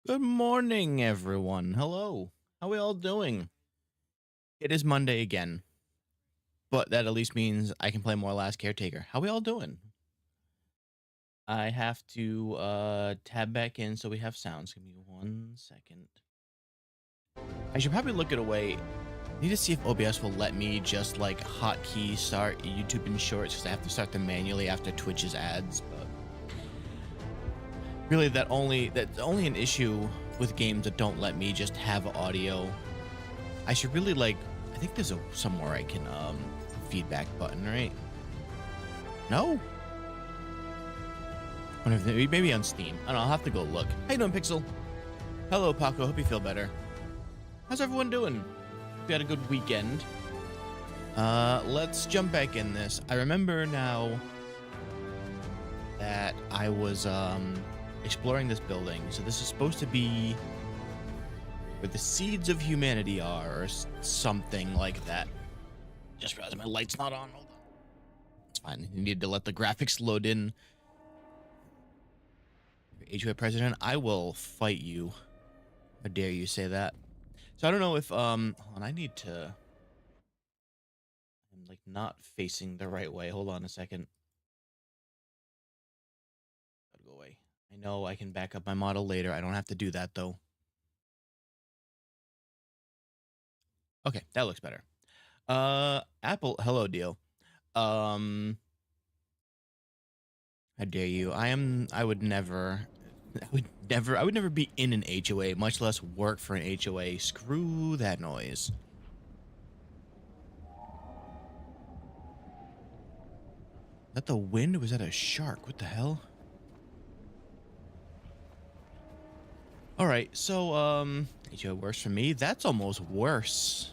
Good morning, everyone. Hello. How we all doing? It is Monday again, but that at least means I can play more Last Caretaker. How we all doing? I have to tab back in so we have sounds. Give me 1 second. I should probably look it away. I need to see if OBS will let me just like hotkey start YouTube in shorts because I have to start them manually after Twitch's ads, but really that's only an issue with games that don't let me just have audio. I should really I think there's somewhere I can feedback button, right? No? Wonder if maybe on Steam. I don't know, I'll have to go look. How you doing, Pixel? Hello, Paco. Hope you feel better. How's everyone doing? We had a good weekend. Let's jump back in this. I remember now that I was exploring this building. So this is supposed to be where the seeds of humanity are, or something like that. Just realized my light's not on. Hold on. It's fine. You need to let the graphics load in. HOA president, I will fight you. How dare you say that? So I don't know if hold on, I need to. I'm like not facing the right way. Hold on a second. Gotta go away. I know I can back up my model later. I don't have to do that though. Okay, that looks better. Apple, hello, deal. How dare you? I would never be in an HOA, much less work for an HOA. Screw that noise. Is that the wind or was that a shark? What the hell? All right, so HOA works for me. That's almost worse.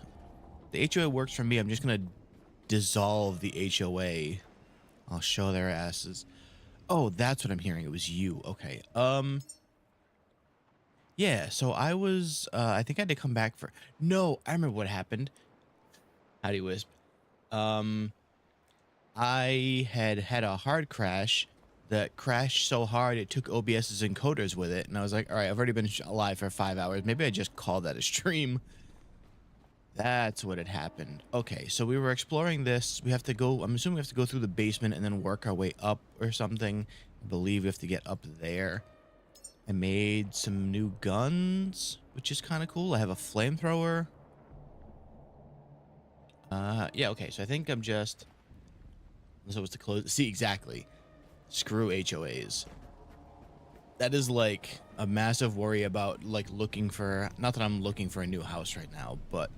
The HOA works for me. I'm just gonna dissolve the HOA. I'll show their asses. Oh, that's what I'm hearing. It was you. Okay. Yeah, so I think I had to come back for. No, I remember what happened. Howdy, Wisp. I had a hard crash that crashed so hard it took OBS's encoders with it, and I was like, all right, I've already been alive for 5 hours. Maybe I just called that a stream. That's what had happened. Okay, so we were exploring this. We have to go. I'm assuming we have to go through the basement and then work our way up or something. I believe we have to get up there. I made some new guns, which is kind of cool. I have a flamethrower. Yeah, okay. So I think I'm just. So was to close. See, exactly. Screw HOAs. That is like a massive worry about like looking for. Not that I'm looking for a new house right now, but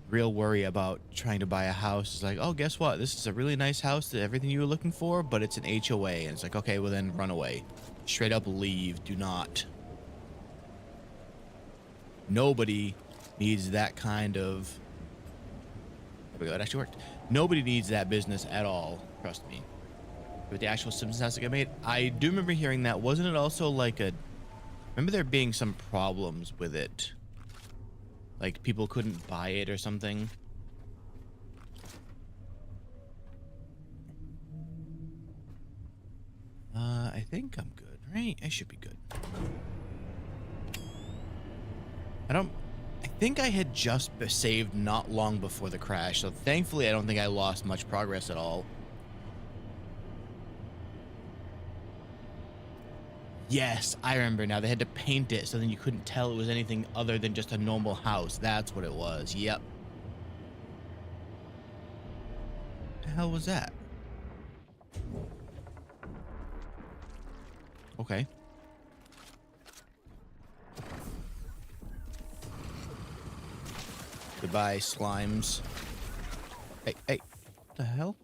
real worry about trying to buy a house is like, oh, guess what? This is a really nice house, that everything you were looking for, but it's an HOA. And it's like, okay, well then run away. Straight up leave. Do not. Nobody needs that kind of. There we go. It actually worked. Nobody needs that business at all. Trust me. With the actual Simpsons house that got made, I do remember hearing that. Wasn't it also like a. Remember there being some problems with it? Like people couldn't buy it or something? I think I'm good, right? I should be good. I think I had just saved not long before the crash, so thankfully I don't think I lost much progress at all. Yes, I remember now. They had to paint it so then you couldn't tell it was anything other than just a normal house. That's what it was. Yep. The hell was that? Okay. Goodbye, slimes. Hey, hey. What the hell?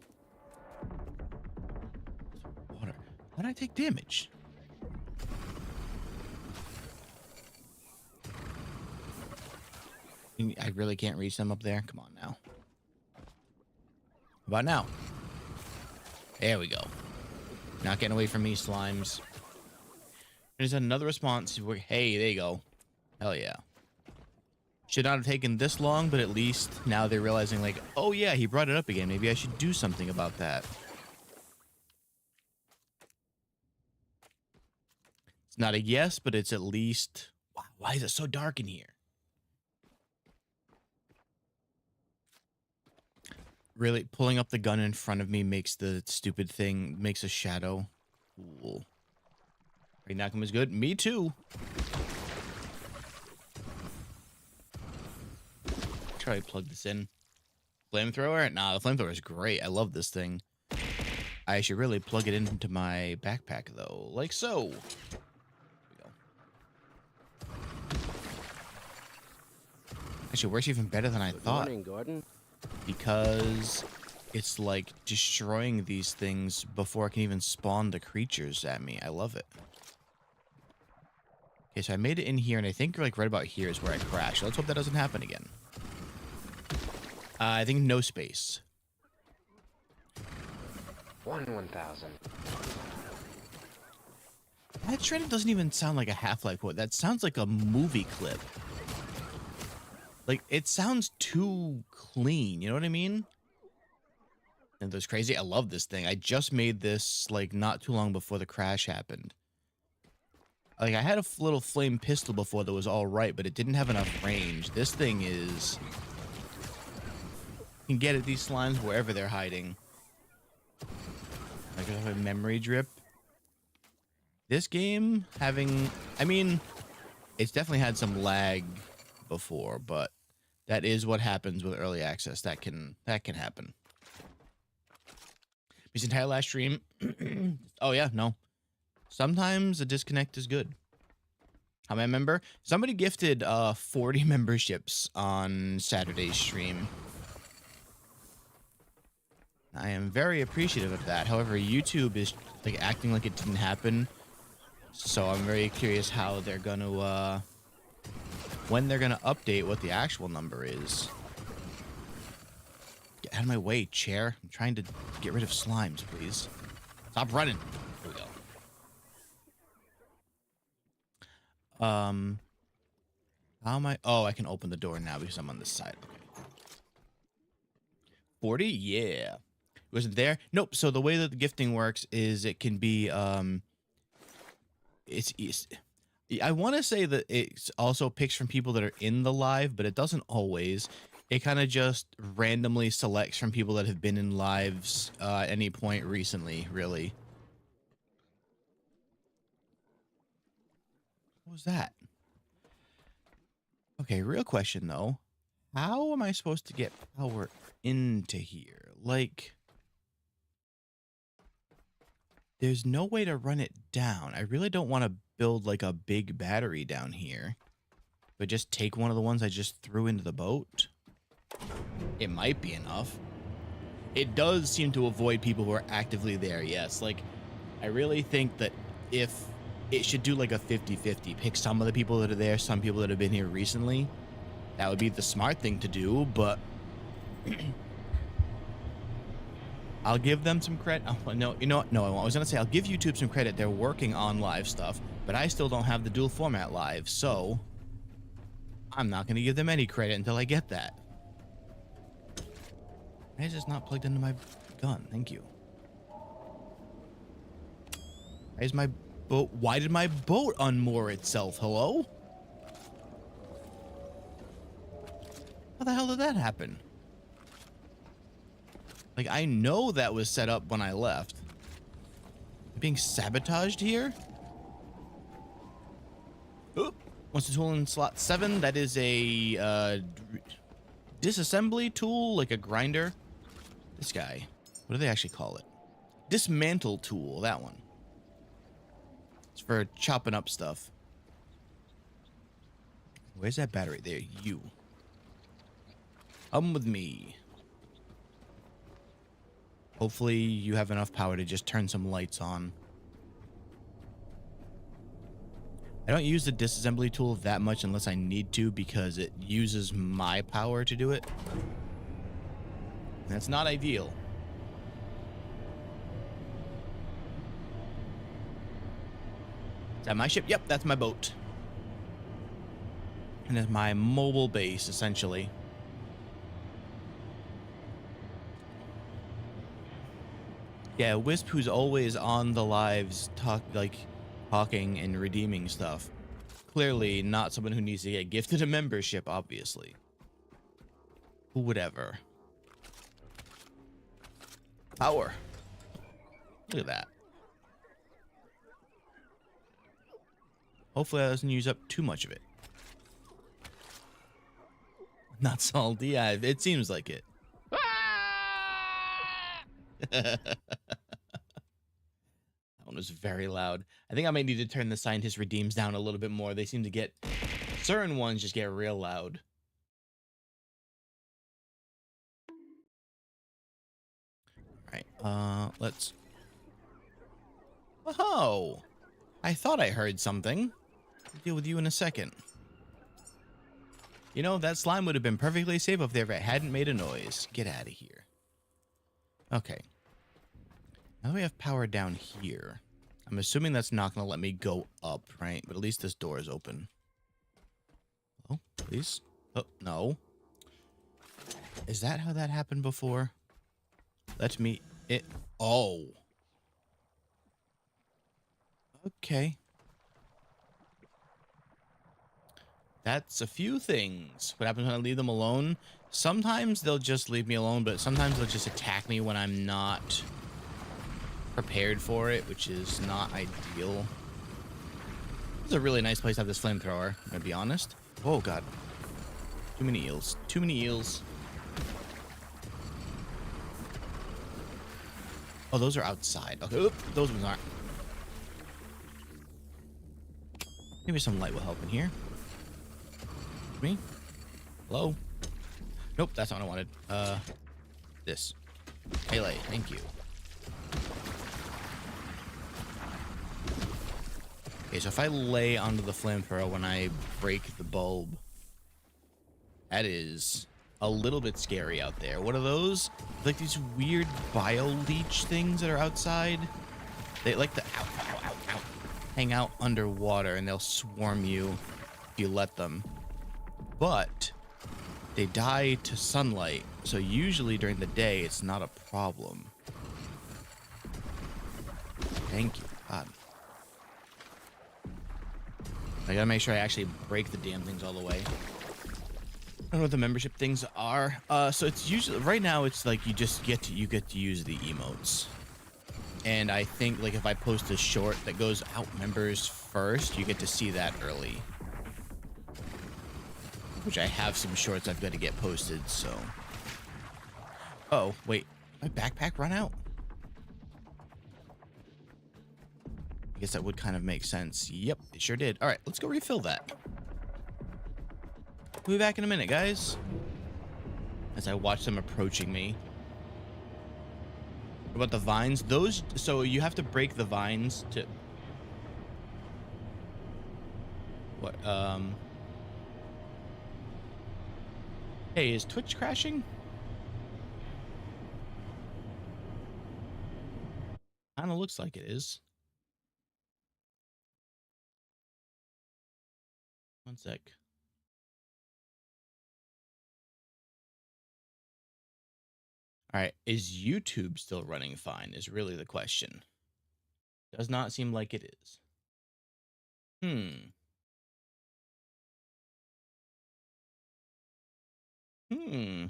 Water. Why did I take damage? I really can't reach them up there. Come on now. How about now? There we go. Not getting away from me, slimes. There's another response. Hey, there you go. Hell yeah. Should not have taken this long, but at least now they're realizing like, oh yeah, he brought it up again. Maybe I should do something about that. It's not a yes, but it's at least Why is it so dark in here? Really, pulling up the gun in front of me makes the stupid thing, makes a shadow. Cool. Right now, is good. Me too. Try to plug this in. Flamethrower? Nah, the flamethrower is great. I love this thing. I should really plug it into my backpack, though. Like so. Here we go. Actually, it works even better than I thought. Good morning, Gordon. Because it's like destroying these things before I can even spawn the creatures at me. I love it. Okay, so I made it in here, and I think like right about here is where I crashed. Let's hope that doesn't happen again. I think no space. 1,000. That shredded doesn't even sound like a Half-Life quote. That sounds like a movie clip. Like, it sounds too clean. You know what I mean? And that's crazy. I love this thing. I just made this, like, not too long before the crash happened. Like, I had a little flame pistol before that was all right, but it didn't have enough range. This thing is... You can get at these slimes wherever they're hiding. Like a memory drip. This game having... I mean, it's definitely had some lag before, but that is what happens with early access. That can happen. This entire last stream... Oh, yeah, no. Sometimes a disconnect is good. How many member? Somebody gifted 40 memberships on Saturday's stream. I am very appreciative of that. However, YouTube is like acting like it didn't happen. So I'm very curious how they're gonna when they're gonna update what the actual number is. Get out of my way, chair. I'm trying to get rid of slimes, please. Stop running. Here we go. How am I? Oh, I can open the door now because I'm on this side. Okay. 40? Yeah. Wasn't there? Nope. So the way that the gifting works is it can be it's I want to say that it also picks from people that are in the live, but it doesn't always. It kind of just randomly selects from people that have been in lives at any point recently, really. What was that? Okay, real question though. How am I supposed to get power into here? Like, there's no way to run it down. I really don't want to build like a big battery down here, but just take one of the ones I just threw into the boat. It might be enough. It does seem to avoid people who are actively there. Yes. Like, I really think that if it should do like a 50-50, pick some of the people that are there, some people that have been here recently. That would be the smart thing to do, but I'll give them some credit. Oh, no, you know what? No, I was going to say I'll give YouTube some credit. They're working on live stuff, but I still don't have the dual format live, so I'm not going to give them any credit until I get that. Why is this not plugged into my gun? Thank you. Why is my boat? Why did my boat unmoor itself? Hello? How the hell did that happen? Like, I know that was set up when I left. Being sabotaged here? Oop. What's the tool in slot 7? That is a disassembly tool, like a grinder. This guy. What do they actually call it? Dismantle tool, that one. It's for chopping up stuff. Where's that battery? There, you. Come with me. Hopefully you have enough power to just turn some lights on. I don't use the disassembly tool that much unless I need to because it uses my power to do it. That's not ideal. Is that my ship? Yep, that's my boat. And it's my mobile base, essentially. Yeah, Wisp, who's always on the lives, talking and redeeming stuff. clearly not someone who needs to get gifted a membership, obviously. Who would ever? Power. Look at that. Hopefully that doesn't use up too much of it. Not salty. Yeah, it seems like it. That one was very loud. I think I might need to turn the scientist redeems down a little bit more. They seem to get, certain ones just get real loud. All right, let's. Oh, I thought I heard something. I'll deal with you in a second. You know, that slime would have been perfectly safe if it hadn't made a noise. Get out of here. Okay. Now that we have power down here, I'm assuming that's not going to let me go up, right? But at least this door is open. Oh, please. Oh, no. Is that how that happened before? Let me... It... Oh. Okay. That's a few things. What happens when I leave them alone? Sometimes they'll just leave me alone, but sometimes they'll just attack me when I'm not prepared for it, which is not ideal. This is a really nice place to have this flamethrower, I'm gonna be honest. Oh, God. Too many eels. Too many eels. Oh, those are outside. Okay, oop, those ones aren't. Maybe some light will help in here. Me? Hello? Nope, that's not what I wanted. This. Melee, thank you. Okay, so if I lay onto the flamethrower when I break the bulb, that is a little bit scary out there. What are those? Like these weird bio leech things that are outside? They like to hang out underwater and they'll swarm you if you let them. But they die to sunlight, so usually during the day it's not a problem. Thank you, God. I gotta make sure I actually break the damn things all the way. I don't know what the membership things are. So it's usually right now it's like you get to use the emotes. And I think like if I post a short that goes out members first, you get to see that early. Which I have some shorts I've got to get posted, so. Oh, wait. My backpack run out? I guess that would kind of make sense. Yep, it sure did. All right, let's go refill that. We'll be back in a minute, guys. As I watch them approaching me. What about the vines? Those, so you have to break the vines to... What, Hey, is Twitch crashing? Kinda looks like it is. One sec. All right, is YouTube still running fine is really the question. Does not seem like it is.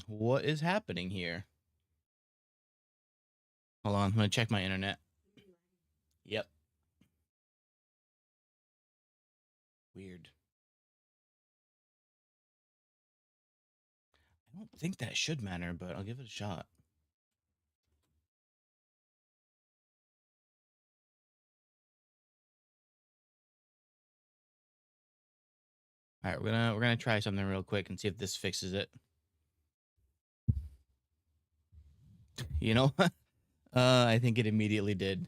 What is happening here? Hold on, I'm gonna check my internet. Yep. Weird. I don't think that should matter, but I'll give it a shot. All right, we're gonna try something real quick and see if this fixes it. You know, I think it immediately did.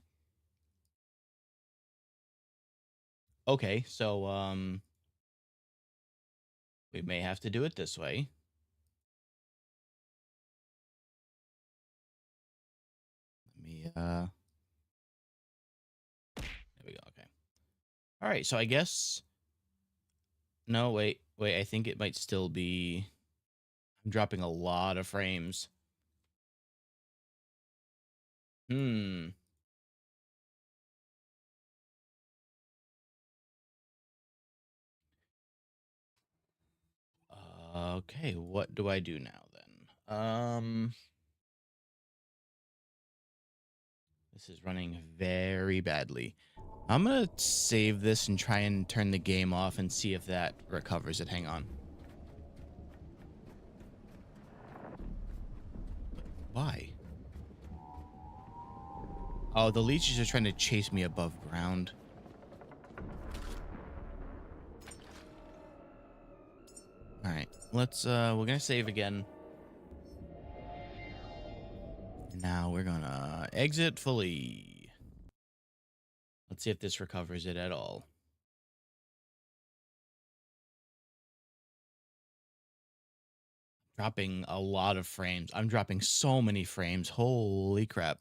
Okay, so we may have to do it this way. Let me there we go. Okay. All right, so I guess no, wait, I think it might still be. I'm dropping a lot of frames. Okay, what do I do now then? This is running very badly. I'm gonna save this and try and turn the game off and see if that recovers it. Hang on. Why? Oh, the leeches are trying to chase me above ground. All right, let's we're gonna save again. Now we're gonna exit fully. Let's see if this recovers it at all. Dropping a lot of frames. I'm dropping so many frames. Holy crap.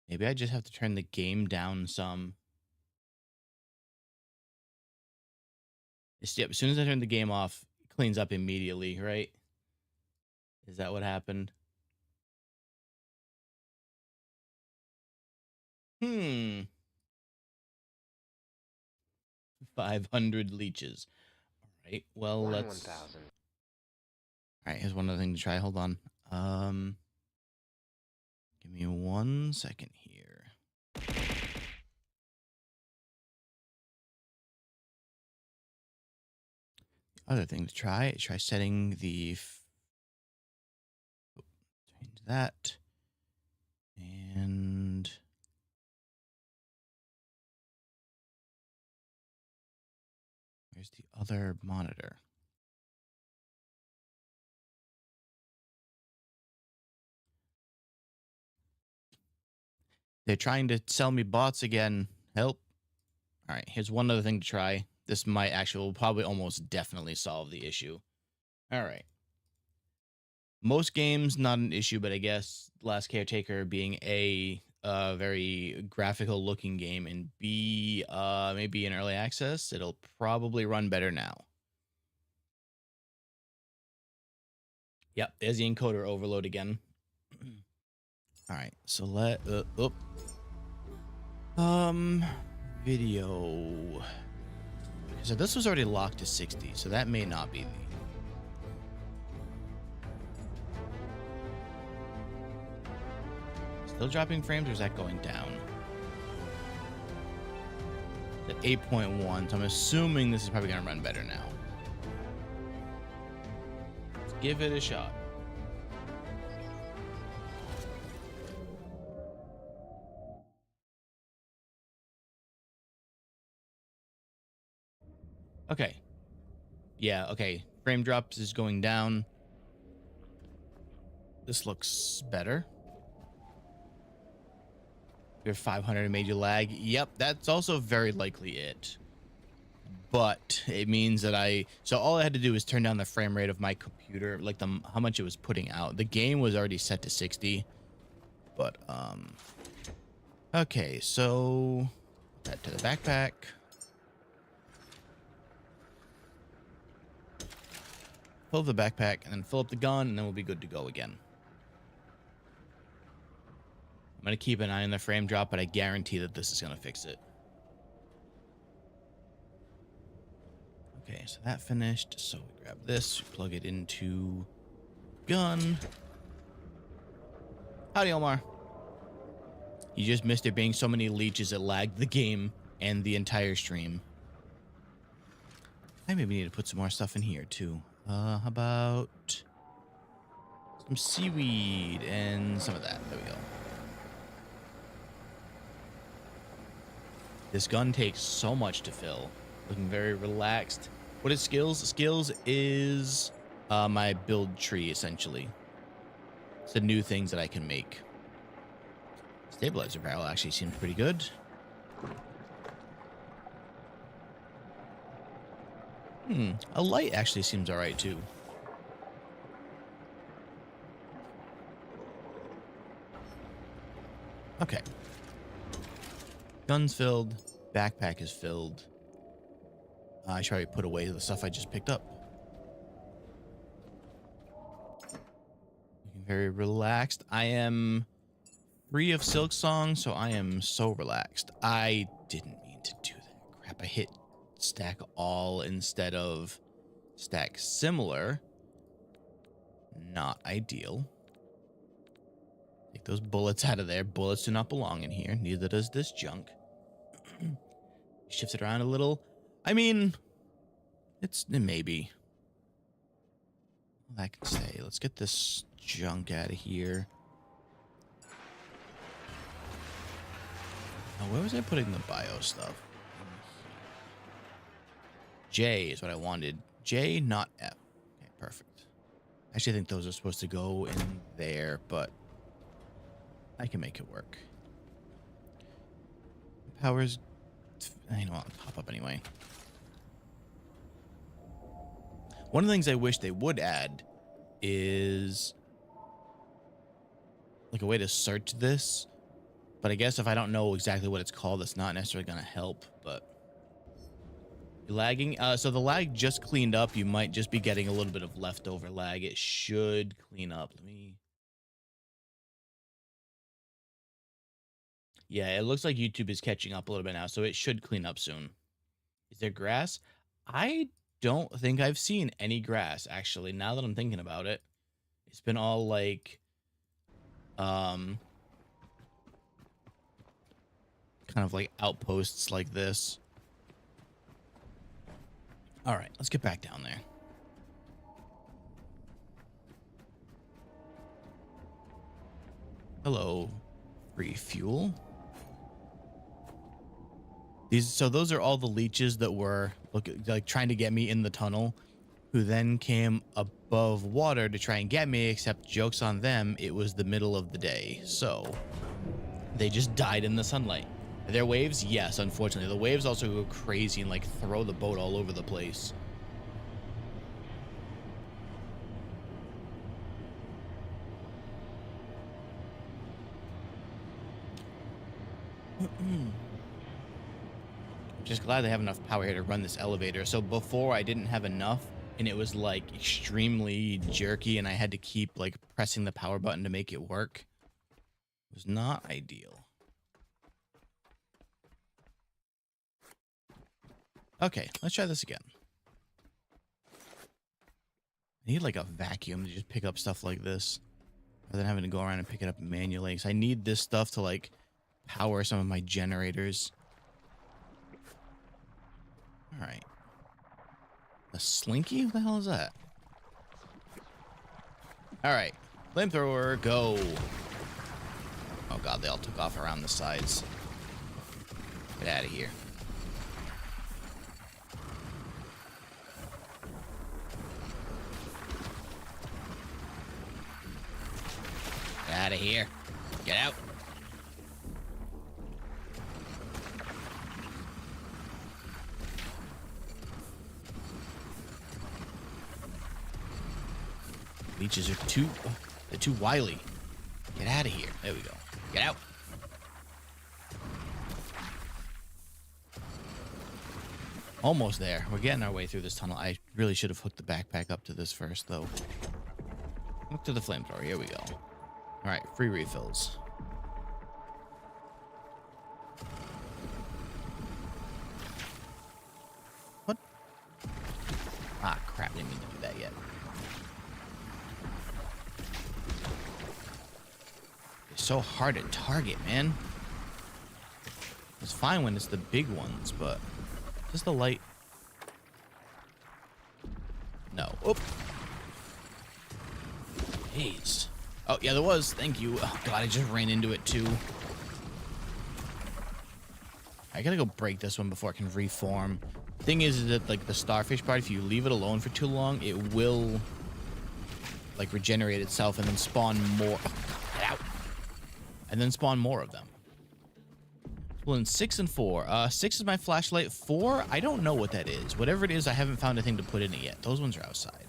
Maybe I just have to turn the game down some. Yep, as soon as I turn the game off, it cleans up immediately, right? Is that what happened? 500 leeches. All right, well, let's... 1,000. All right, here's one other thing to try. Hold on. Give me 1 second here. Other thing to try setting the change that, and where's the other monitor? They're trying to sell me bots again. Help. All right, here's one other thing to try. This might actually will probably almost definitely solve the issue. All right. Most games, not an issue, but I guess Last Caretaker being a very graphical looking game and B, maybe in early access, it'll probably run better now. Yep, there's the encoder overload again. All right, so video. So this was already locked to 60, so that may not be the... Still dropping frames, or is that going down? It's at 8.1, so I'm assuming this is probably going to run better now. Let's give it a shot. Okay. Yeah, okay. Frame drops is going down. This looks better. Your 500 made you lag. Yep, that's also very likely it. But it means that so all I had to do was turn down the frame rate of my computer, like how much it was putting out. The game was already set to 60. But okay, so that to the backpack. Fill up the backpack and then fill up the gun, and then we'll be good to go again. I'm going to keep an eye on the frame drop, but I guarantee that this is going to fix it. Okay, so that finished. So we grab this, we plug it into gun. Howdy, Omar. You just missed there being so many leeches it lagged the game and the entire stream. I maybe need to put some more stuff in here, too. How about some seaweed and some of that? There we go. This gun takes so much to fill. Looking very relaxed. What is skills? Skills is my build tree, essentially. It's the new things that I can make. Stabilizer barrel actually seems pretty good. A light actually seems all right, too. Okay. Gun's filled. Backpack is filled. I should probably put away the stuff I just picked up. Looking very relaxed. I am free of Silk Song, so I am so relaxed. I didn't mean to do that. Crap, I hit stack all instead of stack similar. Not ideal. Take those bullets out of there. Bullets do not belong in here. Neither does this junk. Shift it around a little. I mean, it maybe. All I can say. Let's get this junk out of here. Oh, where was I putting the bio stuff? J is what I wanted. J, not F. Okay, perfect. I actually think those are supposed to go in there, but I can make it work. Powers, I know I'll pop up anyway. One of the things I wish they would add is like a way to search this. But I guess if I don't know exactly what it's called, it's not necessarily going to help. But lagging. So the lag just cleaned up. You might just be getting a little bit of leftover lag. It should clean up. Let me. Yeah, it looks like YouTube is catching up a little bit now, so it should clean up soon. Is there grass? I don't think I've seen any grass, actually, now that I'm thinking about it. It's been all like kind of like outposts like this. All right, let's get back down there. Hello, free fuel. So those are all the leeches that were like trying to get me in the tunnel, who then came above water to try and get me, except joke's on them, it was the middle of the day. So they just died in the sunlight. Are there waves? Yes, unfortunately. The waves also go crazy and like throw the boat all over the place. Just glad they have enough power here to run this elevator. So before I didn't have enough and it was like extremely jerky and I had to keep like pressing the power button to make it work. It was not ideal. Okay, let's try this again. I need like a vacuum to just pick up stuff like this rather than having to go around and pick it up manually. So I need this stuff to like power some of my generators. All right. A slinky? What the hell is that? All right. Flamethrower, go. Oh, God, they all took off around the sides. Get out of here. Get out of here. Get out. Leeches are they're too wily. Get out of here. There we go. Get out. Almost there. We're getting our way through this tunnel. I really should have hooked the backpack up to this first, though. Hook to the flamethrower. Here we go. All right, free refills. What? Ah, crap. Didn't mean to do that yet. It's so hard to target, man. It's fine when it's the big ones, but just the light. No. Oop. Jeez. Oh, yeah, there was. Thank you. Oh, God, I just ran into it, too. I gotta go break this one before it can reform. Thing is that, like, the starfish part, if you leave it alone for too long, it will, like, regenerate itself and then spawn more. Oh, God, get out. And then spawn more of them. Well, in 6 and 4. 6 is my flashlight. 4, I don't know what that is. Whatever it is, I haven't found a thing to put in it yet. Those ones are outside.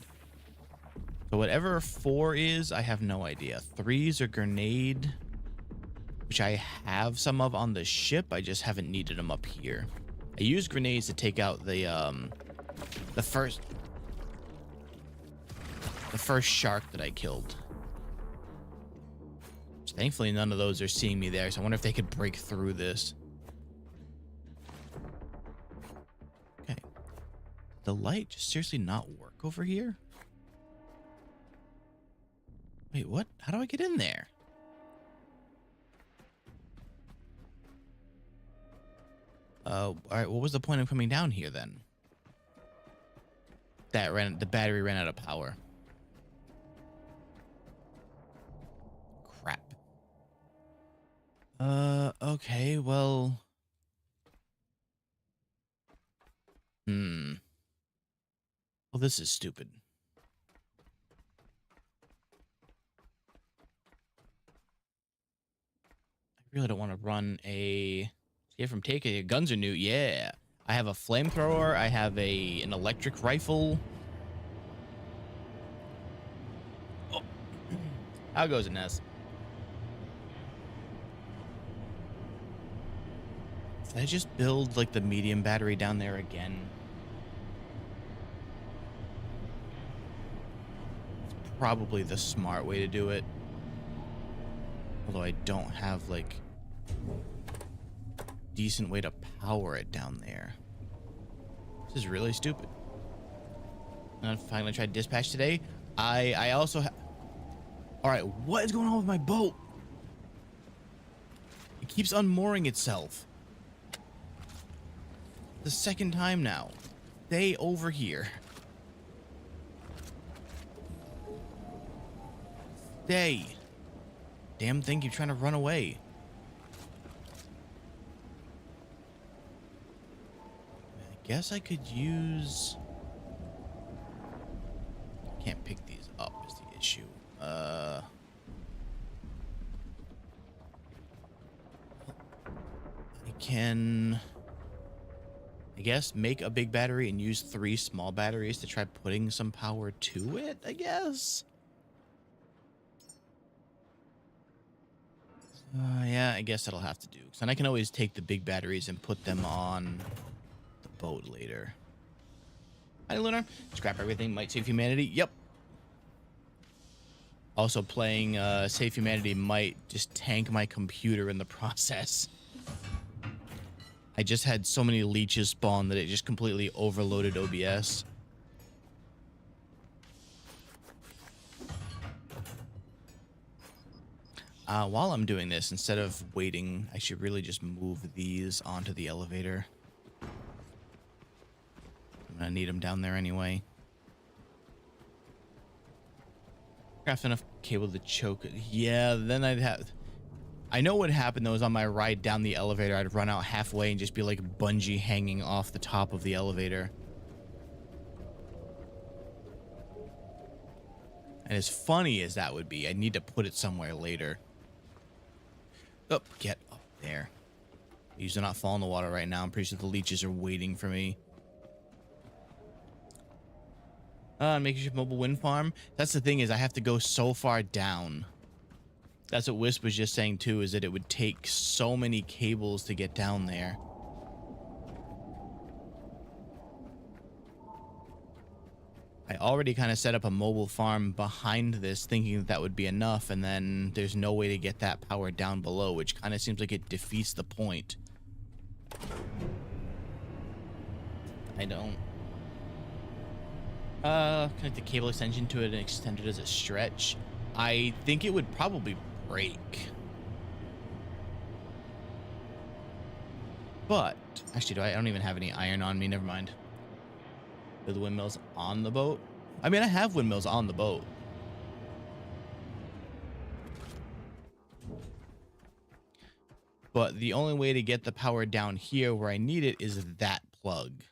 So whatever 4 is, I have no idea. 3's are grenade, which I have some of on the ship. I just haven't needed them up here. I used grenades to take out the first shark that I killed. Thankfully, none of those are seeing me there, so I wonder if they could break through this. Okay. The light just seriously not work over here? Wait, what? How do I get in there? All right, what was the point of coming down here then? The battery ran out of power. Crap. Okay, well. Well, this is stupid. I really don't want to run a escape from taking. Guns are new. Yeah. I have a flamethrower. I have an electric rifle. Oh. How goes it, Ness? Did I just build like the medium battery down there again? It's probably the smart way to do it. Although I don't have like decent way to power it down there. This is really stupid. I'm finally tried dispatch today. I also all right, what is going on with my boat? It keeps unmooring itself. The second time now. Stay over here. Stay. Damn thing, keep trying to run away. I guess I could use... Can't pick these up is the issue. I can... I guess make a big battery and use 3 small batteries to try putting some power to it, I guess. Yeah, I guess that'll have to do. Because then I can always take the big batteries and put them on the boat later. Hi, Lunar. Scrap everything might save humanity. Yep. Also, playing Save Humanity might just tank my computer in the process. I just had so many leeches spawn that it just completely overloaded OBS. While I'm doing this, instead of waiting, I should really just move these onto the elevator. I'm gonna need them down there anyway. Craft enough cable to choke it. Yeah, then I'd have... I know what happened though is on my ride down the elevator, I'd run out halfway and just be like bungee hanging off the top of the elevator. And as funny as that would be, I need to put it somewhere later. Oh, get up there. These do not fall in the water right now. I'm pretty sure the leeches are waiting for me. Making sure mobile wind farm. That's the thing is I have to go so far down. That's what Wisp was just saying too, is that it would take so many cables to get down there. I already kind of set up a mobile farm behind this thinking that that would be enough, and then there's no way to get that power down below, which kind of seems like it defeats the point. I don't... connect the cable extension to it and extend it as a stretch. I think it would probably break. But, actually, I don't even have any iron on me, never mind. Build the windmills on the boat? I mean, I have windmills on the boat. But the only way to get the power down here where I need it is that plug.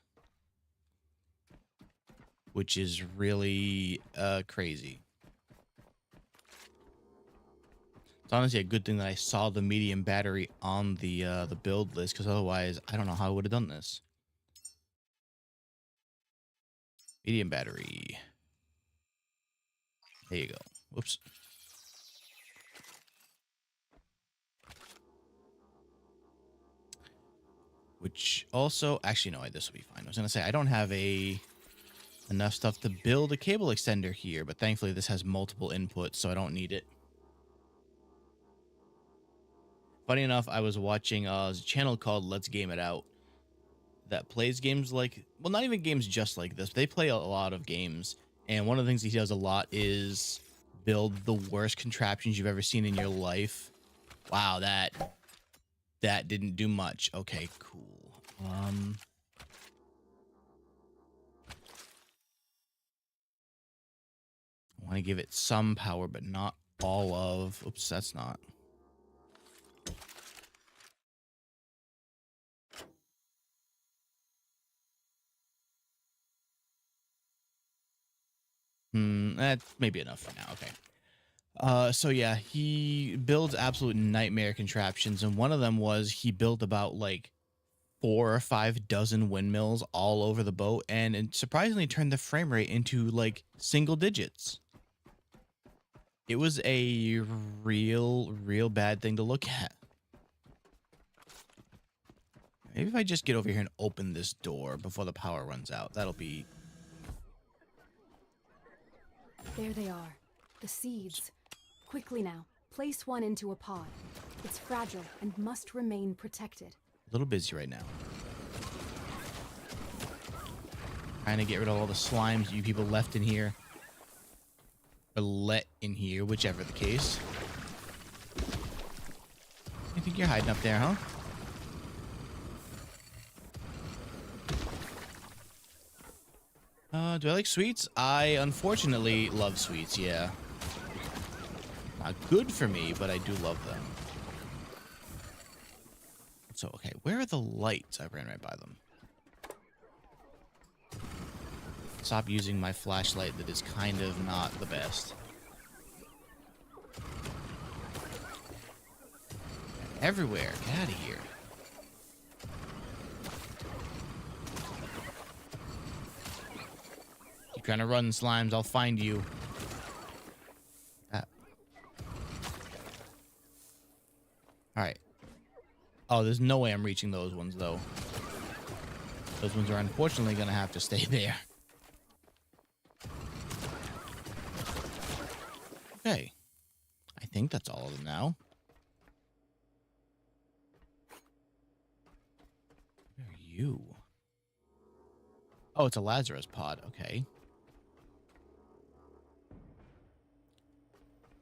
Which is really crazy. It's honestly a good thing that I saw the medium battery on the build list, because otherwise I don't know how I would have done this. Medium battery. There you go. Whoops. Which also, actually no, this will be fine. I was gonna say I don't have enough stuff to build a cable extender here, but thankfully this has multiple inputs, so I don't need it. Funny enough, I was watching a channel called Let's Game It Out that plays games like, well, not even games just like this. They play a lot of games, and one of the things he does a lot is build the worst contraptions you've ever seen in your life. Wow, that didn't do much. Okay, cool. I want to give it some power, but not all of. Oops, that's not. That's maybe enough for now. Okay. So yeah, he builds absolute nightmare contraptions, and one of them was he built about like 4 or 5 dozen windmills all over the boat, and it surprisingly turned the frame rate into like single digits. It was a real bad thing to look at. Maybe if I just get over here and open this door before the power runs out, that'll be... There they are, the seeds. Quickly now, place one into a pod. It's fragile and must remain protected. A little busy right now. Trying to get rid of all the slimes you people left in here. Or let in here, whichever the case. You think you're hiding up there, huh? Do I like sweets? I unfortunately love sweets, yeah. Not good for me, but I do love them. So, okay, where are the lights? I ran right by them. Stop using my flashlight that is kind of not the best. Everywhere. Get out of here. Keep trying to run, slimes. I'll find you. Alright. Oh, there's no way I'm reaching those ones, though. Those ones are unfortunately going to have to stay there. Okay. I think that's all of them now. Where are you? Oh, it's a Lazarus pod. Okay.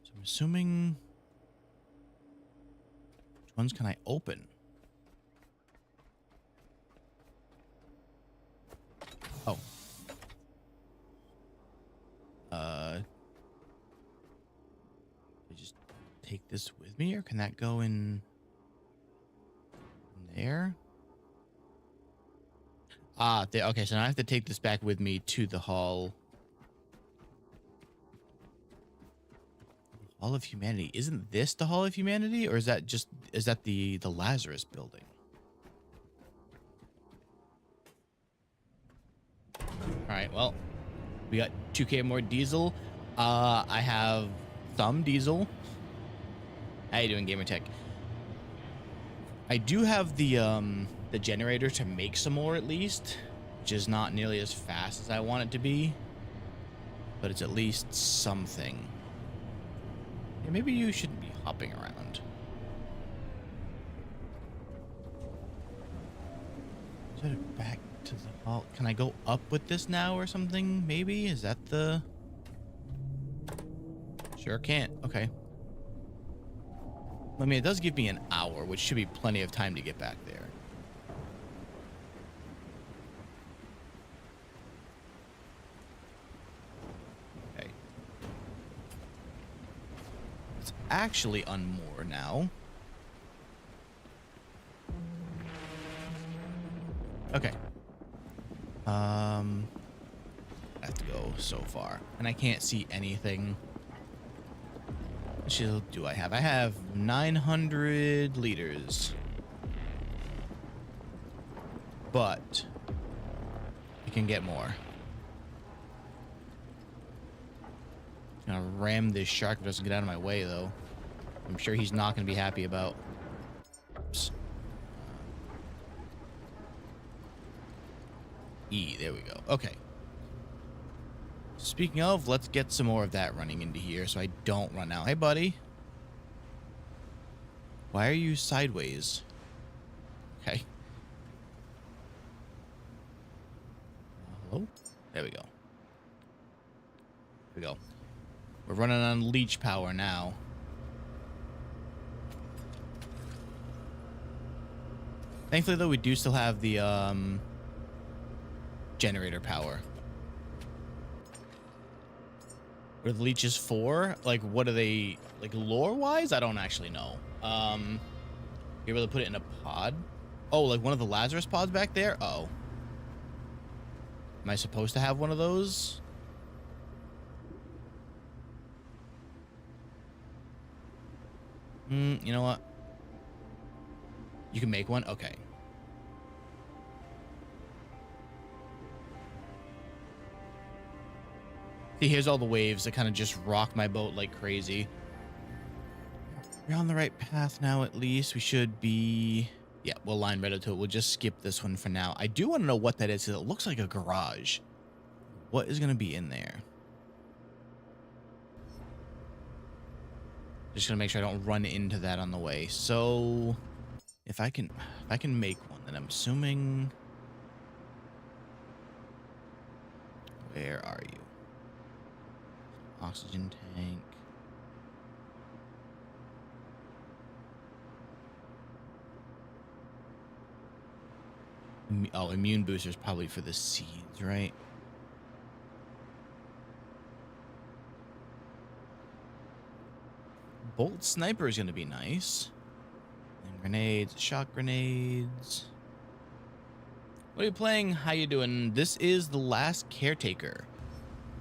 So I'm assuming... Which ones can I open? Oh. I just take this with me, or can that go in there? Ah, there. Okay, so now I have to take this back with me to the hall. Hall of Humanity. Isn't this the Hall of Humanity, or is that the Lazarus building? All right, well, we got 2K more diesel. I have some diesel. How you doing, Gamertech? I do have the generator to make some more, at least, which is not nearly as fast as I want it to be, but it's at least something. Yeah, maybe you shouldn't be hopping around. Is that back to the hall? Can I go up with this now or something? Maybe? Is that the... Sure can't. Okay. I mean, it does give me an hour, which should be plenty of time to get back there. Okay. It's actually unmoor now. Okay. I have to go so far, and I can't see anything. What shield do I have? I have 900 liters, but I can get more. I'm gonna ram this shark if it doesn't get out of my way, though. I'm sure he's not gonna be happy about. Oops. E, there we go. Okay. Speaking of, let's get some more of that running into here so I don't run out. Hey, buddy. Why are you sideways? Okay. Hello? There we go. Here we go. We're running on leech power now. Thankfully, though, we do still have the generator power. What are the leeches for? Like, what are they, like, lore-wise? I don't actually know. You're able to put it in a pod? Oh, like one of the Lazarus pods back there? Uh-oh. Am I supposed to have one of those? You know what? You can make one? Okay. See, here's all the waves that kind of just rock my boat like crazy. We're on the right path now, at least. We should be... Yeah, we'll line right up to it. We'll just skip this one for now. I do want to know what that is, because it looks like a garage. What is going to be in there? Just going to make sure I don't run into that on the way. So, if I can make one, then I'm assuming... Where are you? Oxygen tank. Oh, immune boosters probably for the seeds, right? Bolt sniper is going to be nice. And grenades, shock grenades. What are you playing? How you doing? This is the Last Caretaker.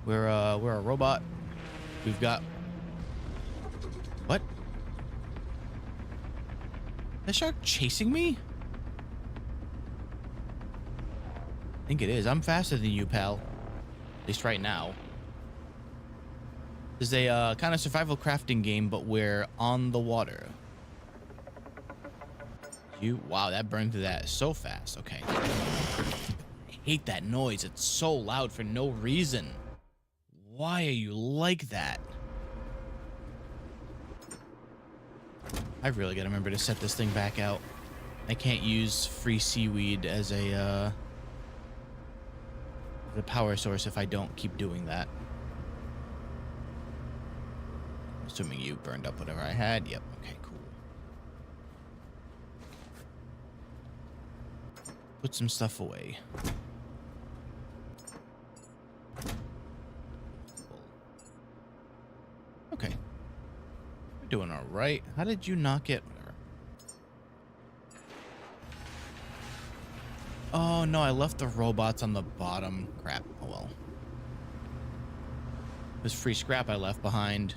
We're a robot. We've got... What? That shark chasing me? I think it is. I'm faster than you, pal. At least right now. This is a kind of survival crafting game, but we're on the water. Wow, that burned through that so fast. Okay. I hate that noise. It's so loud for no reason. Why are you like that? I really gotta remember to set this thing back out. I can't use free seaweed as a the power source if I don't keep doing that. Assuming you burned up whatever I had. Yep. Okay, cool. Put some stuff away. Okay. We're doing all right. How did you not get... Whatever. Oh, no, I left the robots on the bottom. Crap. Oh, well. It was free scrap I left behind.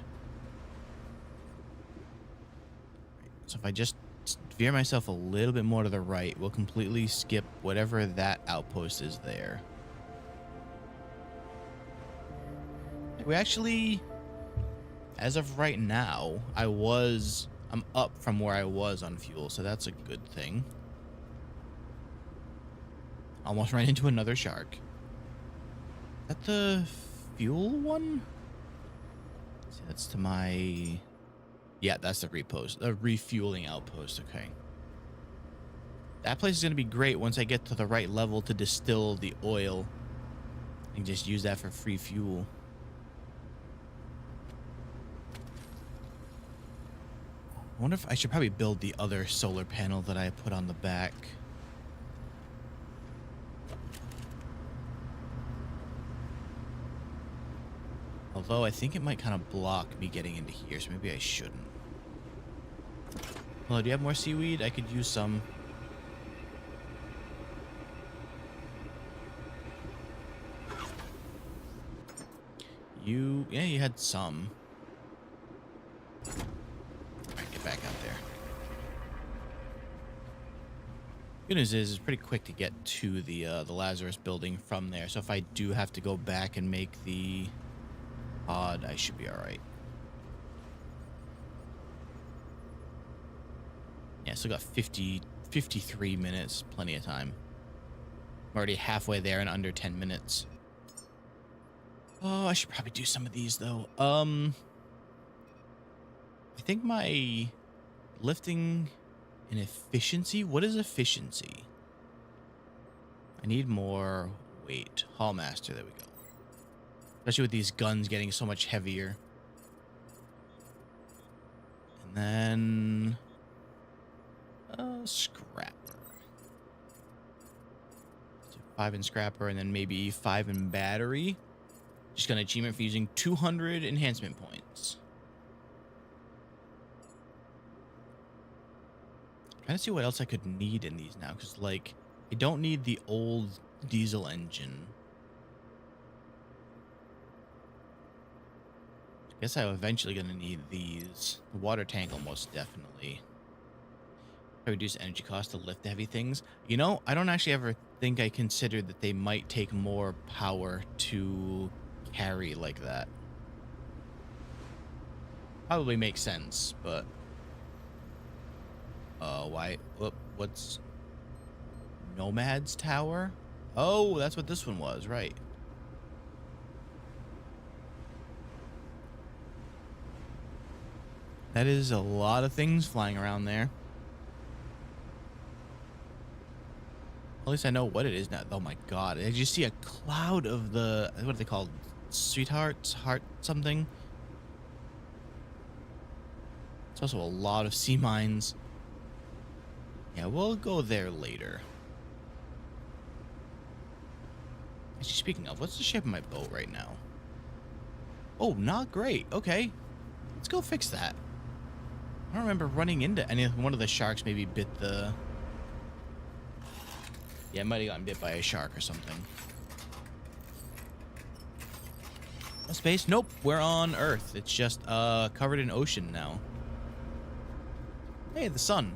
So if I just veer myself a little bit more to the right, we'll completely skip whatever that outpost is there. We actually, as of right now, I'm up from where I was on fuel, so that's a good thing. Almost ran into another shark. Is that the fuel one? Let's see, that's to my... Yeah, that's the refueling outpost. Okay. That place is going to be great once I get to the right level to distill the oil and just use that for free fuel. I wonder if I should probably build the other solar panel that I put on the back. Although I think it might kind of block me getting into here, so maybe I shouldn't. Well, do you have more seaweed? I could use some. Yeah, you had some. Alright, get back out there. Good news is, it's pretty quick to get to the Lazarus building from there. So if I do have to go back and make the pod, I should be alright. Yeah, still got 53 minutes. Plenty of time. I'm already halfway there in under 10 minutes. Oh, I should probably do some of these, though. I think my Lifting and efficiency? What is efficiency? I need more weight. Hallmaster, there we go. Especially with these guns getting so much heavier. And then... scrapper. So 5 in scrapper and then maybe 5 in battery. Just got an achievement for using 200 enhancement points. Trying to see what else I could need in these now, because like I don't need the old diesel engine. I guess I'm eventually gonna need these. The water tank almost definitely. Reduce energy cost to lift heavy things. You know, I don't actually ever think I considered that they might take more power to carry like that. Probably makes sense, but why? What's Nomad's Tower? Oh, that's what this one was, right? That is a lot of things flying around there. At least I know what it is now. Oh my god. Did you see a cloud of the... What are they called? Sweethearts? Heart something? It's also a lot of sea mines. Yeah, we'll go there later. Actually, speaking of, what's the shape of my boat right now? Oh, not great. Okay. Let's go fix that. I don't remember running into any... One of the sharks maybe bit the... Yeah, I might have gotten bit by a shark or something. No space? Nope. We're on Earth. It's just covered in ocean now. Hey, the sun.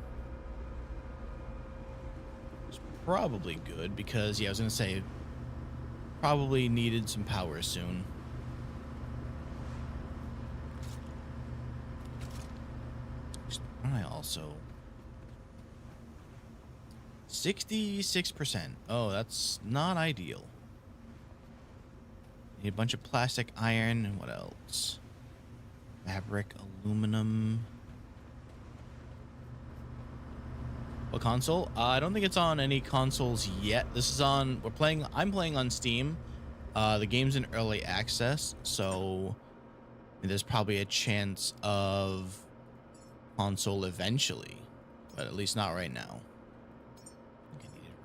It's probably good because, yeah, I was going to say, probably needed some power soon. I also... 66%. Oh, that's not ideal. Need a bunch of plastic, iron, and what else? Fabric, aluminum. What console? I don't think it's on any consoles yet. This is on... I'm playing on Steam. The game's in early access, so there's probably a chance of console eventually, but at least not right now.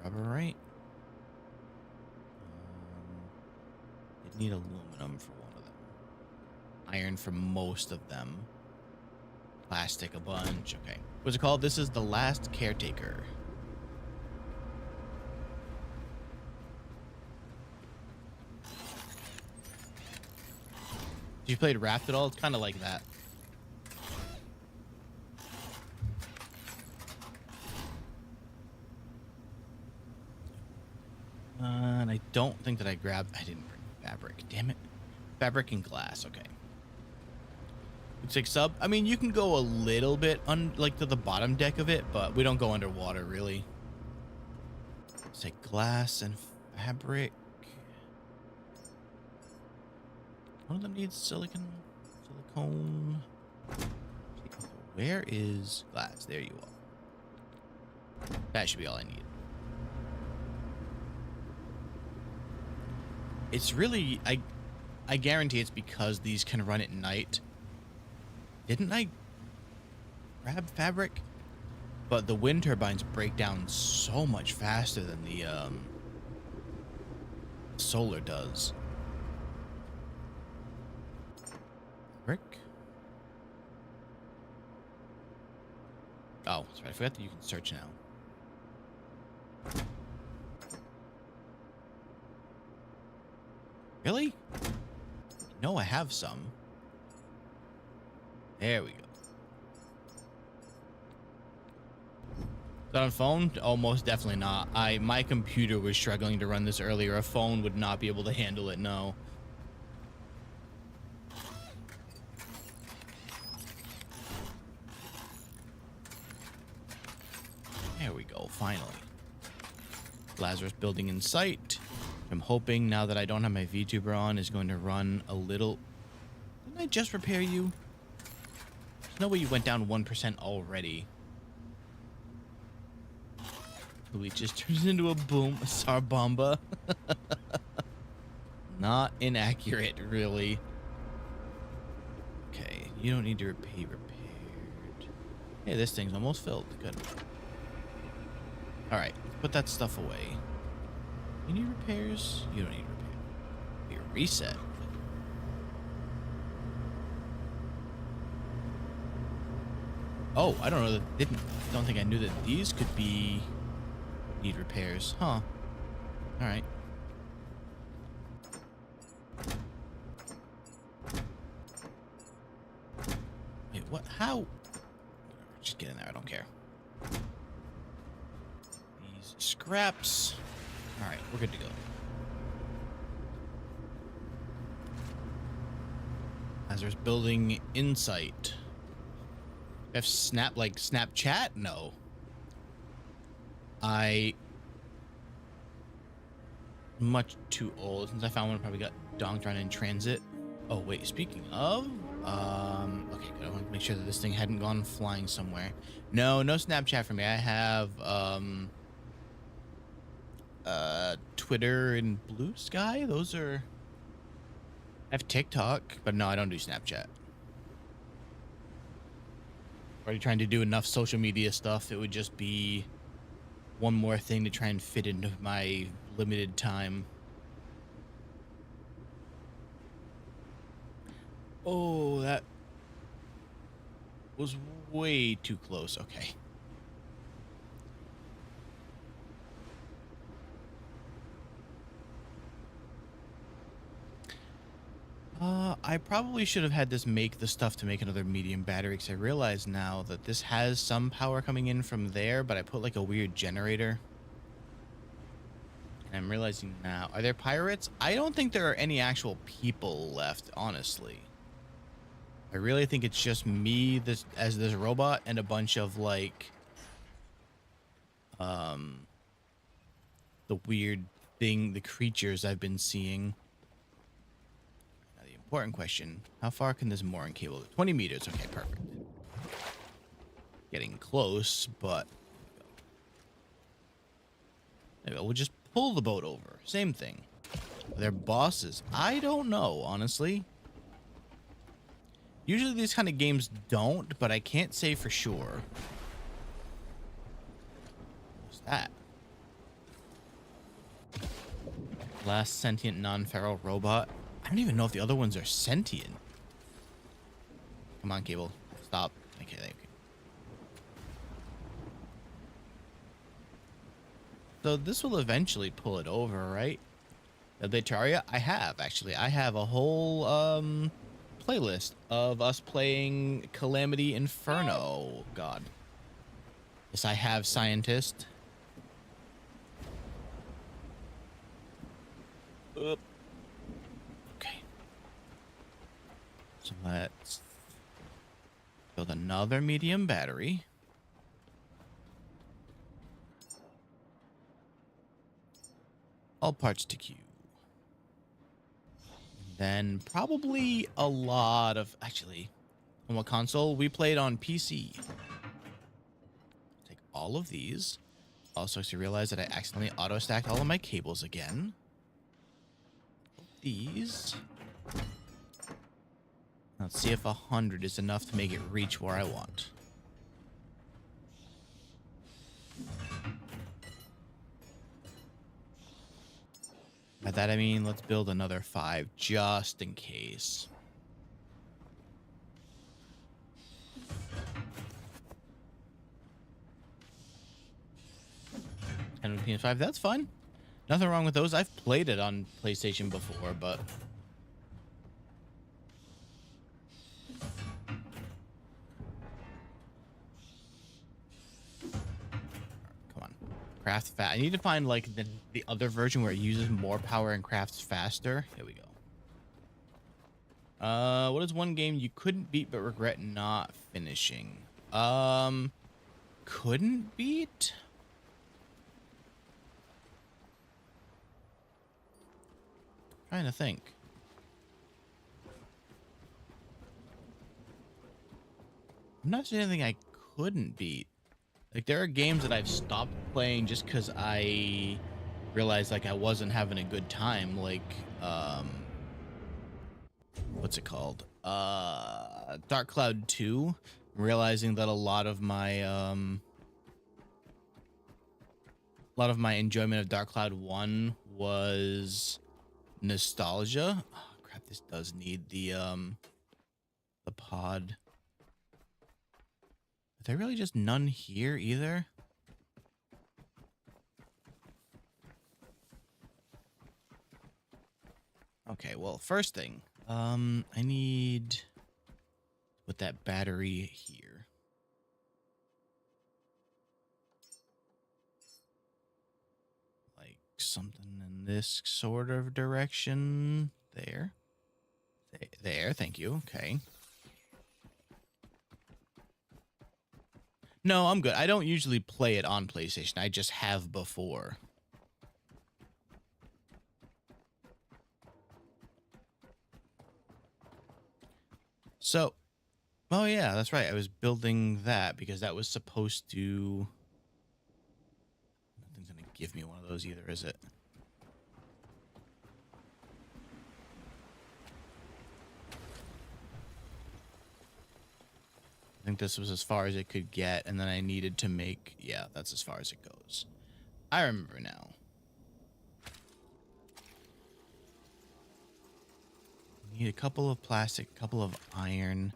Rubber, right? Need aluminum for one of them. Iron for most of them. Plastic a bunch. Okay. What's it called? This is the Last Caretaker. You played Raft at all? It's kind of like that. And I don't think that I didn't bring fabric. Damn it. Fabric and glass. Okay. Looks like sub. I mean, you can go a little bit like to the bottom deck of it, but we don't go underwater really. It's like glass and fabric. One of them needs silicone. Where is glass? There you are. That should be all I need. It's really, I guarantee it's because these can run at night. Didn't I grab fabric? But the wind turbines break down so much faster than the solar does. Brick? Oh, that's right. I forgot that you can search now. Really? No, I have some. There we go. Is that on phone? Oh, most definitely not. My computer was struggling to run this earlier. A phone would not be able to handle it, no. There we go, finally. Lazarus building in sight. I'm hoping now that I don't have my Vtuber on is going to run a little... Didn't I just repair you? No way you went down 1% already. Louis just turns into a boom, a Sarbomba. Not inaccurate, really. Okay, you don't need to be repaired. Hey, this thing's almost filled. Good. All right, let's put that stuff away. You need repairs? You don't need repairs. Your reset. Oh, I don't know that don't think I knew that these could be need repairs. Huh. All right. Wait, what? How? Just get in there. I don't care. These scraps. All right, we're good to go. As there's building insight. If Snap like Snapchat? No. I much too old since I found one. Probably got donked around in transit. Oh wait, speaking of, okay, good. I want to make sure that this thing hadn't gone flying somewhere. No Snapchat for me. I have Twitter and Blue Sky. Those are. I have TikTok, but no, I don't do Snapchat. Already trying to do enough social media stuff. It would just be one more thing to try and fit into my limited time. Oh, that was way too close. Okay. I probably should have had this make the stuff to make another medium battery, because I realize now that this has some power coming in from there, but I put like a weird generator. And I'm realizing now, are there pirates? I don't think there are any actual people left, honestly. I really think it's just me as this robot and a bunch of like the weird thing, the creatures I've been seeing. Now the important question, how far can this mooring cable? 20 meters. Okay, perfect. Getting close, but maybe we'll just pull the boat over. Same thing. They're bosses. I don't know, honestly. Usually these kind of games don't, but I can't say for sure. What's that? Last sentient non-feral robot. I don't even know if the other ones are sentient. Come on, cable. Stop. Okay, thank you. So this will eventually pull it over, right? The Terraria? I have, actually. I have a whole playlist of us playing Calamity Inferno. God. Yes, I have Scientist. Oop. Okay. So let's build another medium battery. All parts to queue. Then probably a lot of, actually, on what console? We played on PC. Take all of these. Also, to realize that I accidentally auto-stacked all of my cables again. These. Let's see if 100 is enough to make it reach where I want. By that I mean, let's build another 5 just in case. And PS5, that's fine. Nothing wrong with those. I've played it on PlayStation before, but come on. Craft fast. I need to find like the other version where it uses more power and crafts faster. Here we go. What is one game you couldn't beat but regret not finishing? Couldn't beat? Trying to think. I'm not saying anything I couldn't beat. Like, there are games that I've stopped playing just because I realized, like, I wasn't having a good time. Like, what's it called? Dark Cloud 2. Realizing that a lot of my enjoyment of Dark Cloud 1 was nostalgia. Oh, crap, this does need the pod. Are there really just none here either? Okay, well, first thing, I need to put that battery here. Like something in this sort of direction. There. There, thank you. Okay. No, I'm good. I don't usually play it on PlayStation. I just have before. So, oh yeah, that's right. I was building that because that was supposed to... Nothing's gonna give me one of those either, is it? I think this was as far as it could get, and then I needed to make... Yeah, that's as far as it goes. I remember now. Need a couple of plastic, a couple of iron.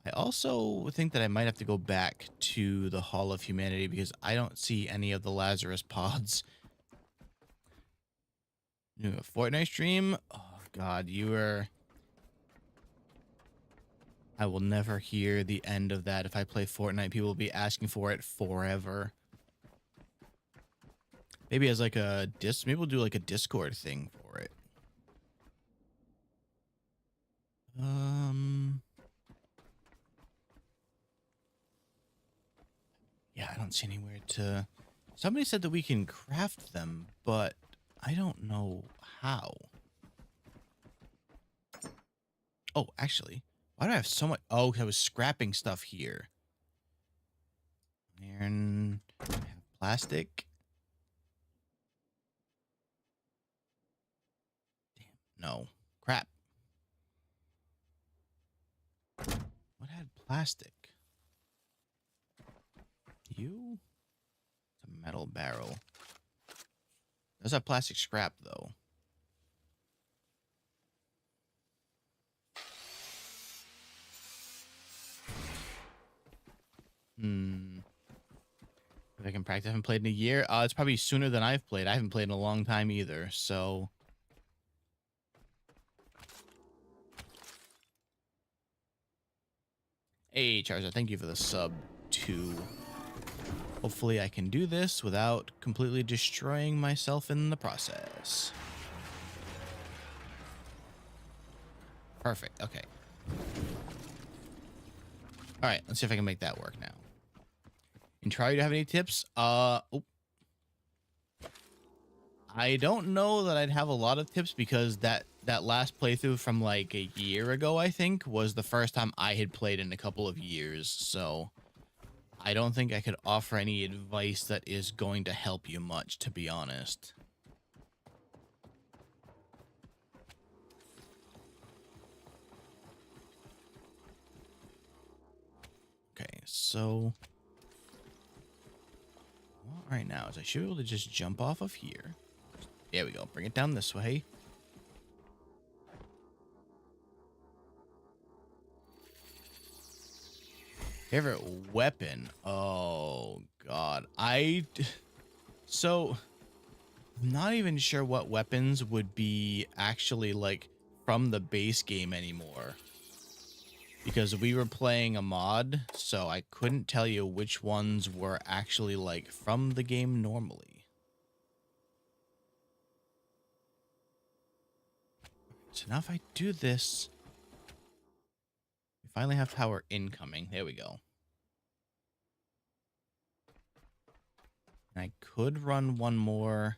I also think that I might have to go back to the Hall of Humanity because I don't see any of the Lazarus pods. You know, a Fortnite stream? Oh, God, you are... I will never hear the end of that. If I play Fortnite, people will be asking for it forever. Maybe as like a maybe we'll do like a Discord thing for it. Yeah, I don't see anywhere to... Somebody said that we can craft them, but I don't know how. Oh, actually, why do I have so much? Oh, I was scrapping stuff here. Iron, I have plastic. Damn, no. Crap. What had plastic? You? It's a metal barrel. Does have plastic scrap, though. If I can practice, I haven't played in a year. It's probably sooner than I've played. I haven't played in a long time either, so... Hey, Charizard, thank you for the sub, too. Hopefully I can do this without completely destroying myself in the process. Perfect, okay. Alright, let's see if I can make that work now. And try to have any tips? Oh. I don't know that I'd have a lot of tips because that last playthrough from like a year ago, I think, was the first time I had played in a couple of years. So I don't think I could offer any advice that is going to help you much, to be honest. Okay, so what right now is I should be able to just jump off of here. There we go. Bring it down this way. Favorite weapon? Oh, God. So, I'm not even sure what weapons would be actually, like, from the base game anymore. Because we were playing a mod, so I couldn't tell you which ones were actually, like, from the game normally. So now if I do this... We finally have power incoming. There we go. And I could run one more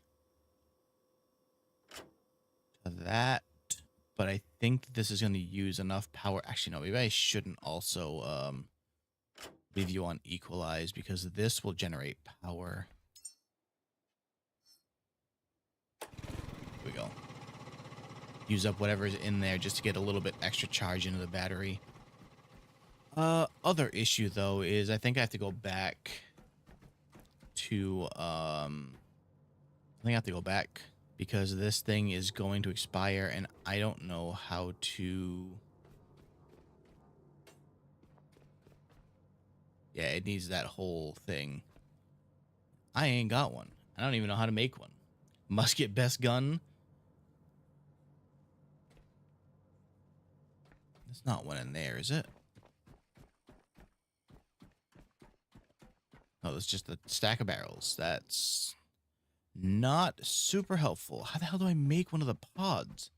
to that, but I think this is going to use enough power. Actually, no, maybe I shouldn't also leave you on equalize because this will generate power. Here we go. Use up whatever's in there just to get a little bit extra charge into the battery. Other issue though is I think I have to go back to I think I have to go back because this thing is going to expire and I don't know how to. Yeah, it needs that whole thing. I ain't got one. I don't even know how to make one. Musket best gun. There's not one in there, is it? Oh, that's just a stack of barrels. That's not super helpful. How the hell do I make one of the pods?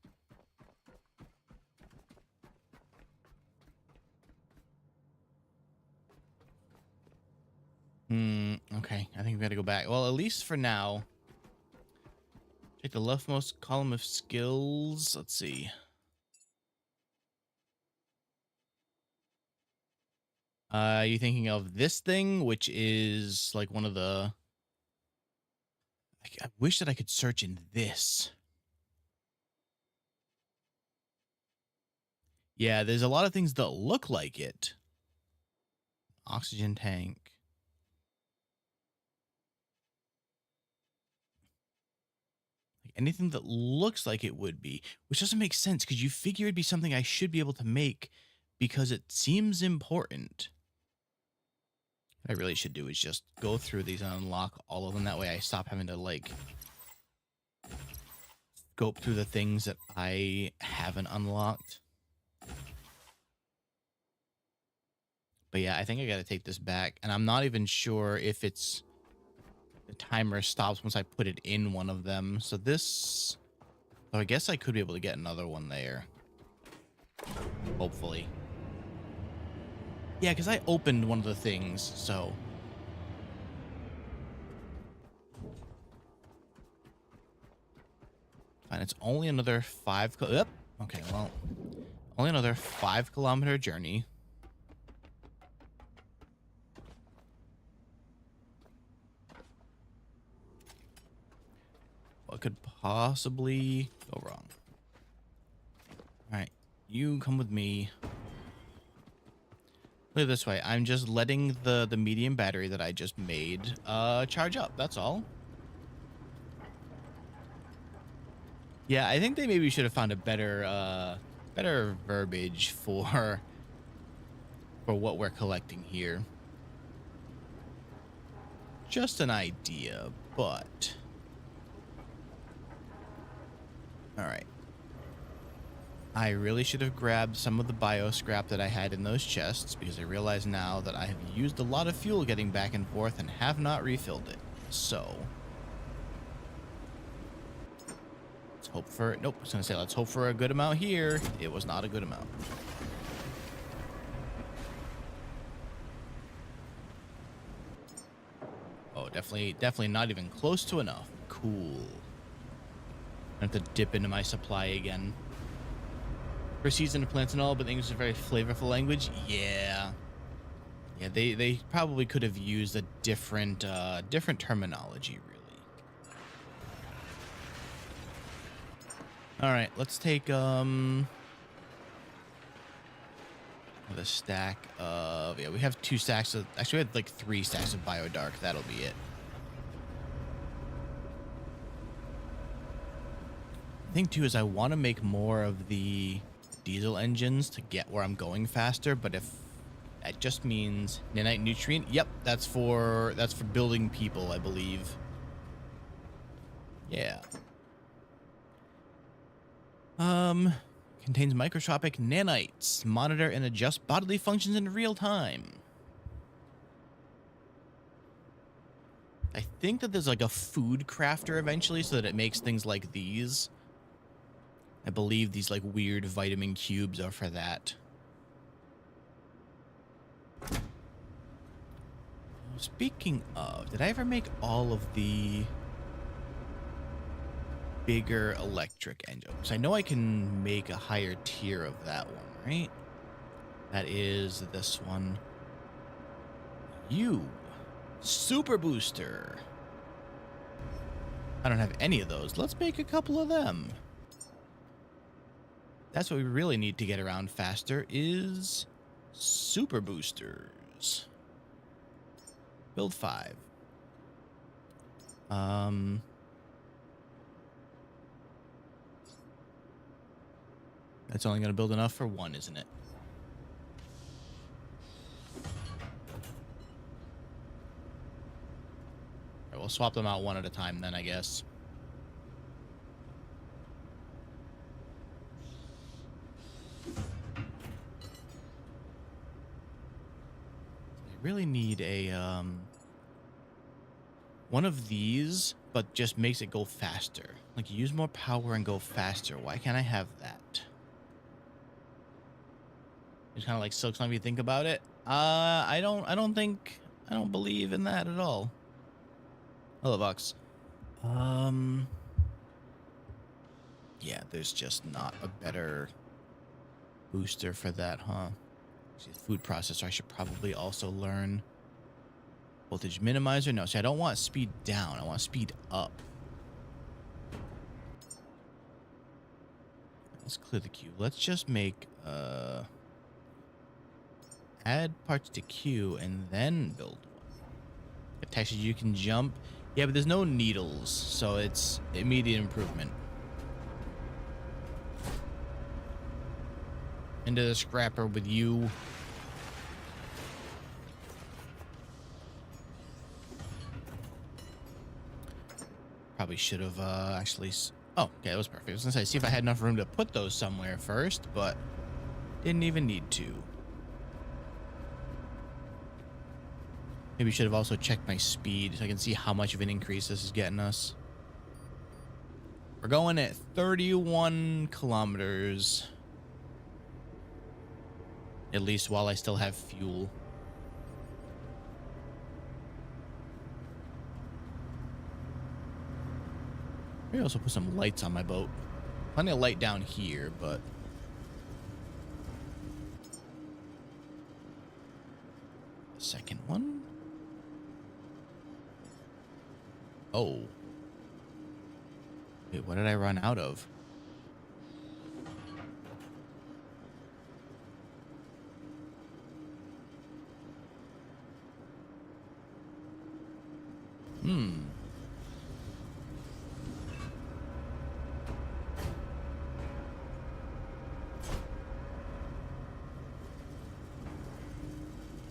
Okay. I think we gotta go back. Well, at least for now. Check the leftmost column of skills. Let's see. You thinking of this thing, which is like one of the... I wish that I could search in this. Yeah, there's a lot of things that look like it. Oxygen tank. Like anything that looks like it would be, which doesn't make sense because you figure it'd be something I should be able to make because it seems important. What I really should do is just go through these and unlock all of them. That way I stop having to like scope through the things that I haven't unlocked. But yeah, I think I got to take this back. And I'm not even sure if it's... The timer stops once I put it in one of them. So this... So I guess I could be able to get another one there. Hopefully. Yeah, because I opened one of the things, so... Fine, it's only another 5... Yep. Okay, well... Only another 5-kilometer journey. What could possibly go wrong? Alright, you come with me. Look at it this way. I'm just letting the medium battery that I just made charge up. That's all. Yeah, I think they maybe should have found a better better verbiage for what we're collecting here. Just an idea, but all right. I really should have grabbed some of the bio scrap that I had in those chests because I realize now that I have used a lot of fuel getting back and forth and have not refilled it. So let's hope for... Nope, I was going to say let's hope for a good amount here. It was not a good amount. Oh, definitely not even close to enough. Cool. I have to dip into my supply again. For seasoned plants and all, but English is a very flavorful language. Yeah. Yeah, they probably could have used a different terminology, really. All right, let's take the stack of... Yeah, we have 2 stacks of... Actually, we had like 3 stacks of Biodark. That'll be it. The thing, too, is I want to make more of the diesel engines to get where I'm going faster, but if that just means nanite nutrient... Yep, that's for building people, I believe. Yeah. Contains microscopic nanites. Monitor and adjust bodily functions in real time. I think that there's like a food crafter eventually so that it makes things like these. I believe these like weird vitamin cubes are for that. Speaking of, did I ever make all of the bigger electric engine? Because I know I can make a higher tier of that one, right? That is this one. You. Super booster. I don't have any of those. Let's make a couple of them. That's what we really need to get around faster is super boosters. Build 5. That's only going to build enough for 1, isn't it? All right, we'll swap them out one at a time then, I guess. I really need a one of these, but just makes it go faster. Like use more power and go faster. Why can't I have that? It's kind of like Silk Slime if you think about it. I don't believe in that at all. Hello, Vox. Yeah, there's just not a better booster for that, huh? See, food processor, I should probably also learn. Voltage minimizer? No, see, I don't want speed down. I want speed up. Let's clear the queue. Let's just make, add parts to queue and then build one. It text you can jump. Yeah, but there's no needles, so it's immediate improvement. Into the scrapper with you. Probably should have actually. Oh, okay, that was perfect. I was gonna say, see if I had enough room to put those somewhere first, but didn't even need to. Maybe should have also checked my speed so I can see how much of an increase this is getting us. We're going at 31 kilometers. At least while I still have fuel. Maybe also put some lights on my boat. Plenty of light down here, but... Second one? Oh. Wait, what did I run out of?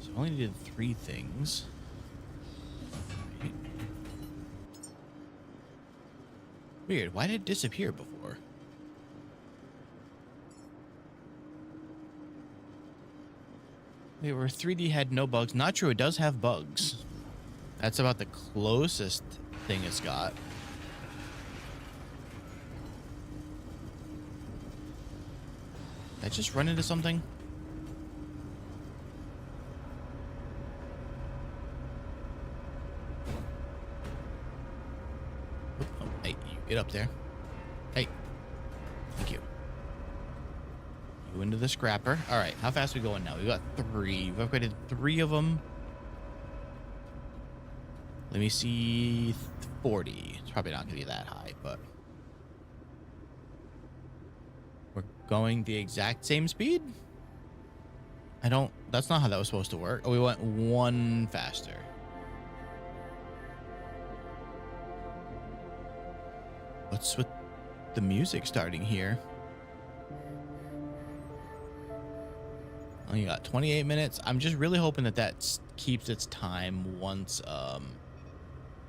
So I only needed 3 things. Right. Weird. Why did it disappear before? Wait, where 3D had no bugs. Not true. It does have bugs. That's about the closest thing it's got. Did I just run into something? Oh, hey, you get up there. Hey. Thank you. You into the scrapper. All right, how fast are we going now? We got 3. We've upgraded 3 of them. Let me see. 40. It's probably not going to be that high, but... We're going the exact same speed? I don't... That's not how that was supposed to work. Oh, we went 1 faster. What's with the music starting here? Only got 28 minutes. I'm just really hoping that that keeps its time once...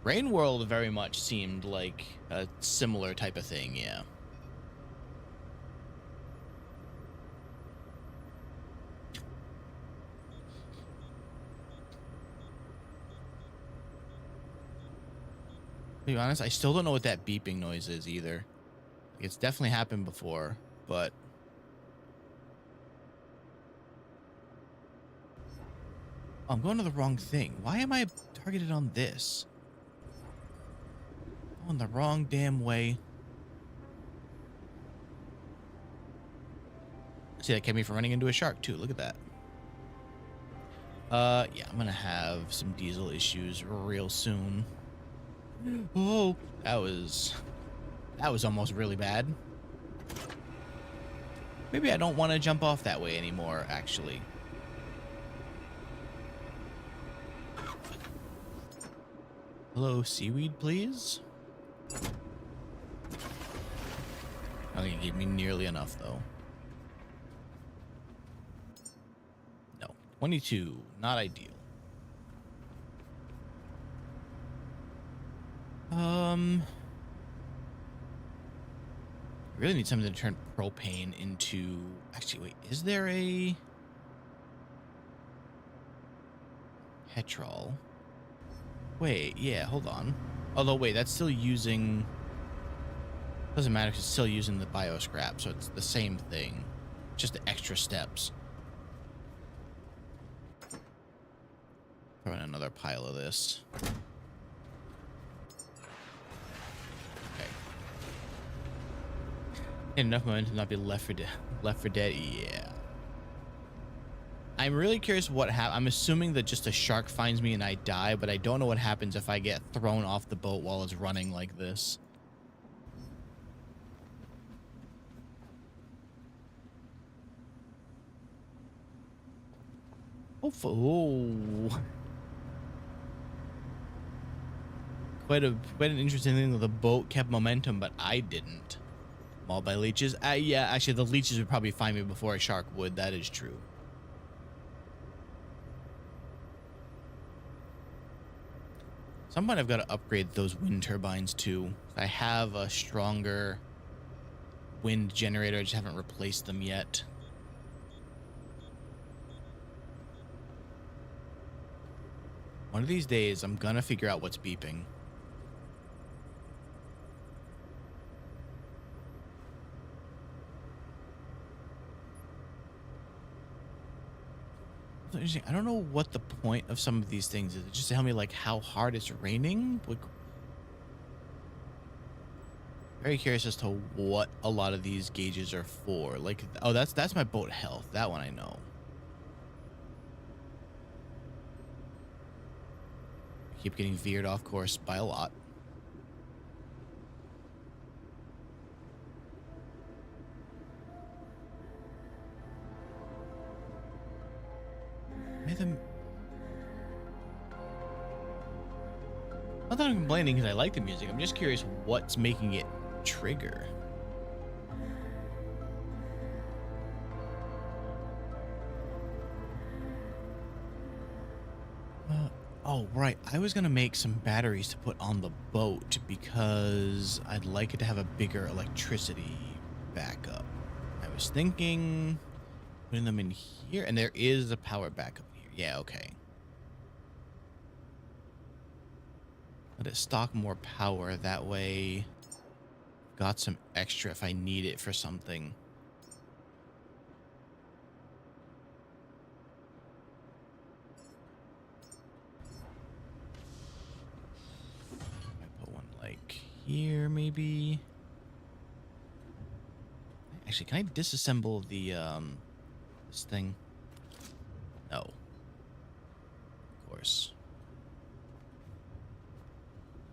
Rain World very much seemed like a similar type of thing, yeah. To be honest, I still don't know what that beeping noise is either. It's definitely happened before, but... Oh, I'm going to the wrong thing. Why am I targeted on this? Going the wrong damn way. See, that kept me from running into a shark too. Look at that. Yeah, I'm gonna have some diesel issues real soon. Oh, that was almost really bad. Maybe I don't want to jump off that way anymore, actually. Hello, seaweed, please? I think it gave me nearly enough, though. No. 22. Not ideal. I really need something to turn propane into... Actually, wait. Is there a... petrol? Wait, yeah, hold on. Although, wait, that's still using... Doesn't matter because it's still using the bio scrap, so it's the same thing. Just the extra steps. Throw in another pile of this. Okay. Enough momentum to not be left for dead. Left for dead, yeah. I'm really curious what happens. I'm assuming that just a shark finds me and I die, but I don't know what happens if I get thrown off the boat while it's running like this. Oh. Quite an interesting thing that the boat kept momentum, but I didn't. Mauled by leeches. Yeah, actually, the leeches would probably find me before a shark would. That is true. At some point, I've got to upgrade those wind turbines too. I have a stronger wind generator. I just haven't replaced them yet. One of these days, I'm gonna figure out what's beeping. I don't know what the point of some of these things is. Just to tell me like how hard it's raining. Like, very curious as to what a lot of these gauges are for. Like, oh, that's my boat health. That one I know. Keep getting veered off course by a lot. Not that I'm complaining because I like the music. I'm just curious what's making it trigger. Oh, right. I was going to make some batteries to put on the boat because I'd like it to have a bigger electricity backup. I was thinking putting them in here, and there is a power backup here. Yeah, okay. Let it stock more power. That way, got some extra if I need it for something. Here, maybe. Actually, can I disassemble the this thing? No. Of course.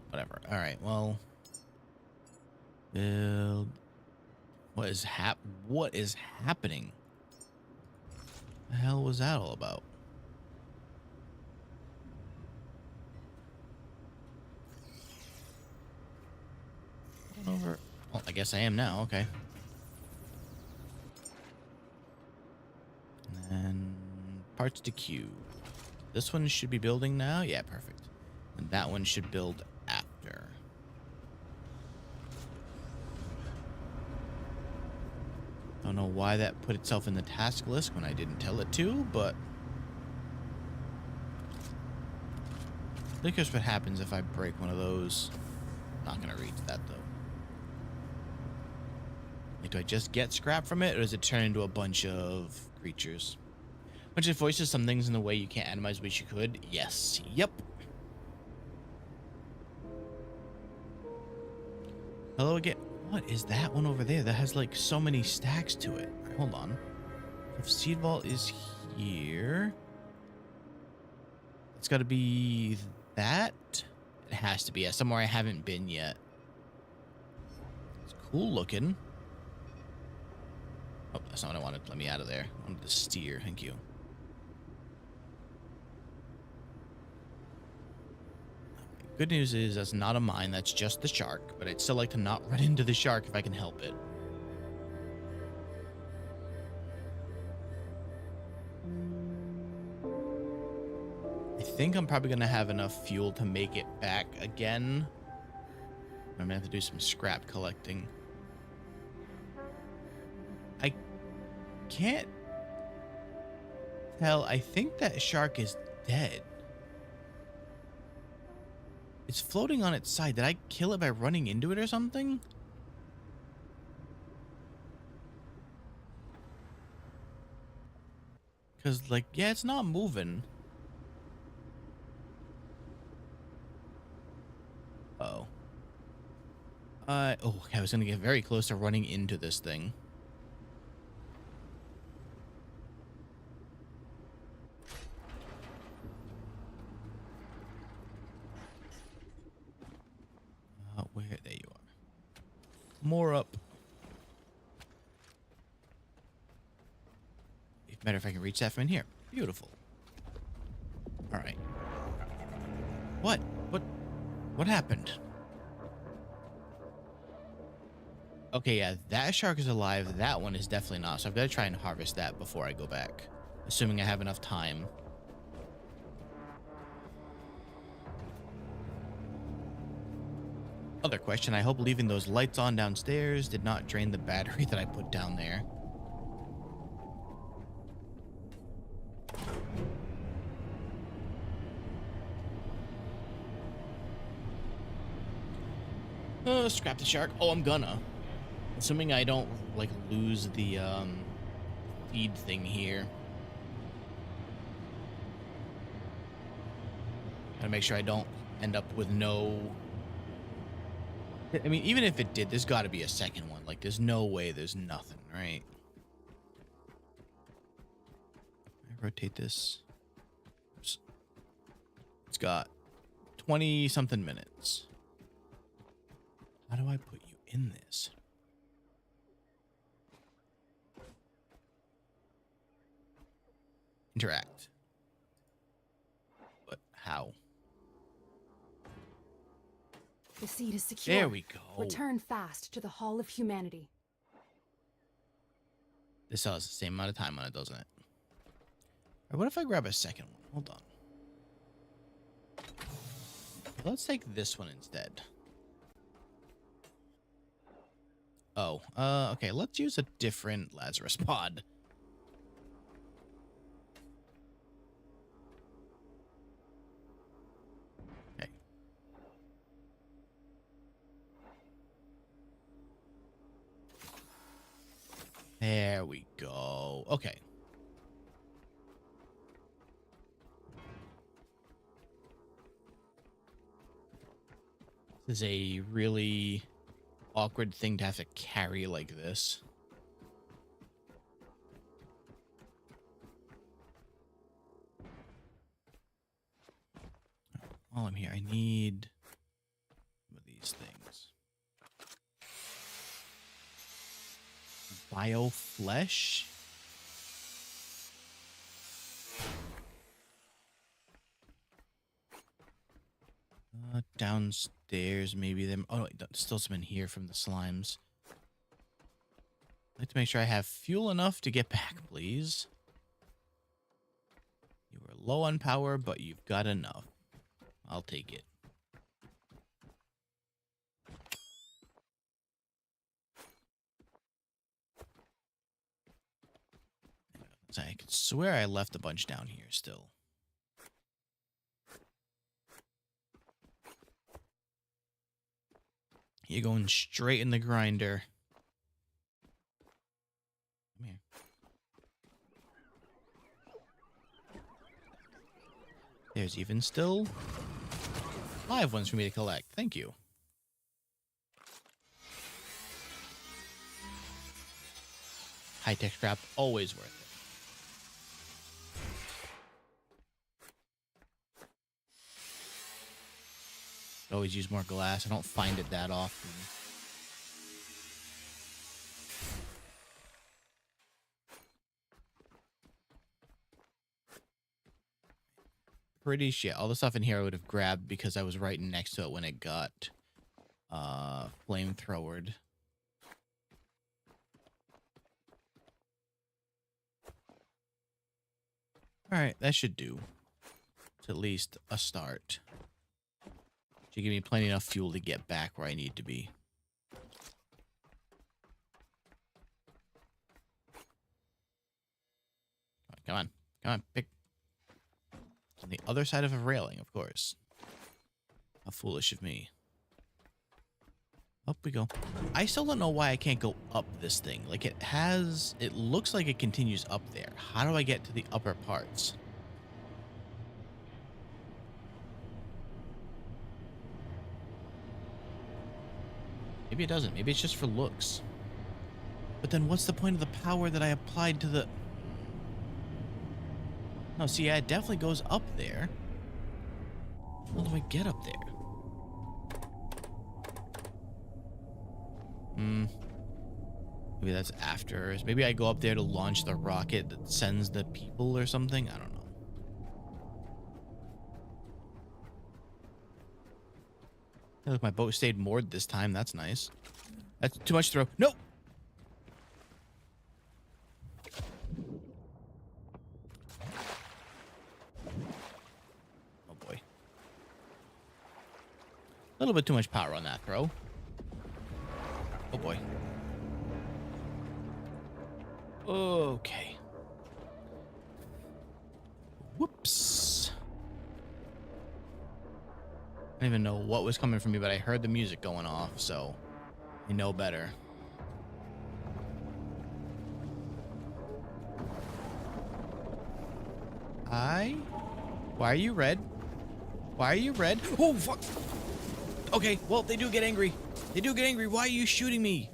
Whatever. All right. Well, build. What is happening? The hell was that all about? Over. Well, I guess I am now. Okay. And then parts to queue. This one should be building now. Yeah, perfect. And that one should build after. Don't know why that put itself in the task list when I didn't tell it to, but I think that's what happens if I break one of those. Not gonna reach that though. Do I just get scrap from it, or does it turn into a bunch of creatures? Bunch of voices, some things in the way you can't atomize, which you could. Yes. Yep. Hello again. What is that one over there that has like so many stacks to it? Hold on. If seed vault is here, It's got to be that. It has to be. Yeah, somewhere I haven't been yet. It's cool looking. Oh, that's not what I wanted. Let me out of there. I wanted to steer. Thank you. Good news is that's not a mine. That's just the shark. But I'd still like to not run into the shark if I can help it. I think I'm probably going to have enough fuel to make it back again. I'm going to have to do some scrap collecting. I can't tell. I think that shark is dead. It's floating on its side. Did I kill it by running into it or something? Because, like, yeah, it's not moving. Uh-oh. Oh, okay, I was going to get very close to running into this thing. Where? There you are. More up. Matter if I can reach that from in here. Beautiful. All right. What? What happened? Okay, yeah, that shark is alive. That one is definitely not. So I've got to try and harvest that before I go back. Assuming I have enough time. Other question. I hope leaving those lights on downstairs did not drain the battery that I put down there. Scrap the shark. Oh, I'm gonna. Assuming I don't, like, lose the, feed thing here. Gotta make sure I don't end up with no... I mean, even if it did, there's gotta be a second one. Like, there's no way there's nothing, right? I rotate this. Oops. It's got 20-something minutes. How do I put you in this? Interact. But how? The seed is secure. There we go. Return fast to the Hall of Humanity. This still has the same amount of time on it, doesn't it? Or what if I grab a second one? Hold on. Let's take this one instead. Oh, okay. Let's use a different Lazarus pod. Okay. There we go. Okay. This is a really awkward thing to have to carry like this. While I'm here, I need some of these things. Bio flesh. Downstairs, maybe them. Oh, no, still some in here from the slimes. I'd like to make sure I have fuel enough to get back, please. You are low on power, but you've got enough. I'll take it. I could swear I left a bunch down here still. You're going straight in the grinder. Come here. There's even still live ones for me to collect. Thank you. High-tech scrap, always worth Always use more glass. I don't find it that often. Pretty shit. All the stuff in here I would have grabbed because I was right next to it when it got flamethrowered. Alright, that should do. It's at least a start. Should give me plenty enough fuel to get back where I need to be. Come on. Come on, pick. On the other side of a railing, of course. How foolish of me. Up we go. I still don't know why I can't go up this thing. Like it looks like it continues up there. How do I get to the upper parts? Maybe it doesn't. Maybe it's just for looks. But then what's the point of the power that I applied to the... No, see, yeah, it definitely goes up there. How do I get up there? Maybe that's after. Maybe I go up there to launch the rocket that sends the people or something. I don't know. Hey, look, my boat stayed moored this time. That's nice. That's too much throw. No! Oh, boy. A little bit too much power on that throw. Oh, boy. Okay. Whoops. I don't even know what was coming from me, but I heard the music going off, so I know better. Why are you red? Why are you red? Oh, fuck. Okay, well, they do get angry. They do get angry. Why are you shooting me?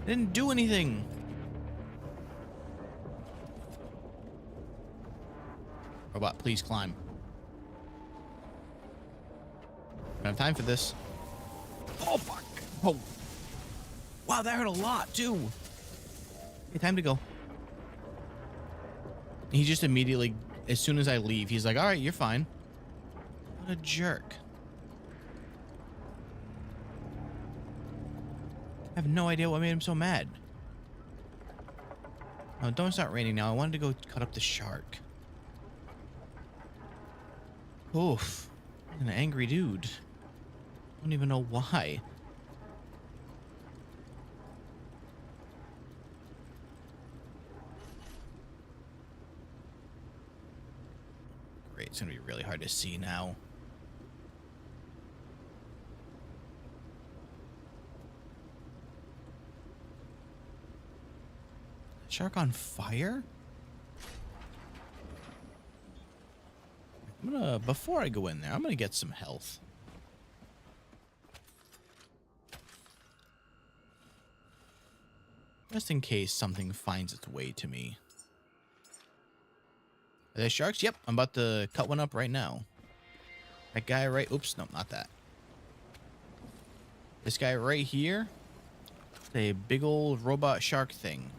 I didn't do anything. Robot, please climb. I don't have time for this. Oh, fuck. Oh. Wow, that hurt a lot, too. Okay, time to go. He just immediately, as soon as I leave, he's like, all right, you're fine. What a jerk. I have no idea what made him so mad. Oh, don't start raining now. I wanted to go cut up the shark. Oof. An angry dude. I don't even know why. Great, it's gonna be really hard to see now. Shark on fire? Before I go in there, I'm gonna get some health. Just in case something finds its way to me. Are there sharks? Yep, I'm about to cut one up right now. That guy right... Oops, no, not that. This guy right here. It's a big old robot shark thing.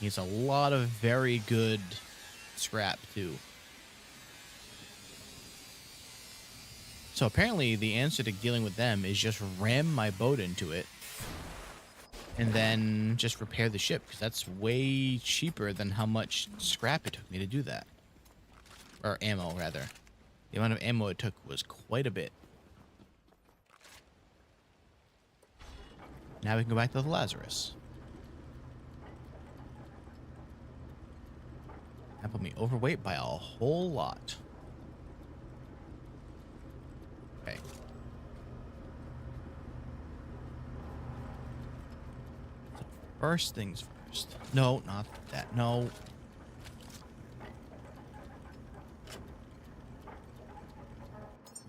He's a lot of very good scrap, too. So apparently the answer to dealing with them is just ram my boat into it and then just repair the ship, because that's way cheaper than how much scrap it took me to do that. Or ammo, rather. The amount of ammo it took was quite a bit. Now we can go back to the Lazarus. That put me overweight by a whole lot. Okay. So first things first. No, not that. No.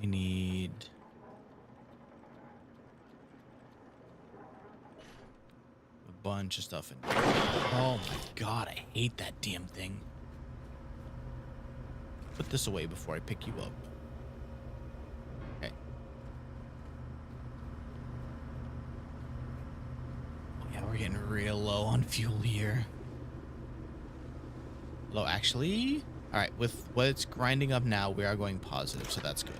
We need... a bunch of stuff in here. Oh my god, I hate that damn thing. Put this away before I pick you up. Okay. Oh yeah, we're getting real low on fuel here. Although actually, all right, with what it's grinding up now, we are going positive, so that's good.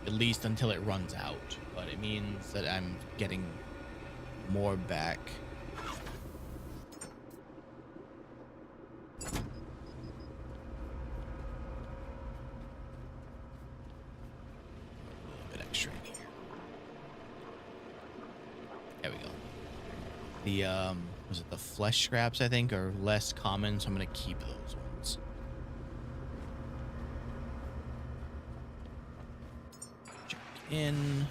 At least until it runs out, but it means that I'm getting more back. A bit extra in here. There we go. The was it the flesh scraps, I think, are less common, so I'm gonna keep those ones. Check in.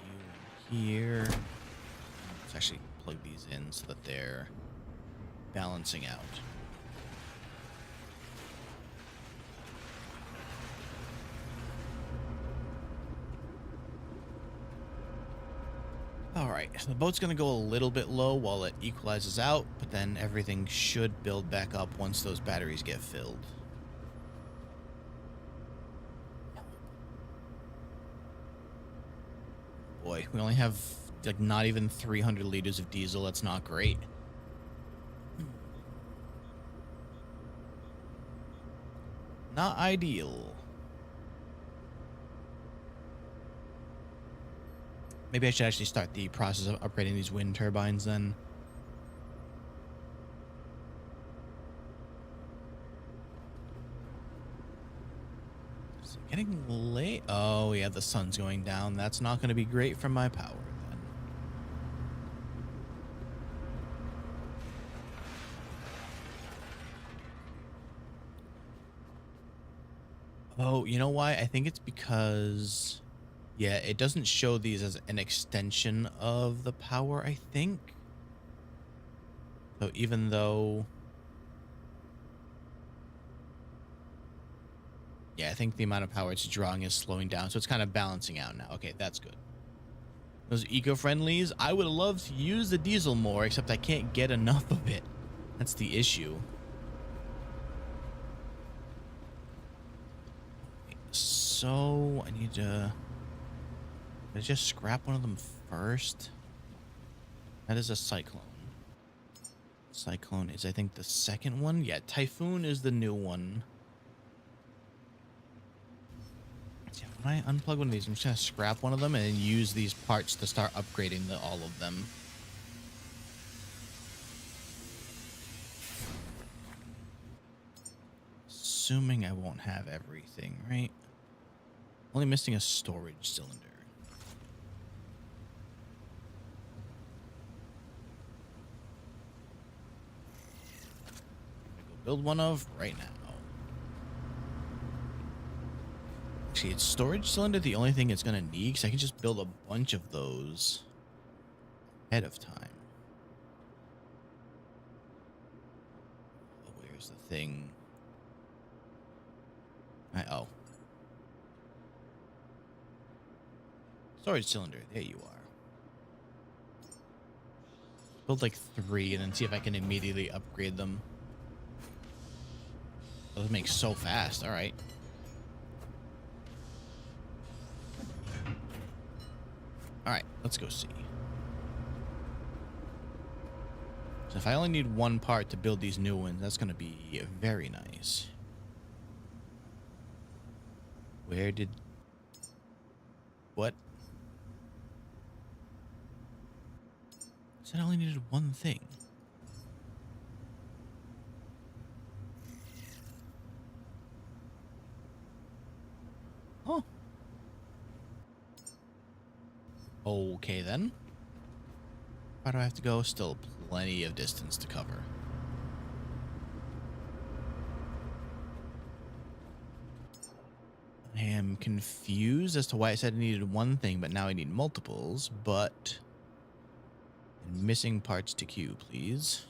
You in here. Let's actually plug these in so that they're balancing out. All right, so the boat's gonna go a little bit low while it equalizes out, but then everything should build back up once those batteries get filled. Boy, we only have like not even 300 liters of diesel. That's not great. Not ideal. Maybe I should actually start the process of upgrading these wind turbines then. Is it getting late? Oh yeah, the sun's going down. That's not going to be great for my power then. Oh, you know why? I think it's because... yeah, it doesn't show these as an extension of the power, I think. So even though... yeah, I think the amount of power it's drawing is slowing down, so it's kind of balancing out now. Okay, that's good. Those eco-friendlies, I would love to use the diesel more, except I can't get enough of it. That's the issue. So, I need to... did I just scrap one of them first? That is a cyclone. Cyclone is, I think, the second one. Yeah, Typhoon is the new one. Yeah, when I unplug one of these, I'm just going to scrap one of them and then use these parts to start upgrading all of them. Assuming I won't have everything, right? Only missing a storage cylinder. Build one of right now. Actually, it's storage cylinder the only thing it's gonna need, because I can just build a bunch of those ahead of time. Oh, where's the thing? Oh. Storage cylinder, there you are. Build like 3 and then see if I can immediately upgrade them. Those make so fast. All right. All right, let's go see. So if I only need one part to build these new ones, that's going to be very nice. Where did... what? Said I only needed one thing. Oh. Okay then. Why do I have to go? Still plenty of distance to cover. I am confused as to why I said I needed one thing, but now I need multiples, but... and missing parts to queue, please.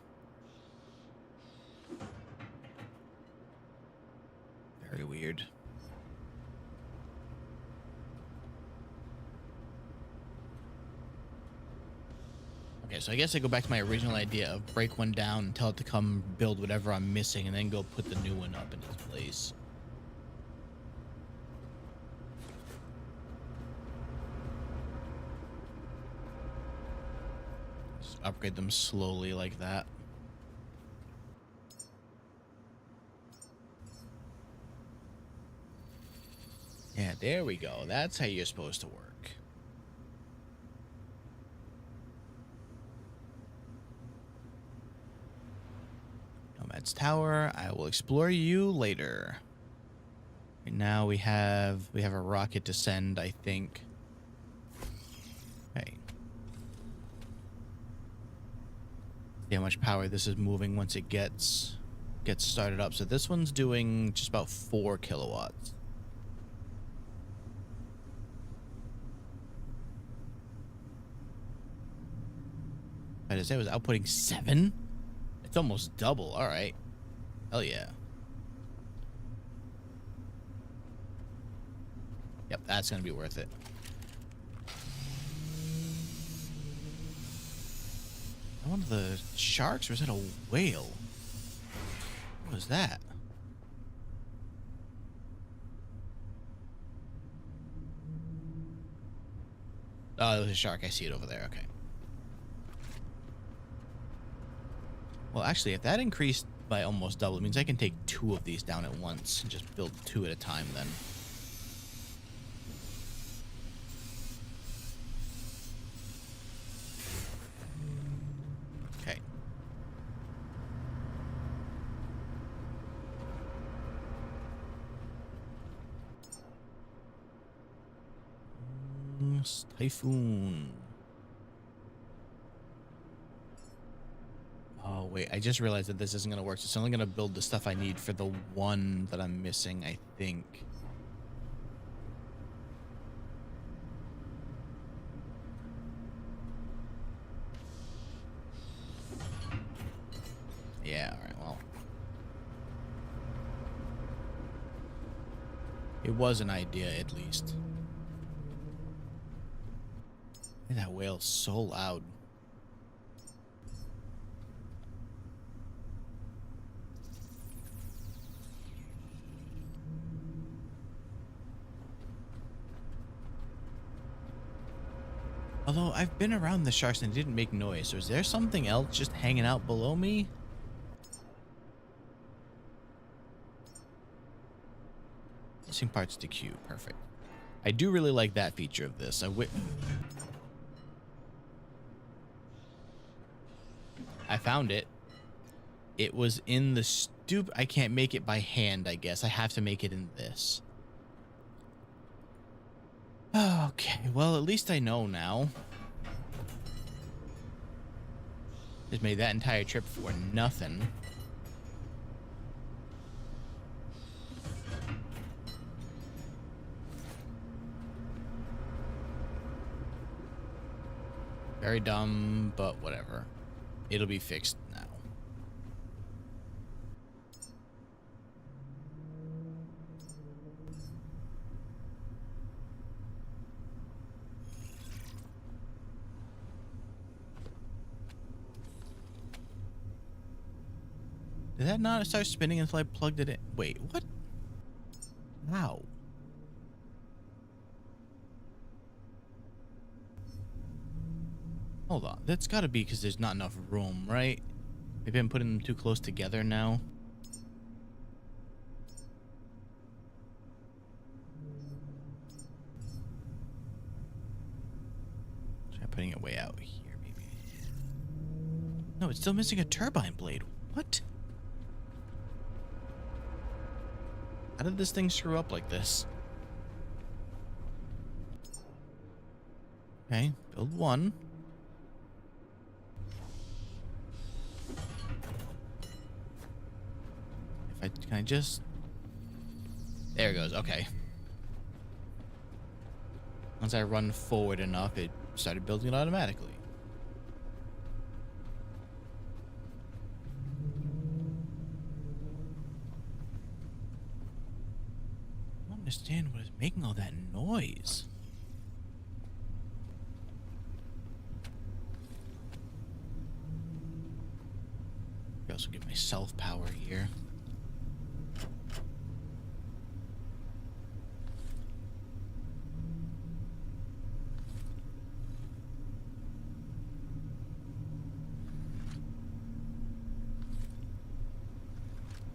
Very weird. so I guess I go back to my original idea of break one down and tell it to come build whatever I'm missing and then go put the new one up in its place. Just upgrade them slowly like that. Yeah, there we go. That's how you're supposed to work. Nomad's Tower. I will explore you later. Right now we have a rocket to send, I think. Okay. See how much power this is moving once it gets started up. So this one's doing just about 4 kilowatts. I just say it was outputting 7. It's almost double. All right. Hell yeah. Yep, that's gonna be worth it. One of the sharks, or is that a whale? What was that? Oh, it was a shark. I see it over there. Okay. Well, actually, if that increased by almost double, it means I can take 2 of these down at once and just build 2 at a time then. Okay. Typhoon. Oh, wait, I just realized that this isn't going to work. So it's only going to build the stuff I need for the one that I'm missing, I think. Yeah, all right, well. It was an idea, at least. That whale's so loud. Although I've been around the sharks and it didn't make noise, so is there something else just hanging out below me? Missing parts to queue, perfect. I do really like that feature of this. I found it. It was in the I can't make it by hand, I guess. I have to make it in this. Okay, well, at least I know now. Just made that entire trip for nothing. Very dumb, but whatever. It'll be fixed now. Did that not start spinning until I plugged it in? Wait, what? How? Hold on. That's got to be because there's not enough room, right? Maybe I'm putting them too close together now. Try putting it way out here, maybe. No, it's still missing a turbine blade. What? How did this thing screw up like this? Okay, build one. Can I just... There it goes, okay. Once I run forward enough, it started building it automatically. I don't understand what is making all that noise. self-power here.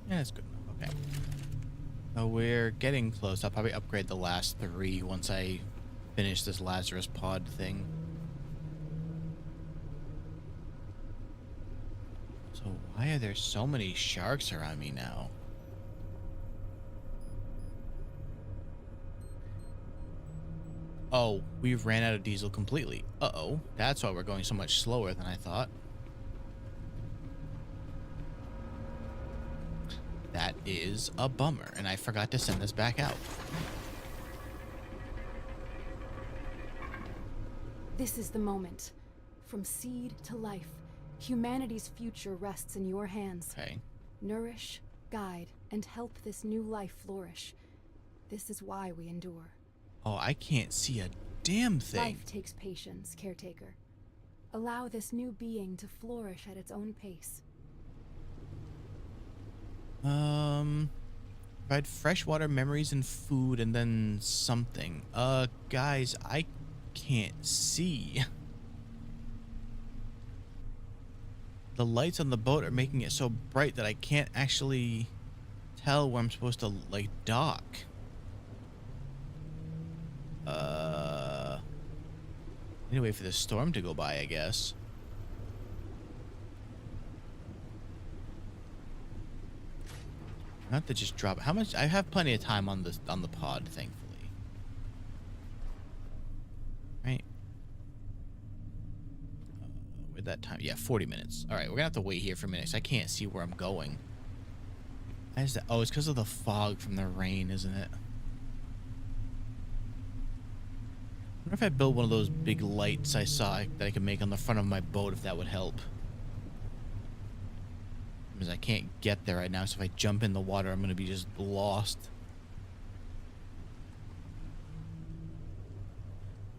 Yeah, that's good enough. Okay. So we're getting close. I'll probably upgrade the last 3 once I finish this Lazarus pod thing. So why are there so many sharks around me now? Oh, we've ran out of diesel completely. Uh-oh. That's why we're going so much slower than I thought. That is a bummer, and I forgot to send this back out. This is the moment. From seed to life, humanity's future rests in your hands. Okay. Nourish, guide, and help this new life flourish. This is why we endure. Oh, I can't see a damn thing. Life takes patience, caretaker. Allow this new being to flourish at its own pace. Provide freshwater, memories, and food, and then something. Guys, I can't see. The lights on the boat are making it so bright that I can't actually tell where I'm supposed to, like, dock. Need to wait for the storm to go by, I guess. Not to just drop. How much? I have plenty of time on the pod, thankfully. Right. Where'd that time? Yeah, 40 minutes. All right, we're gonna have to wait here for a minute 'cause I can't see where I'm going. Why is that? Oh, it's because of the fog from the rain, isn't it? I wonder if I build one of those big lights I saw that I could make on the front of my boat, if that would help. Because I can't get there right now, so if I jump in the water, I'm going to be just lost.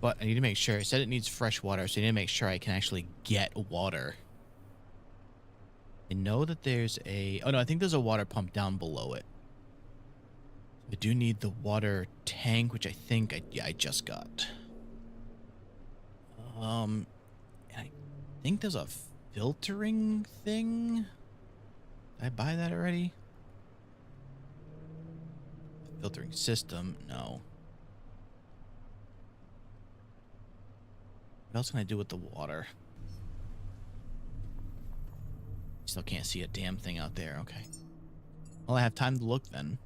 But I need to make sure. It said it needs fresh water, so I need to make sure I can actually get water. I know that there's a... Oh, no, I think there's a water pump down below it. I do need the water tank, which I think I just got. And I think there's a filtering thing. Did I buy that already? Filtering system, no. What else can I do with the water? Still can't see a damn thing out there. Okay. Well, I have time to look then.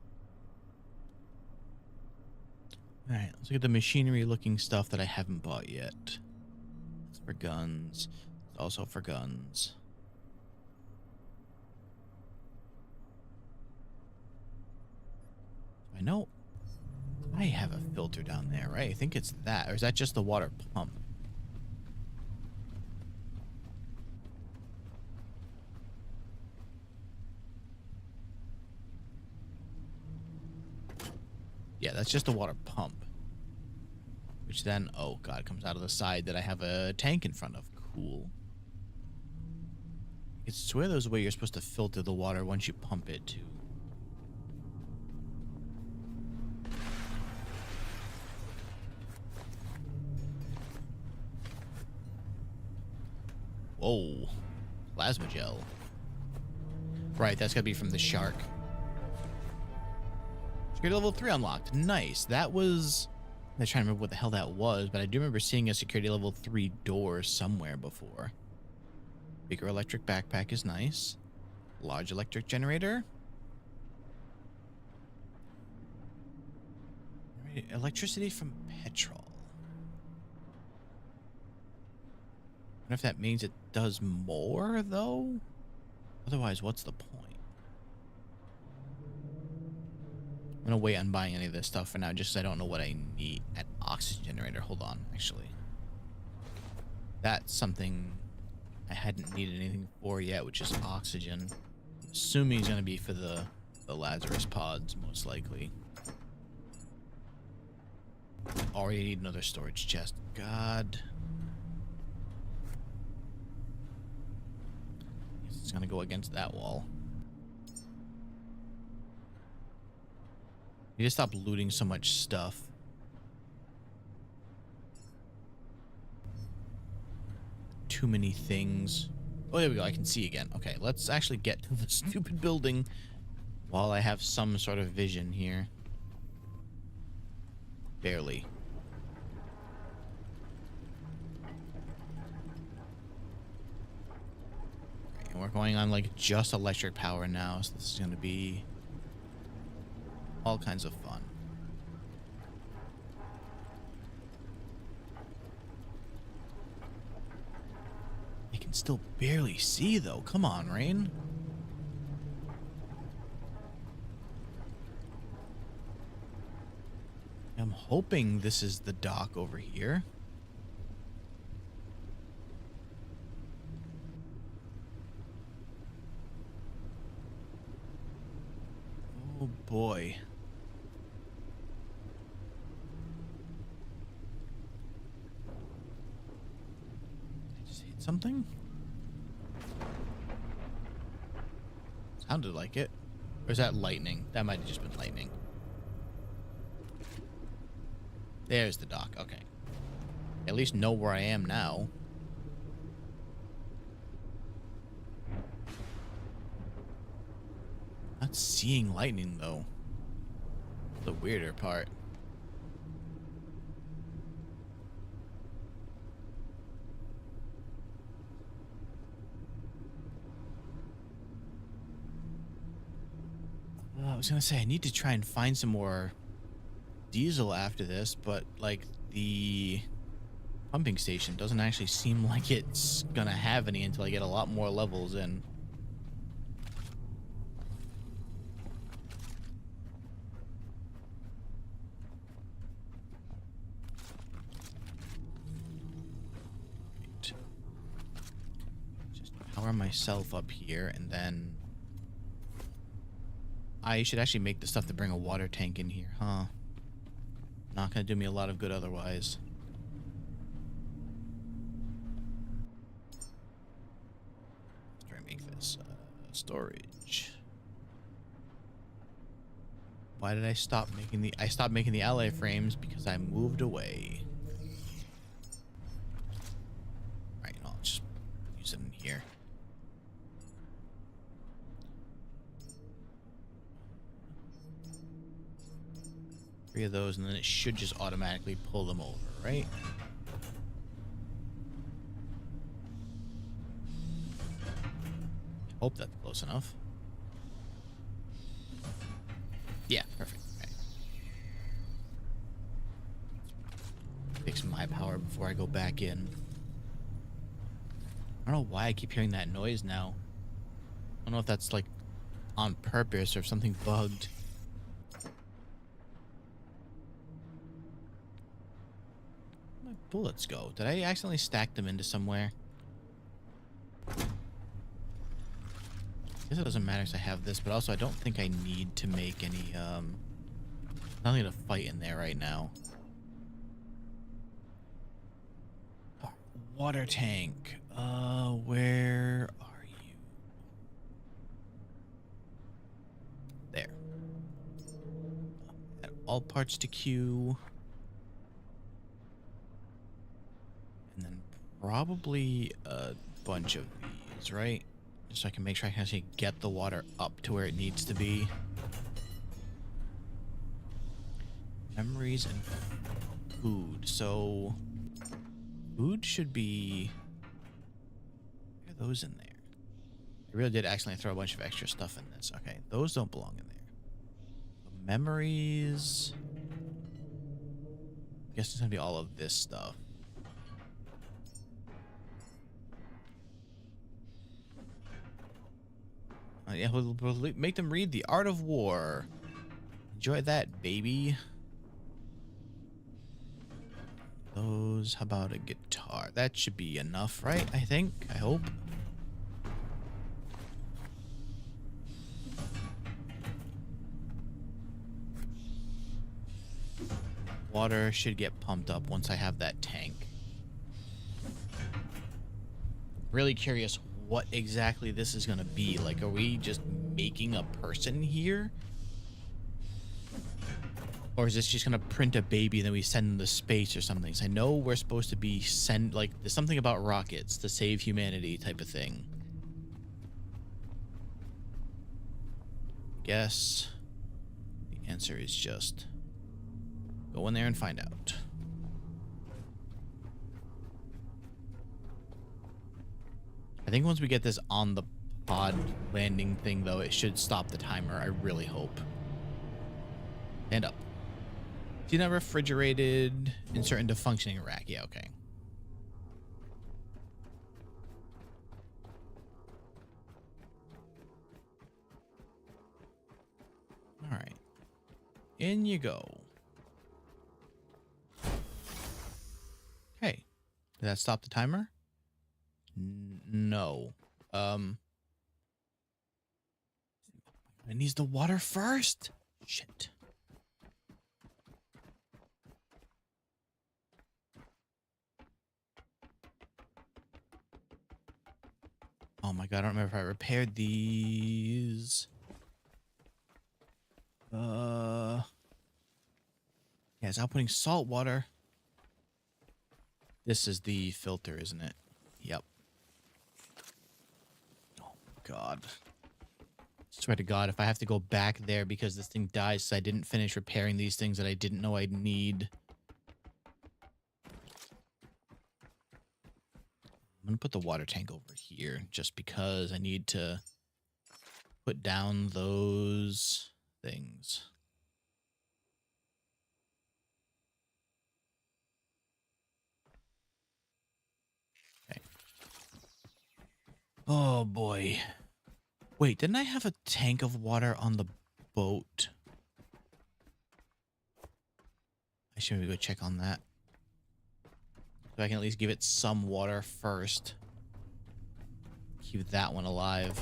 Alright, let's look at the machinery looking stuff that I haven't bought yet. It's for guns. It's also for guns. I know I have a filter down there, right? I think it's that. Or is that just the water pump? Yeah, that's just the water pump. Which then, oh god, comes out of the side that I have a tank in front of. Cool. I swear there's a way you're supposed to filter the water once you pump it too. Whoa. Plasma gel. Right, that's gotta be from the shark. Security level 3 unlocked. Nice. That was... I'm trying to remember what the hell that was, but I do remember seeing a security level 3 door somewhere before. Bigger electric backpack is nice. Large electric generator. Electricity from petrol. I wonder if that means it does more, though? Otherwise, what's the point? I'm gonna wait on buying any of this stuff for now, just because I don't know what I need. An oxygen generator. Hold on, actually. That's something I hadn't needed anything for yet, which is oxygen. I'm assuming it's gonna be for the Lazarus pods, most likely. Already need another storage chest. God. It's gonna go against that wall. You just stop looting so much stuff. Too many things. Oh, there we go. I can see again. Okay, let's actually get to the stupid building while I have some sort of vision here. Barely. And we're going on like just electric power now, so this is going to be all kinds of fun. I can still barely see though. Come on, Rain. I'm hoping this is the dock over here. Oh boy. I just hit something? Sounded like it. Or is that lightning? That might have just been lightning. There's the dock. Okay. At least know where I am now. Not seeing lightning, though. The weirder part. I was gonna say, I need to try and find some more diesel after this, but like the pumping station doesn't actually seem like it's gonna have any until I get a lot more levels in. Right. Just power myself up here, and then I should actually make the stuff to bring a water tank in here, huh? Not gonna do me a lot of good otherwise. Let's try and make this storage. Why did I stop making the... I stopped making the ally frames because I moved away. Alright, I'll just use it in here. Three of those, and then it should just automatically pull them over, right? Hope that's close enough. Yeah, perfect. Okay. Fix my power before I go back in. I don't know why I keep hearing that noise now. I don't know if that's like on purpose or if something bugged. Where'd my bullets go? Did I accidentally stack them into somewhere? I guess it doesn't matter because I have this, but also I don't think I need to make any, nothing to fight in there right now. Oh, water tank. Where are you? There. Add all parts to queue. And then probably a bunch of these, right? Just so I can make sure I can actually get the water up to where it needs to be. Memories and food. So food should be... Where are those in there? I really did accidentally throw a bunch of extra stuff in this. Okay, those don't belong in there. So memories... I guess it's gonna be all of this stuff. Yeah, we'll make them read The Art of War. Enjoy that, baby. Those, how about a guitar? That should be enough, right? I think, I hope. Water should get pumped up once I have that tank. Really curious what exactly this is gonna be. Like, are we just making a person here? Or is this just gonna print a baby and then we send them to space or something? So I know we're supposed to be like there's something about rockets to save humanity type of thing. Guess the answer is just go in there and find out. I think once we get this on the pod landing thing, though, it should stop the timer. I really hope. Stand up. See that refrigerated, insert into functioning rack. Yeah, okay. All right. In you go. Okay. Did that stop the timer? No. It needs the water first. Shit. Oh my god, I don't remember if I repaired these. Yeah, it's outputting salt water. This is the filter, isn't it? Yep. Oh god. Swear to god, if I have to go back there because this thing dies so I didn't finish repairing these things that I didn't know I'd need. I'm gonna put the water tank over here just because I need to put down those things. Okay. Oh boy. Wait, didn't I have a tank of water on the boat? I should maybe go check on that. So I can at least give it some water first. Keep that one alive.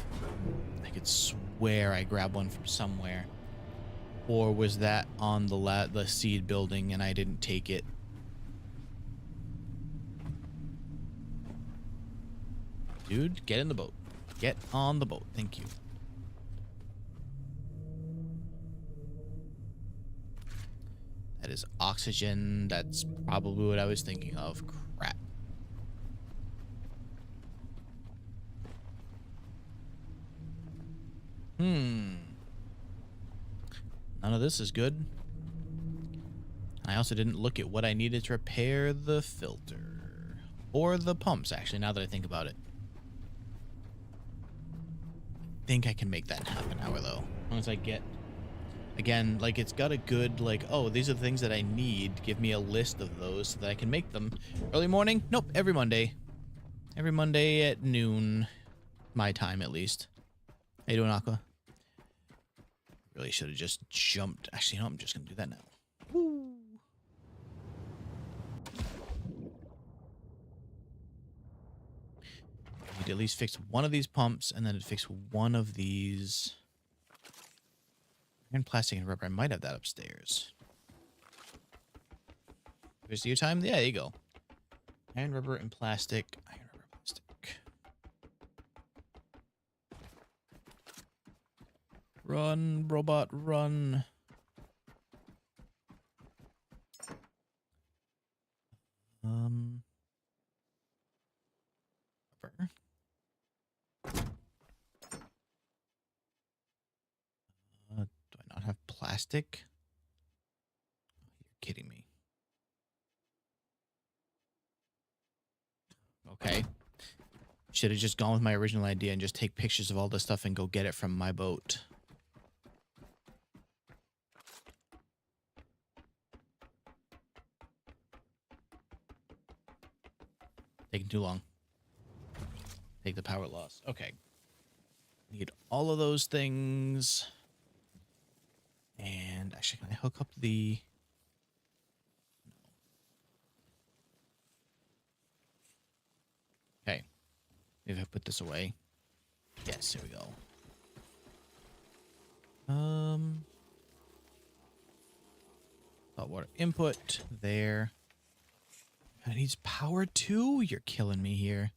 I could swear I grabbed one from somewhere. Or was that on the seed building and I didn't take it? Dude, get in the boat. Get on the boat. Thank you. That is oxygen. That's probably what I was thinking of. Crap. None of this is good. I also didn't look at what I needed to repair the filter. Or the pumps, actually, now that I think about it. I think I can make that happen, however, though. As long as I get... Again, like, it's got a good, like, oh, these are the things that I need. Give me a list of those so that I can make them. Early morning? Nope, every Monday. Every Monday at noon. My time, at least. How you doing, Aqua? Really should have just jumped. Actually, no, I'm just going to do that now. Woo. I need to at least fix one of these pumps, and then fix one of these... Iron, plastic, and rubber. I might have that upstairs. Where's your time? Yeah, there you go. Iron, rubber, and plastic. Iron, rubber, plastic. Run, robot, run. Rubber. Do I not have plastic? You're kidding me. Okay. Should have just gone with my original idea and just take pictures of all this stuff and go get it from my boat. Taking too long. Take the power loss. Okay. Need all of those things. And actually, can I hook up the... No. Okay. Maybe I put this away. Yes, here we go. Hot water input there. It needs power too? You're killing me here.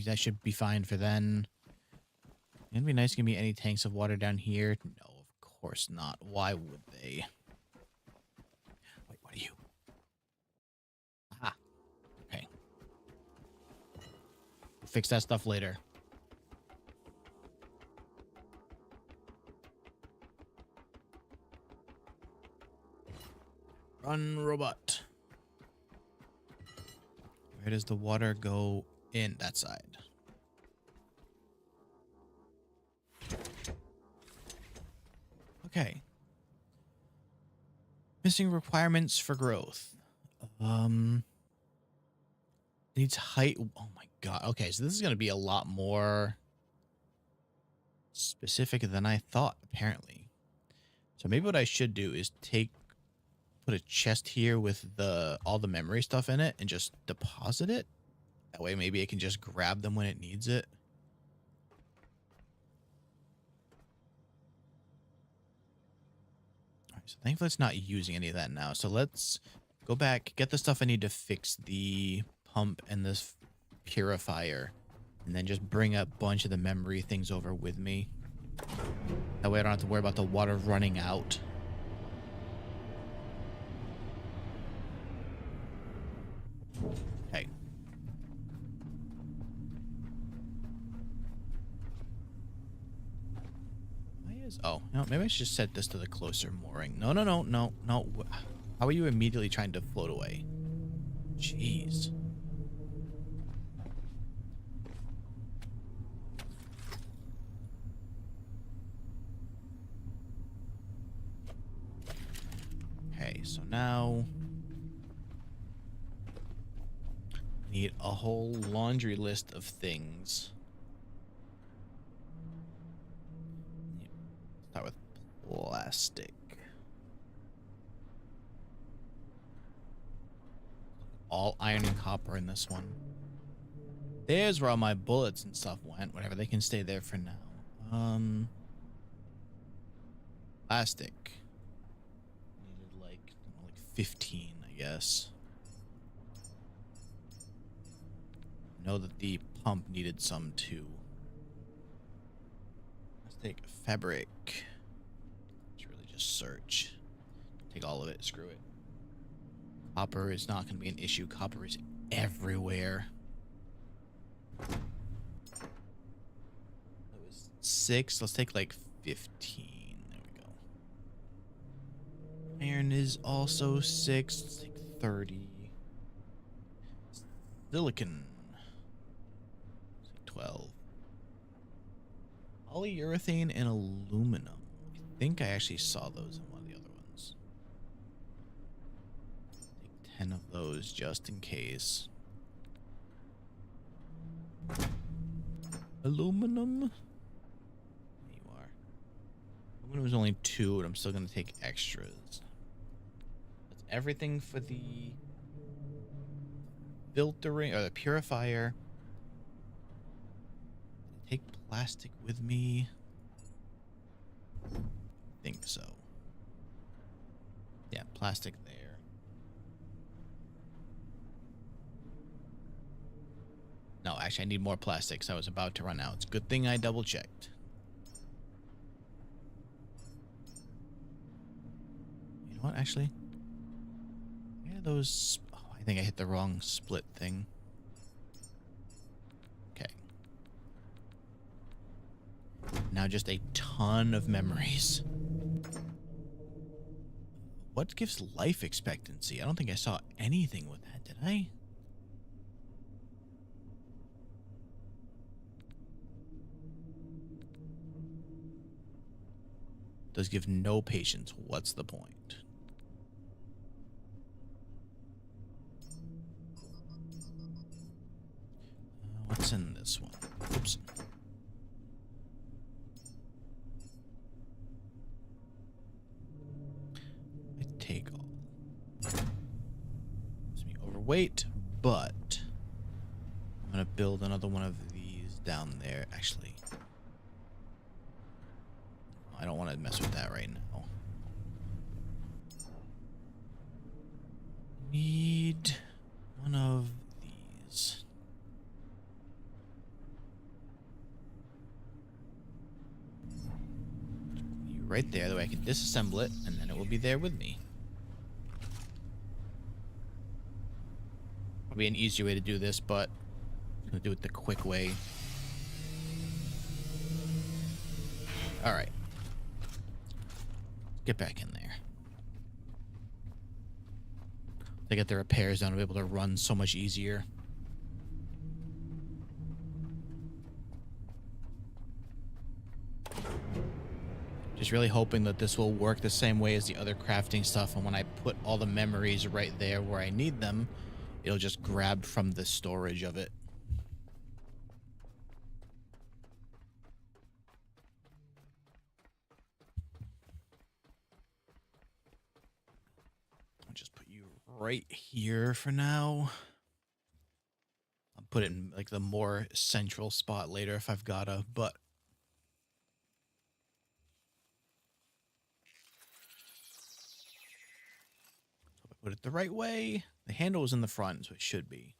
should be fine for then. It'd be nice to give me any tanks of water down here. No, of course not. Why would they? Wait, what are you? Aha. Okay. We'll fix that stuff later. Run, robot. Where does the water go in? That side. Okay. Missing requirements for growth. Needs height. Oh my god. Okay, so this is going to be a lot more specific than I thought, apparently. So maybe what I should do is put a chest here with all the memory stuff in it and just deposit it. That way maybe I can just grab them when it needs it. All right, so thankfully it's not using any of that now. So let's go back, get the stuff I need to fix the pump and this purifier, and then just bring a bunch of the memory things over with me. That way I don't have to worry about the water running out. Okay. Oh, no, maybe I should set this to the closer mooring. No. How are you immediately trying to float away? Jeez. Okay, so now need a whole laundry list of things. Start with plastic. All iron and copper in this one. There's where all my bullets and stuff went. Whatever, they can stay there for now. Plastic. Needed like 15, I guess. I know that the pump needed some too. Let's take fabric. Let's really just search. Take all of it. Screw it. Copper is not going to be an issue. Copper is everywhere. That was 6. Let's take like 15. There we go. Iron is also 6. Let's take 30. Silicon. Let's take 12. Polyurethane and aluminum. I think I actually saw those in one of the other ones. Take 10 of those just in case. Aluminum. There you are. Aluminum is only 2, and I'm still going to take extras. That's everything for the filtering or the purifier. Take plastic with me. I think so. Yeah, plastic there. No, actually, I need more plastics. I was about to run out. It's a good thing I double checked. You know what, actually? Yeah, those... Oh, I think I hit the wrong split thing. Okay. Now just a ton of memories. What gives life expectancy? I don't think I saw anything with that, did I? Does give no patience. What's the point? What's in this one? Oops. I take all. Makes me overweight, but I'm gonna build another one of these down there. Actually, I don't want to mess with that right now. Need one of these. right there. That way I can disassemble it, and then it will be there with me. Probably an easier way to do this, but I'm going to do it the quick way. Alright. Get back in there. They get the repairs done, I'll be able to run so much easier. Just really hoping that this will work the same way as the other crafting stuff, and when I put all the memories right there where I need them, it'll just grab from the storage of it. I'll just put you right here for now. I'll put it in like the more central spot later if I've gotta, but put it the right way. The handle was in the front, so it should be.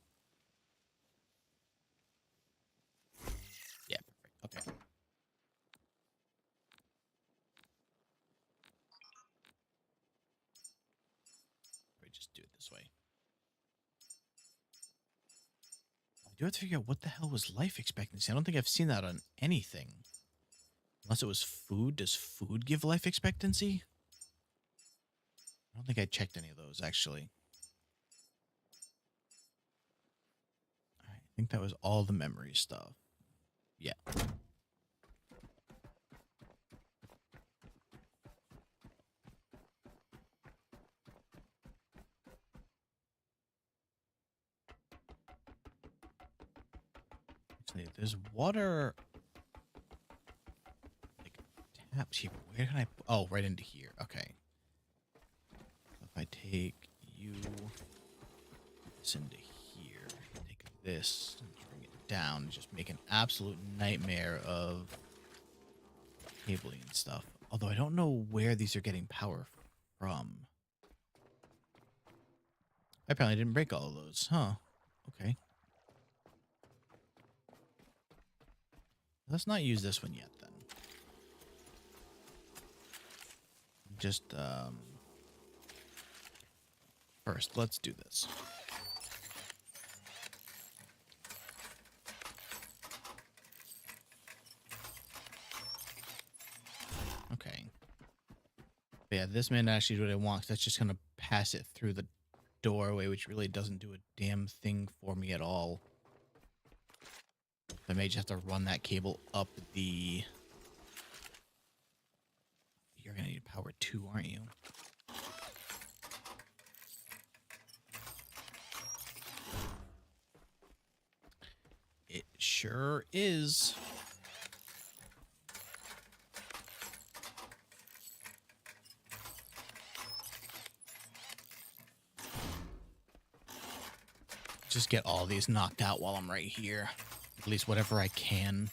Yeah, perfect. Okay. We just do it this way. I do have to figure out what the hell was life expectancy. I don't think I've seen that on anything. Unless it was food. Does food give life expectancy? I don't think I checked any of those, actually. I think that was all the memory stuff. Yeah. Actually, there's water... like, taps here. Where can I... oh, right into here. Okay. If I take you... this into here. Take this and bring it down. Just make an absolute nightmare of cabling and stuff. Although I don't know where these are getting power from. I apparently didn't break all of those. Huh. Okay. Let's not use this one yet, then. Just, first, let's do this. Okay. But yeah, this may not actually do what I want. That's just going to pass it through the doorway, which really doesn't do a damn thing for me at all. I may just have to run that cable up the... you're going to need power too, aren't you? It sure is. Just get all these knocked out while I'm right here. At least whatever I can.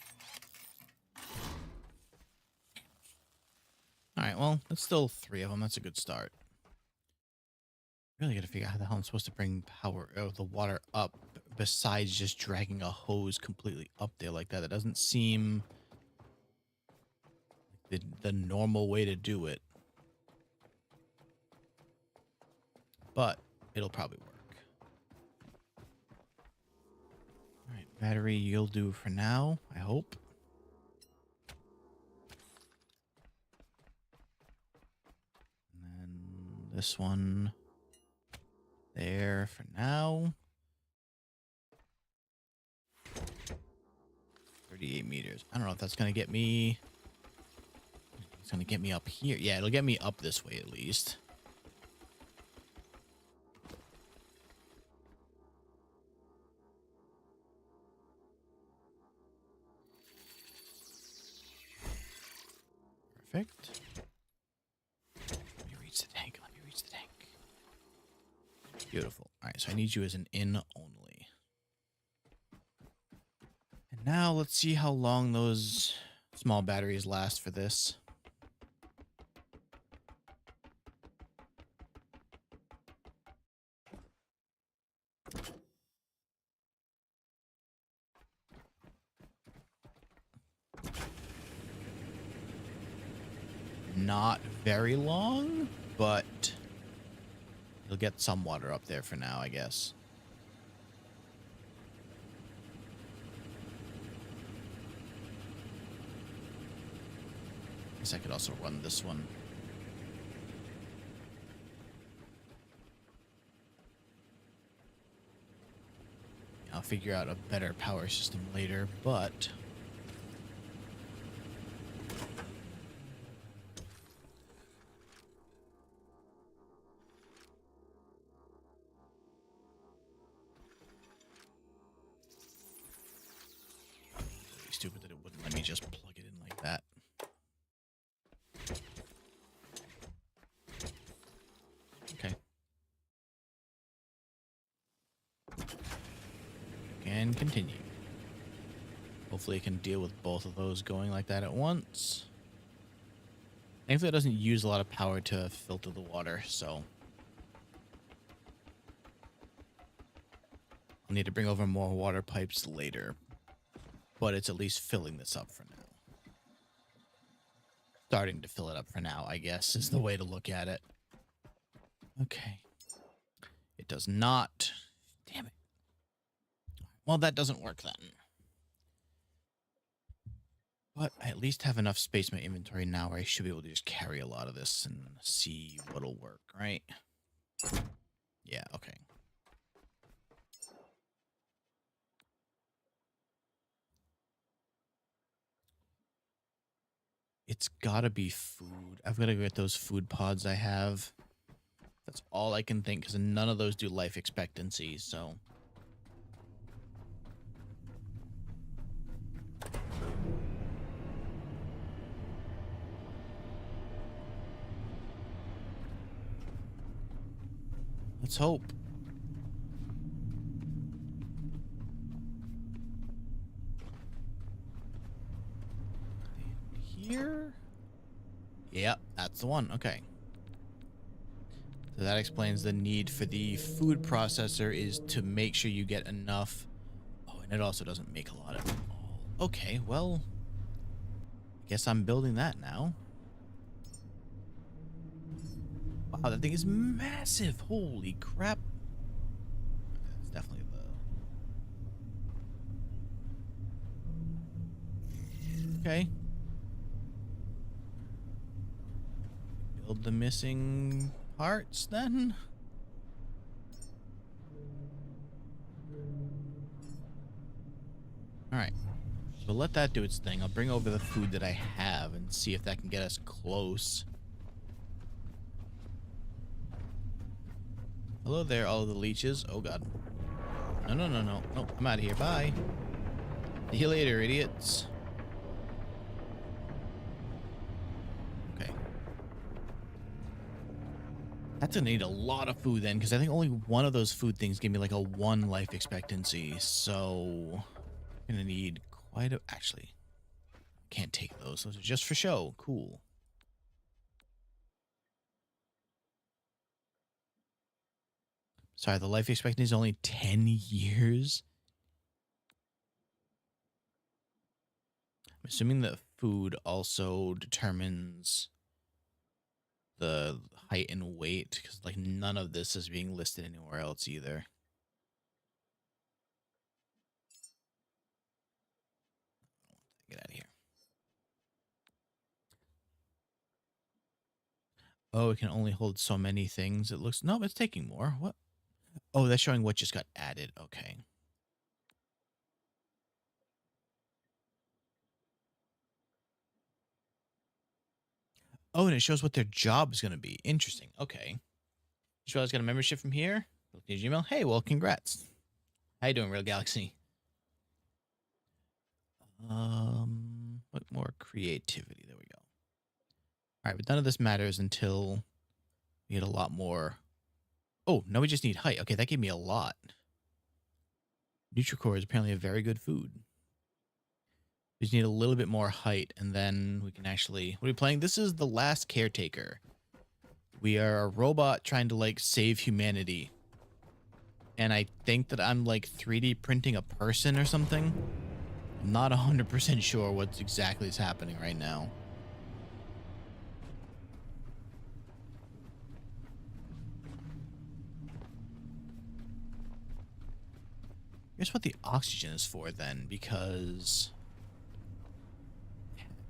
Alright, well, that's still 3 of them. That's a good start. Really gotta figure out how the hell I'm supposed to bring power of the water up besides just dragging a hose completely up there like that. That doesn't seem like the normal way to do it. But it'll probably work. Alright, battery you'll do for now, I hope. And then this one there for now. 38 meters. I don't know if that's going to get me... it's going to get me up here. Yeah, it'll get me up this way at least. Perfect. Let me reach the tank. Let me reach the tank. Beautiful. All right, so I need you as an in only. And now let's see how long those small batteries last for this. not very long, but you'll get some water up there for now, I guess. Guess I could also run this one. I'll figure out a better power system later, but really stupid that it wouldn't let me just plug it in like that. Okay. And continue. Hopefully it can deal with both of those going like that at once. Thankfully it doesn't use a lot of power to filter the water, so I'll need to bring over more water pipes later. But it's at least filling this up for now. Starting to fill it up for now, I guess, is the way to look at it. Okay. It does not. Damn it. Well, that doesn't work then. But I at least have enough space in my inventory now where I should be able to just carry a lot of this and see what'll work, right? Yeah, okay. It's gotta be food. I've got to get those food pods I have. That's all I can think, because none of those do life expectancy, so... let's hope. Here? Yep, that's the one. Okay. So that explains the need for the food processor is to make sure you get enough. Oh, and it also doesn't make a lot of it all. Okay, well, I guess I'm building that now. Wow, that thing is massive. Holy crap. That's definitely the... okay. Build the missing parts then. Alright. So let that do its thing. I'll bring over the food that I have and see if that can get us close. Hello there, all of the leeches. Oh god. No, no, no, no. No, I'm out of here. Bye. See you later, idiots. Okay. That's gonna need a lot of food then, because I think only one of those food things give me like a 1 life expectancy. So I'm gonna need quite a... actually, can't take those. Those are just for show. Cool. Sorry, the life expectancy is only 10 years. I'm assuming that food also determines the height and weight, because like none of this is being listed anywhere else either. Get out of here. Oh, it can only hold so many things. It looks... no, it's taking more. What? Oh, that's showing what just got added. Okay. Oh, and it shows what their job is going to be. Interesting. Okay. Just realized I got a membership from here. Look at your Gmail. Hey, well, congrats. How you doing, Real Galaxy? What more creativity? There we go. All right, but none of this matters until we get a lot more. Oh, now we just need height. Okay, that gave me a lot. Nutricore is apparently a very good food. We just need a little bit more height, and then we can actually... what are we playing? This is the Last Caretaker. We are a robot trying to, like, save humanity. And I think that I'm, like, 3D printing a person or something. I'm not 100% sure what exactly is happening right now. Here's what the oxygen is for then, because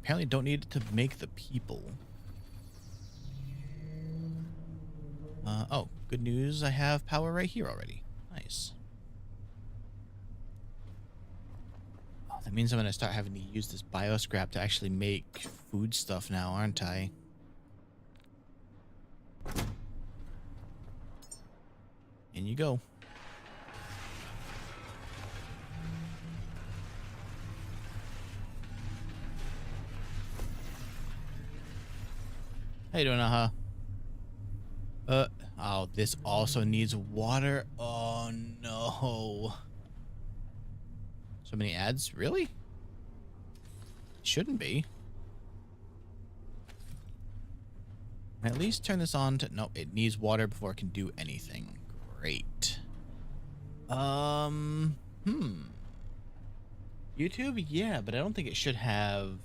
apparently don't need it to make the people. Oh, good news. I have power right here already. Nice. Oh, that means I'm going to start having to use this bioscrap to actually make food stuff now, aren't I? In you go. How you doing, oh, this also needs water. Oh, no. So many ads? Really? Shouldn't be. At least turn this on to... No, it needs water before it can do anything. Great. YouTube? Yeah, but I don't think it should have...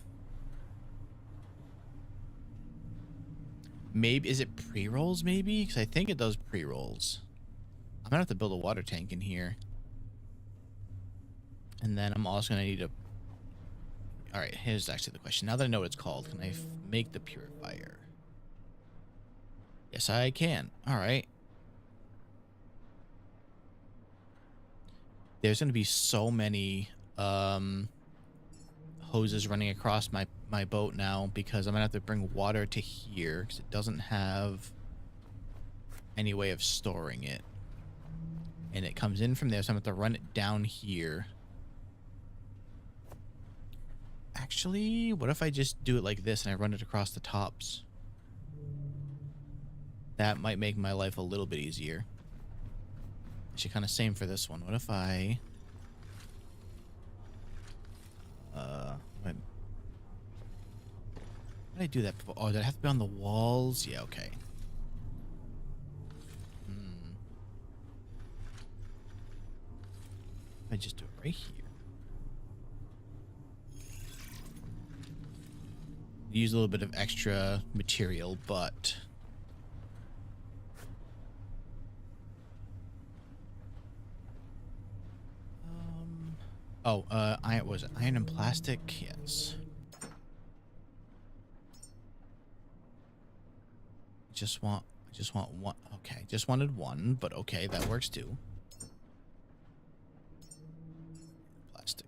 Maybe... Is it pre-rolls, maybe? Because I think it does pre-rolls. I'm gonna have to build a water tank in here. And then I'm also gonna need a... Alright, here's actually the question. Now that I know what it's called, can I make the purifier? Yes, I can. Alright. There's gonna be so many hoses running across my boat now, because I'm gonna have to bring water to here because it doesn't have any way of storing it. And it comes in from there, so I'm gonna have to run it down here. Actually, what if I just do it like this and I run it across the tops? That might make my life a little bit easier. Actually, kind of same for this one. What if I... How did I do that before? Oh, did I have to be on the walls? Yeah, okay. I just do it right here. Use a little bit of extra material, but... iron, was it iron and plastic? Yes. Just want one. Okay, just wanted one, but okay, that works too. Plastic.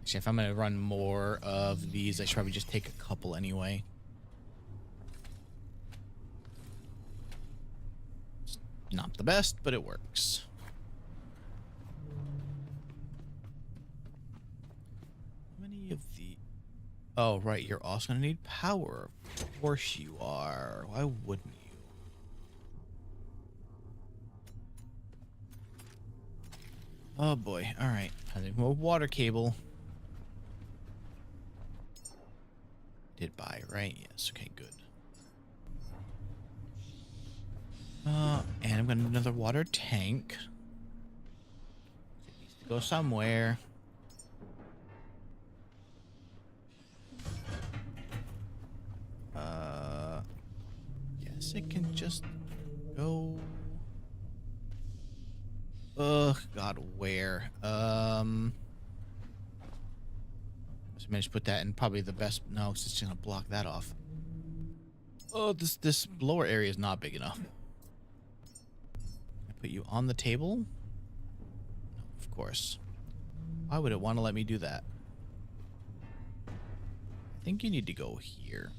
Actually, if I'm gonna run more of these, I should probably just take a couple anyway. Not the best, but it works. How many of the... Oh, right. You're also going to need power. Of course you are. Why wouldn't you? Oh, boy. All right. I think more water cable. Did buy, right? Yes. Okay, good. And I'm gonna need another water tank. It needs to go somewhere. Guess it can just go. Ugh, God, where? So I managed to put that in probably the best. No, it's just gonna block that off. Oh, this lower area is not big enough. Put you on the table? No, of course. Why would it want to let me do that? I think you need to go here.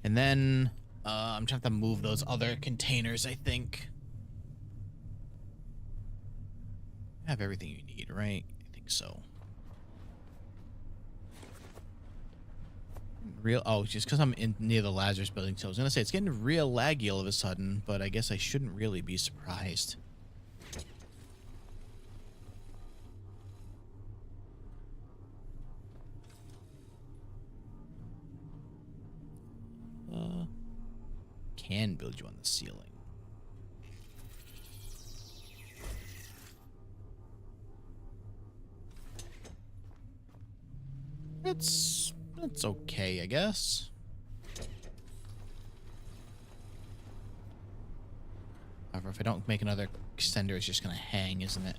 And then I'm trying to move those other containers, I think. I have everything you need, right? I think so. Just because I'm near the Lazarus building, so I was gonna say it's getting real laggy all of a sudden, but I guess I shouldn't really be surprised. Can build you on the ceiling. That's okay, I guess. However, if I don't make another extender, it's just going to hang, isn't it?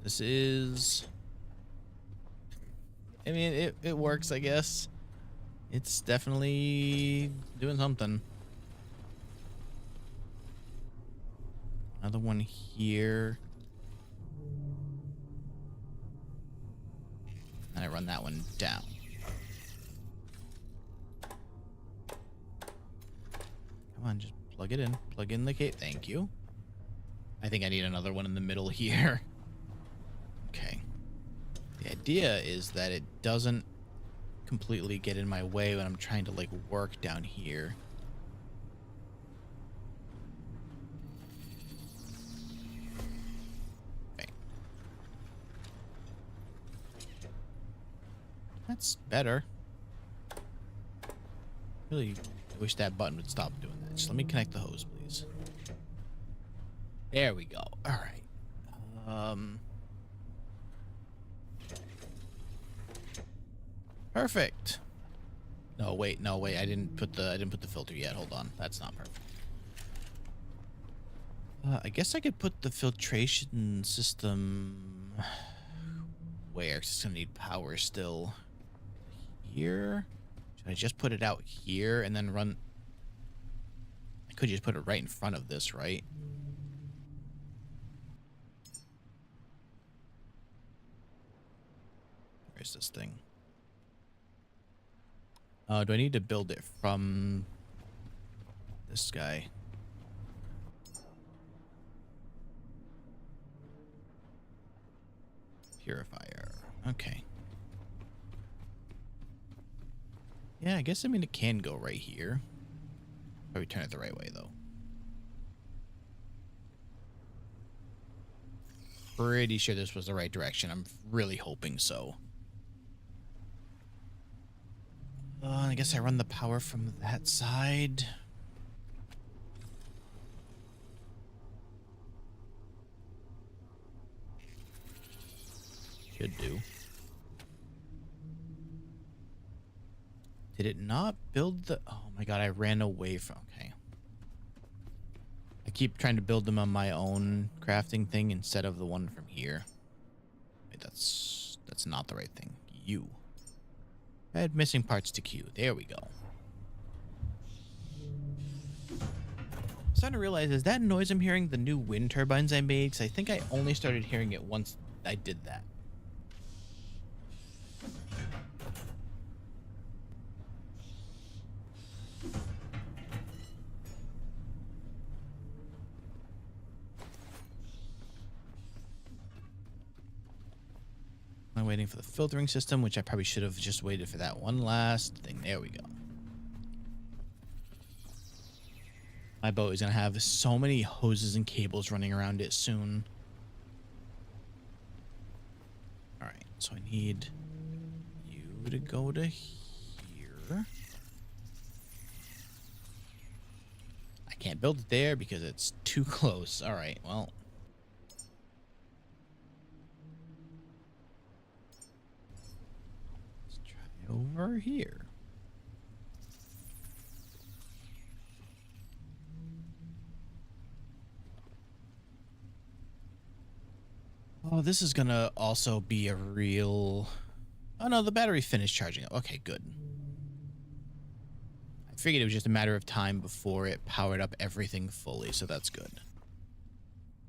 This is... I mean, it works, I guess. It's definitely doing something. Another one here. And I run that one down. Come on, just plug it in. Plug in the cable. Thank you. I think I need another one in the middle here. Okay. The idea is that it doesn't completely get in my way when I'm trying to, like, work down here. Okay. That's better. Really wish that button would stop doing that. Just let me connect the hose, please. There we go. All right. Perfect. No, wait. I didn't put the filter yet. Hold on. That's not perfect. I guess I could put the filtration system where? It's gonna need power still. Here? Should I just put it out here and then run? I could just put it right in front of this, right? Where's this thing? Do I need to build it from this guy? Purifier. Okay. Yeah, I guess, I mean, it can go right here. Probably turn it the right way, though. Pretty sure this was the right direction. I'm really hoping so. I guess I run the power from that side. Should do. Did it not build the... Oh my god, I ran away from... Okay. I keep trying to build them on my own crafting thing instead of the one from here. Wait, that's not the right thing. You. Add missing parts to queue. There we go. I'm starting to realize, is that noise I'm hearing the new wind turbines I made? Because I think I only started hearing it once I did that. I'm waiting for the filtering system, which I probably should have just waited for that one last thing. There we go. My boat is going to have so many hoses and cables running around it soon. All right, so I need you to go to here. I can't build it there because it's too close. All right, well. Over here. Oh, this is gonna also be a real... Oh no, the battery finished charging up. Okay, good. I figured it was just a matter of time before it powered up everything fully, so that's good.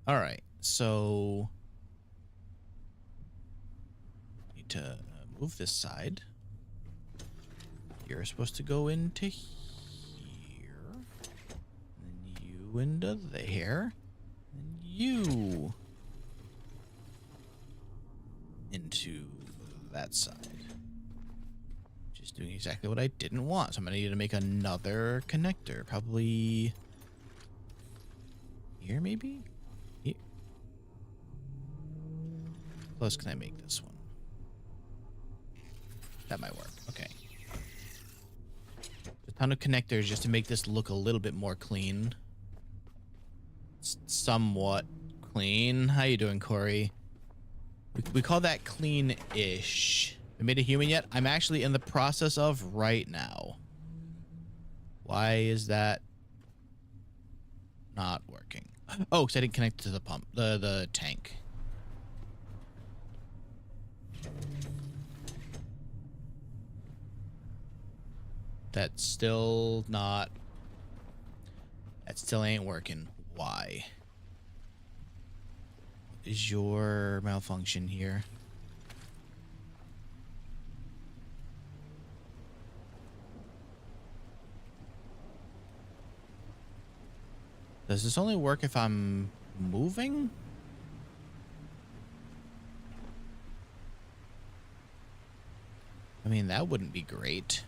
All right, so... Need to move this side. You're supposed to go into here, and then you into there, and you into that side. Just doing exactly what I didn't want. So I'm gonna need to make another connector, probably here, maybe? Here. How close can I make this one? That might work. Okay. A ton of connectors just to make this look a little bit more clean. Somewhat clean. How you doing, Corey? We call that clean-ish. I made a human yet? I'm actually in the process of right now. Why is that not working? Oh, because I didn't connect to the pump, the tank. That's still not. That still ain't working. Why? What is your malfunction here? Does this only work if I'm moving? I mean, that wouldn't be great.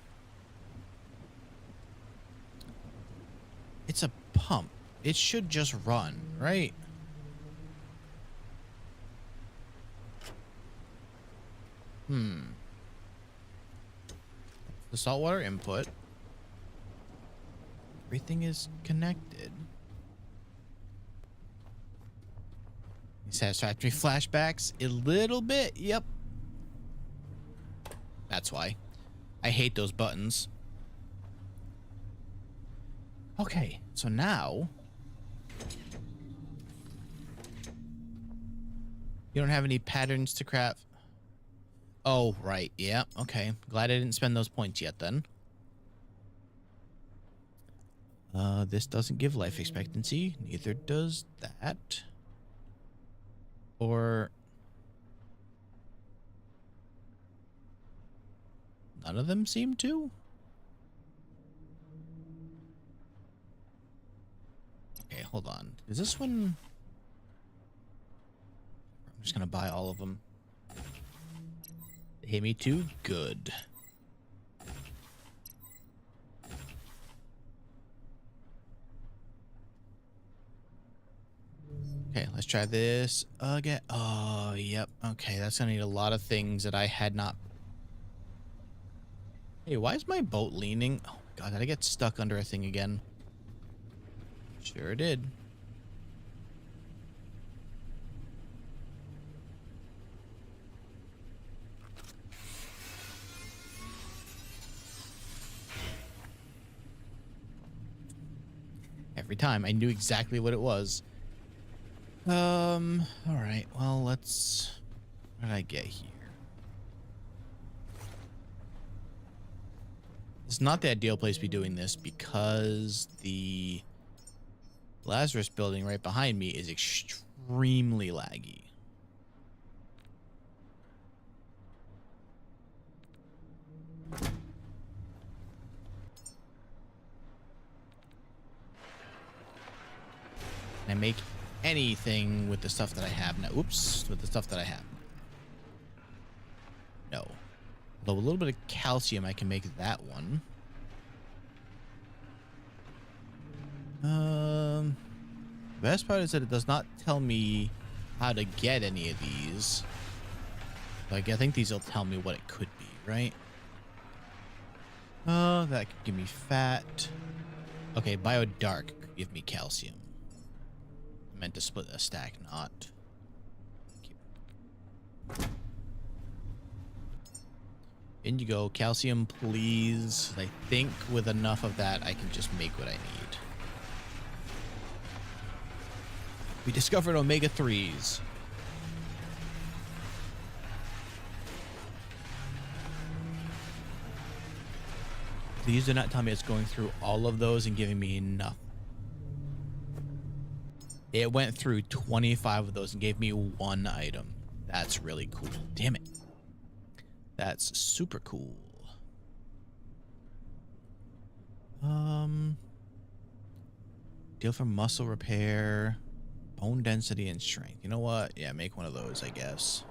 It's a pump. It should just run, right? The saltwater input. Everything is connected. Satisfactory flashbacks? A little bit, yep. That's why. I hate those buttons. Okay, so now... You don't have any patterns to craft? Oh, right, yeah, okay. Glad I didn't spend those points yet, then. This doesn't give life expectancy. Neither does that. Or... None of them seem to? Okay, hold on. Is this one... I'm just gonna buy all of them. They hit me too? Good. Okay, let's try this again. Oh, yep. Okay, that's gonna need a lot of things that I had not... Hey, why is my boat leaning? Oh my god, did I get stuck under a thing again? Sure did. Every time I knew exactly what it was. All right. Well, let's... What did I get here? It's not the ideal place to be doing this because the Lazarus building right behind me is extremely laggy. And I make anything with the stuff that I have now. Oops, with the stuff that I have. No. Although a little bit of calcium, I can make that one. Best part is that it does not tell me how to get any of these. Like, I think these will tell me what it could be, right? Oh, that could give me fat. Okay, Bio Dark could give me calcium. I meant to split a stack, not. In you go, calcium, please. I think with enough of that, I can just make what I need. We discovered omega-3s. Please do not tell me it's going through all of those and giving me enough. It went through 25 of those and gave me one item. That's really cool. Damn it. That's super cool. Deal for muscle repair, bone density, and strength. You know what? Yeah, make one of those, I guess.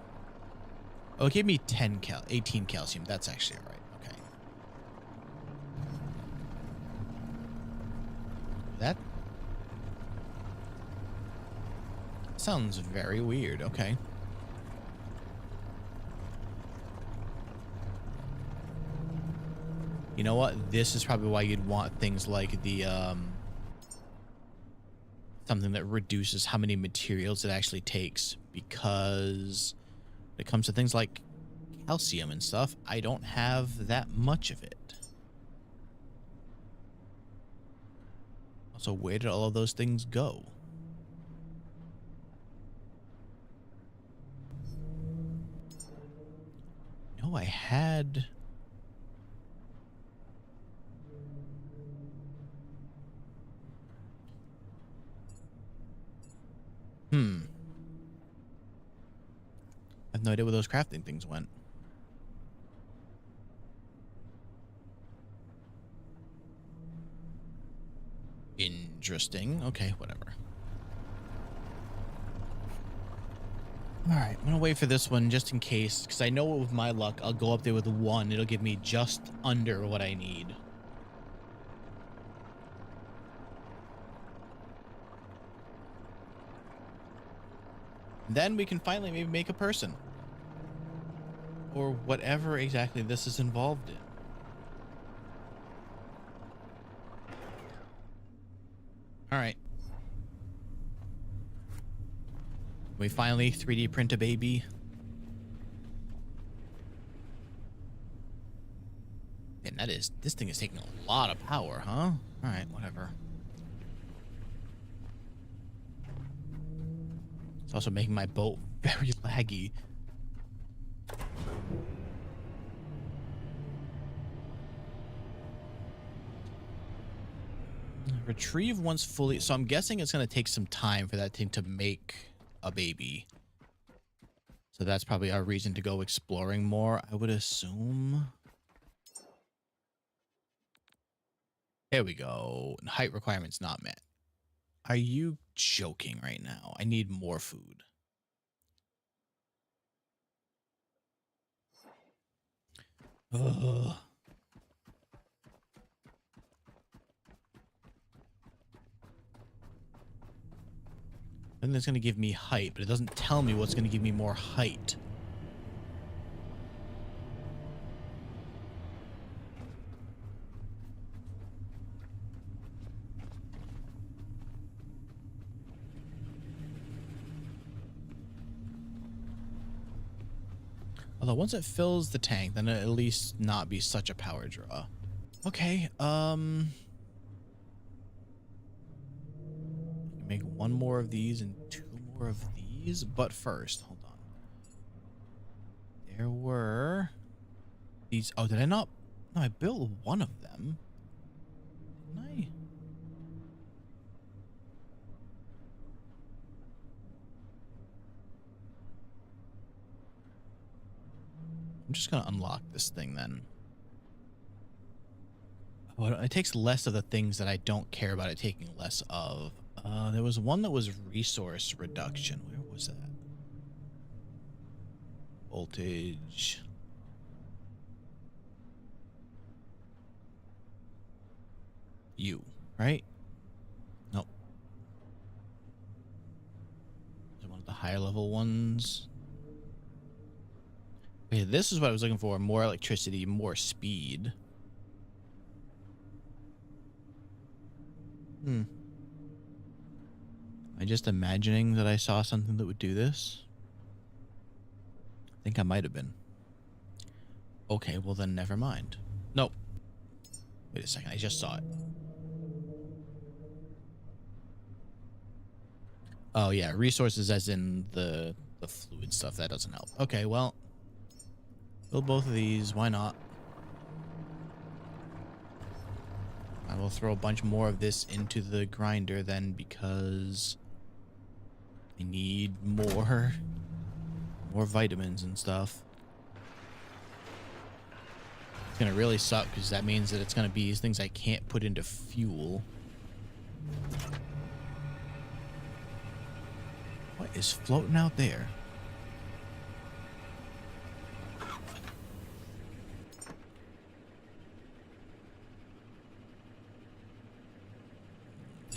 Oh, it gave me 18 calcium. That's actually all right. Okay. That sounds very weird. Okay. You know what? This is probably why you'd want things like the, something that reduces how many materials it actually takes, because when it comes to things like calcium and stuff. I don't have that much of it. Also, where did all of those things go? No, I had... I have no idea where those crafting things went. Interesting. Okay, whatever. All right, I'm gonna wait for this one just in case, because I know with my luck, I'll go up there with one. It'll give me just under what I need. Then we can finally maybe make a person. Or whatever exactly this is involved in. All right. We finally 3D print a baby. And this thing is taking a lot of power, huh? All right, whatever. It's also making my boat very laggy. Retrieve once fully. So I'm guessing it's going to take some time for that thing to make a baby. So that's probably our reason to go exploring more, I would assume. Here we go. Height requirements not met. Are you joking right now? I need more food. Ugh. And it's going to give me height, but it doesn't tell me what's going to give me more height. Although once it fills the tank, then it'll at least not be such a power draw. Okay, make one more of these and two more of these, but first, hold on. There were these. Oh, did I not? No, I built one of them. Didn't I? I'm just gonna unlock this thing then. Oh, it takes less of the things that I don't care about it taking less of. There was one that was resource reduction. Where was that? Voltage. You, right? Nope. Is it one of the higher level ones? Okay, this is what I was looking for. More electricity, more speed. Am I just imagining that I saw something that would do this? I think I might have been. Okay, well then never mind. Nope. Wait a second, I just saw it. Oh yeah, resources as in the fluid stuff. That doesn't help. Okay, well. Build both of these. Why not? I will throw a bunch more of this into the grinder then because I need more vitamins and stuff. It's gonna really suck because that means that it's gonna be these things I can't put into fuel. What is floating out there?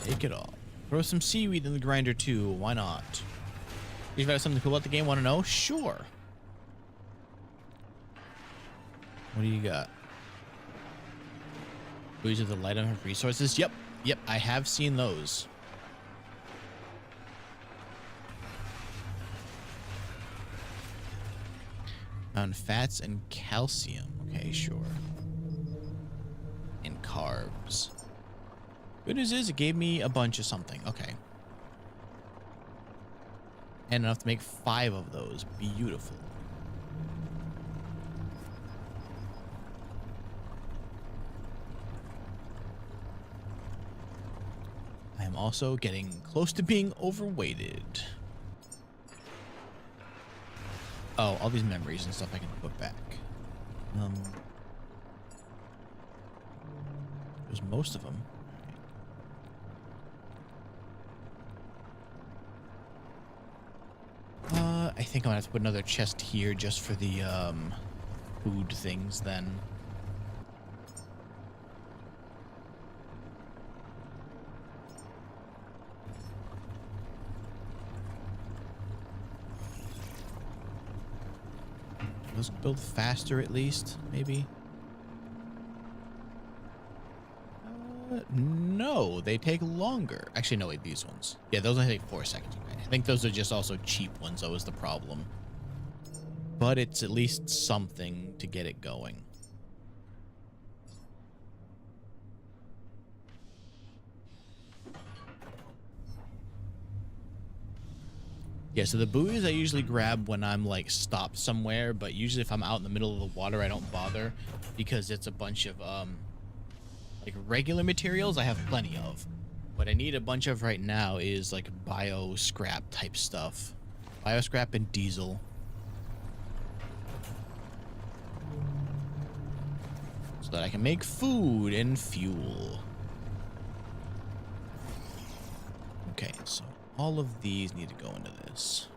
Take it all. Throw some seaweed in the grinder too. Why not? You've got something cool about the game? Want to know? Sure. What do you got? These are the light on resources. Yep. I have seen those. Found fats and calcium. Okay, sure. And carbs. Good news is it gave me a bunch of something. Okay. And enough to make 5 of those. Beautiful. I am also getting close to being overweighted. Oh, all these memories and stuff I can put back. There's most of them. I think I'm gonna have to put another chest here just for the food things then. Let's build faster at least, maybe. No, they take longer. Actually, no, wait, these ones. Yeah, those only take 4 seconds. Okay. I think those are just also cheap ones, though, is the problem. But it's at least something to get it going. Yeah, so the buoys I usually grab when I'm like stopped somewhere, but usually if I'm out in the middle of the water, I don't bother because it's a bunch of like regular materials I have plenty of. What I need a bunch of right now is like bio scrap type stuff. Bio scrap and diesel. So that I can make food and fuel. Okay, so all of these need to go into this.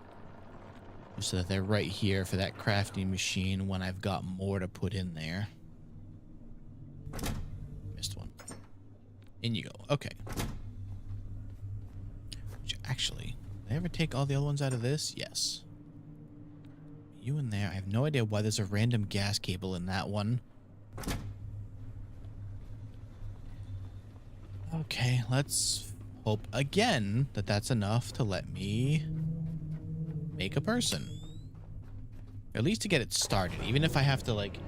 Just so that they're right here for that crafting machine when I've got more to put in there. Missed one. In you go. Okay. Which actually, did I ever take all the other ones out of this? Yes. You in there. I have no idea why there's a random gas cable in that one. Okay, let's hope again that that's enough to let me make a person. Or at least to get it started. Even if I have to, like,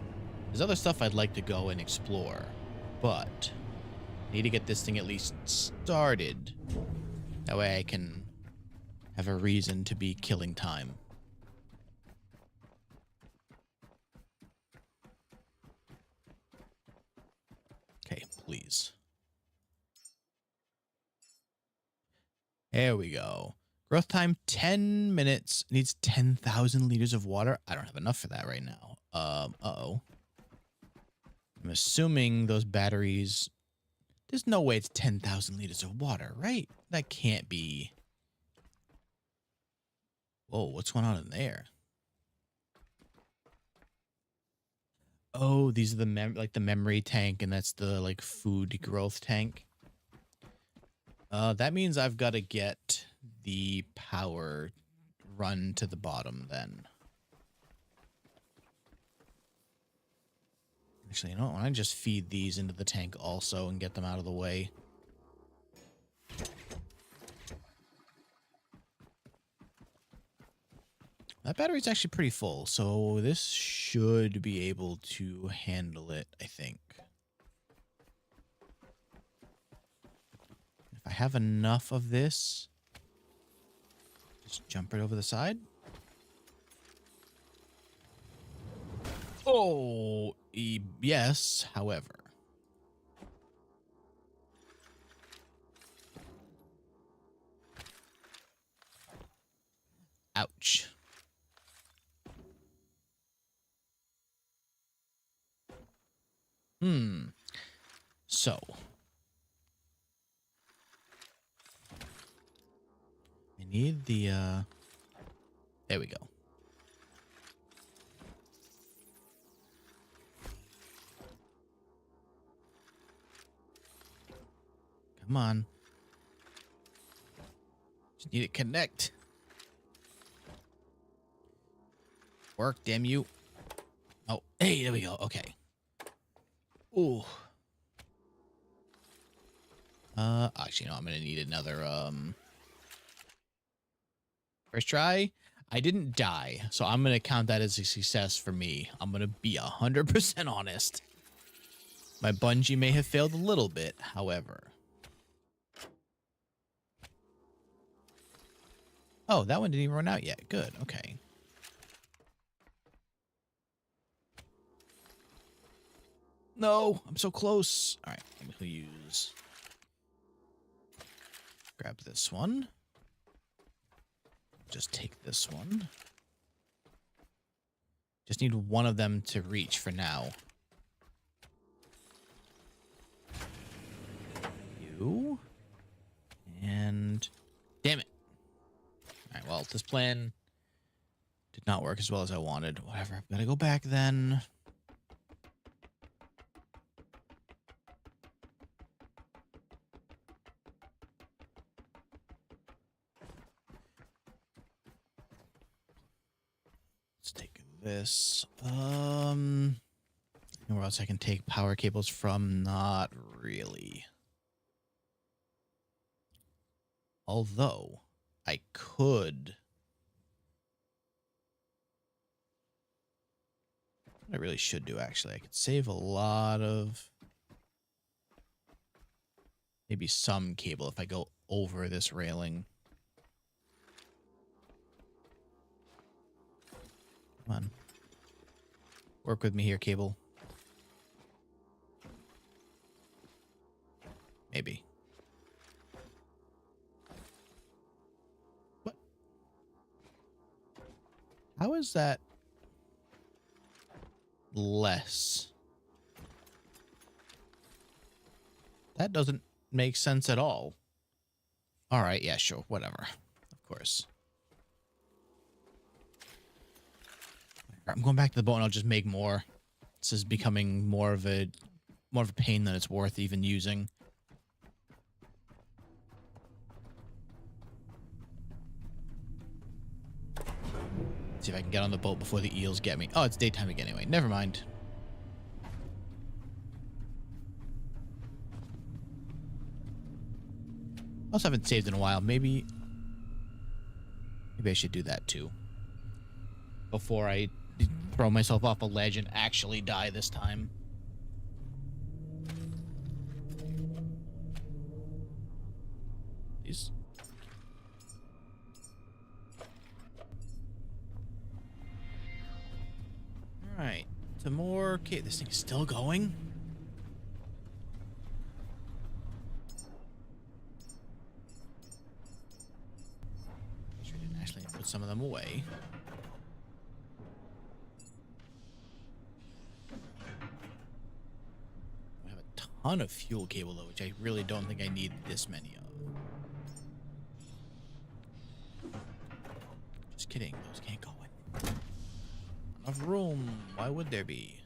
there's other stuff I'd like to go and explore. But I need to get this thing at least started. That way I can have a reason to be killing time. Okay, please. There we go. Growth time 10 minutes. Needs 10,000 liters of water. I don't have enough for that right now. Uh-oh. I'm assuming those batteries... There's no way it's 10,000 liters of water, right? That can't be... Whoa, what's going on in there? Oh, these are the like the memory tank, and that's the like food growth tank. That means I've got to get the power run to the bottom then. Actually, you know what? Why don't I just feed these into the tank also and get them out of the way? That battery's actually pretty full, so this should be able to handle it, I think. If I have enough of this, just jump right over the side. Oh, yes, however. Ouch. So. I need the, there we go. Come on. Just need to connect. Work, damn you. Oh, hey, there we go. Okay. Ooh. Actually, no, I'm gonna need another, first try. I didn't die, so I'm going to count that as a success for me. I'm going to be 100% honest. My bungee may have failed a little bit, however. Oh, that one didn't even run out yet. Good, okay. No, I'm so close. All right, I'm going to use... Grab this one. Just take this one. Just need one of them to reach for now. You. And... Damn it. Alright, well, this plan did not work as well as I wanted. Whatever, I'm gonna go back then. Let's take this. Anywhere else I can take power cables from? Not really. Although, I could... What I really should do, actually, I could save a lot of... Maybe some cable if I go over this railing. Come on. Work with me here, cable. Maybe. What? How is that less? That doesn't make sense at all. All right, yeah, sure, whatever. Of course. I'm going back to the boat and I'll just make more. This is becoming more of a pain than it's worth even using. See if I can get on the boat before the eels get me. Oh, it's daytime again anyway. Never mind. Also haven't saved in a while. Maybe I should do that too. Before I throw myself off a ledge and actually die this time. Please. Alright. Some more... Okay, this thing's still going? Sure didn't actually put some of them away. I have a ton of fuel cable though, which I really don't think I need this many of. Just kidding, those can't go in. Enough room. Why would there be?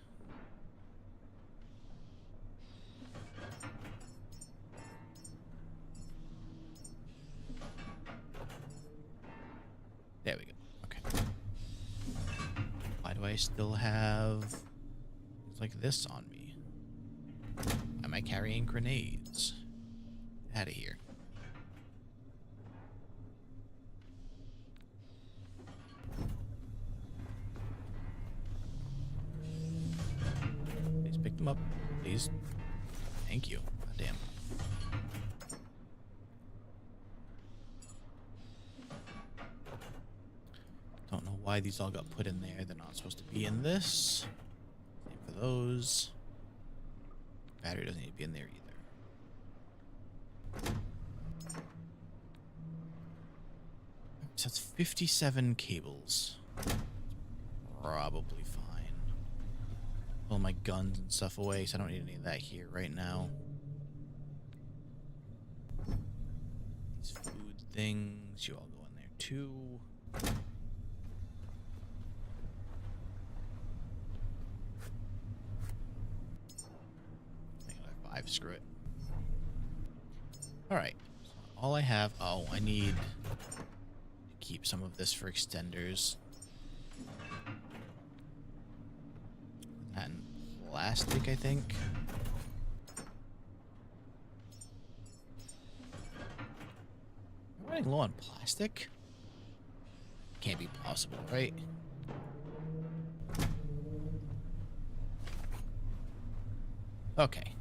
There we go. Okay. Why do I still have things like this on me? Am I carrying grenades? Out of here. Please pick them up. Please. Thank you. God damn. Don't know why these all got put in there. They're not supposed to be in this. Same for those. Battery doesn't need to be in there either. So that's 57 cables. Probably fine. Pull my guns and stuff away, so I don't need any of that here right now. These food things, you all go in there too. Screw it. Alright. All I have... Oh, I need to keep some of this for extenders. And plastic, I think. I'm running low on plastic? can't be possible, right? Okay.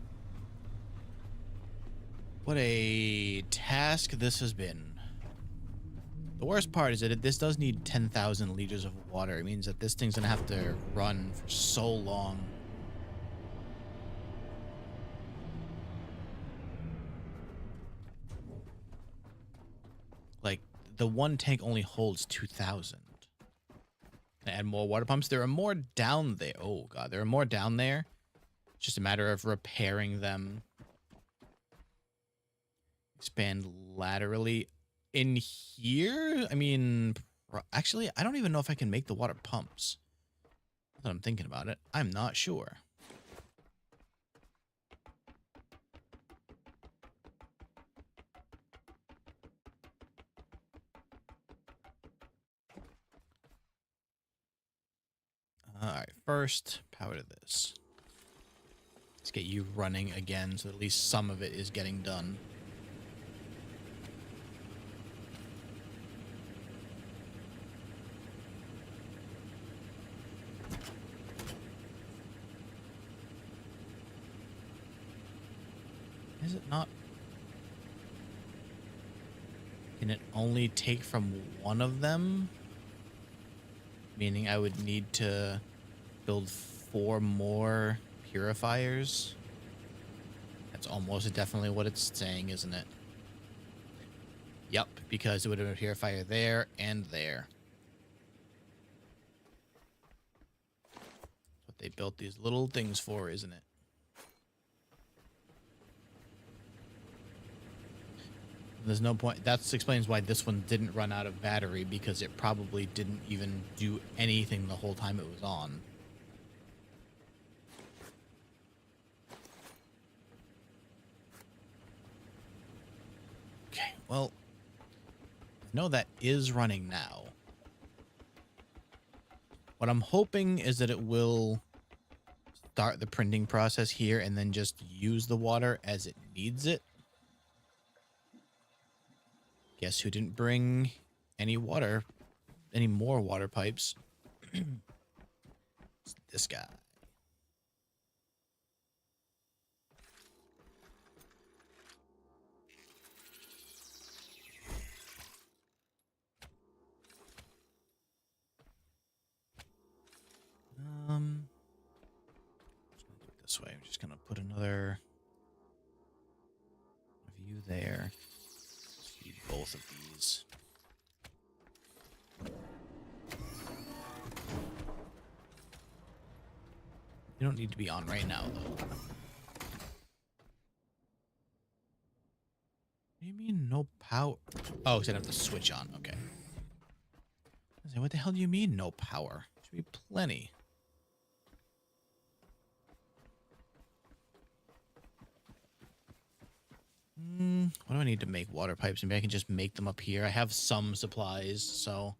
What a task this has been. The worst part is that this does need 10,000 liters of water. It means that this thing's gonna have to run for so long. Like, the one tank only holds 2,000. Can I add more water pumps? There are more down there. Oh, God. There are more down there. It's just a matter of repairing them. Expand laterally. In here? I mean, actually, I don't even know if I can make the water pumps. Now that I'm thinking about it, I'm not sure. Alright, first, power to this. Let's get you running again, so at least some of it is getting done. Is it not? Can it only take from one of them? Meaning I would need to build 4 more purifiers. That's almost definitely what it's saying, isn't it? Yep, because it would have been a purifier there and there. That's what they built these little things for, isn't it? There's no point. That explains why this one didn't run out of battery, because it probably didn't even do anything the whole time it was on. Okay, well, I know that is running now. What I'm hoping is that it will start the printing process here and then just use the water as it needs it. Guess who didn't bring any water, any more water pipes? It's this guy. Just gonna do it this way. I'm just gonna put another view there. Feed both of these. You don't need to be on right now, though. What do you mean no power? Oh, because I have to switch on. Okay. I was like, what the hell do you mean no power? Should be plenty. What do I need to make water pipes? Maybe I can just make them up here. I have some supplies, so.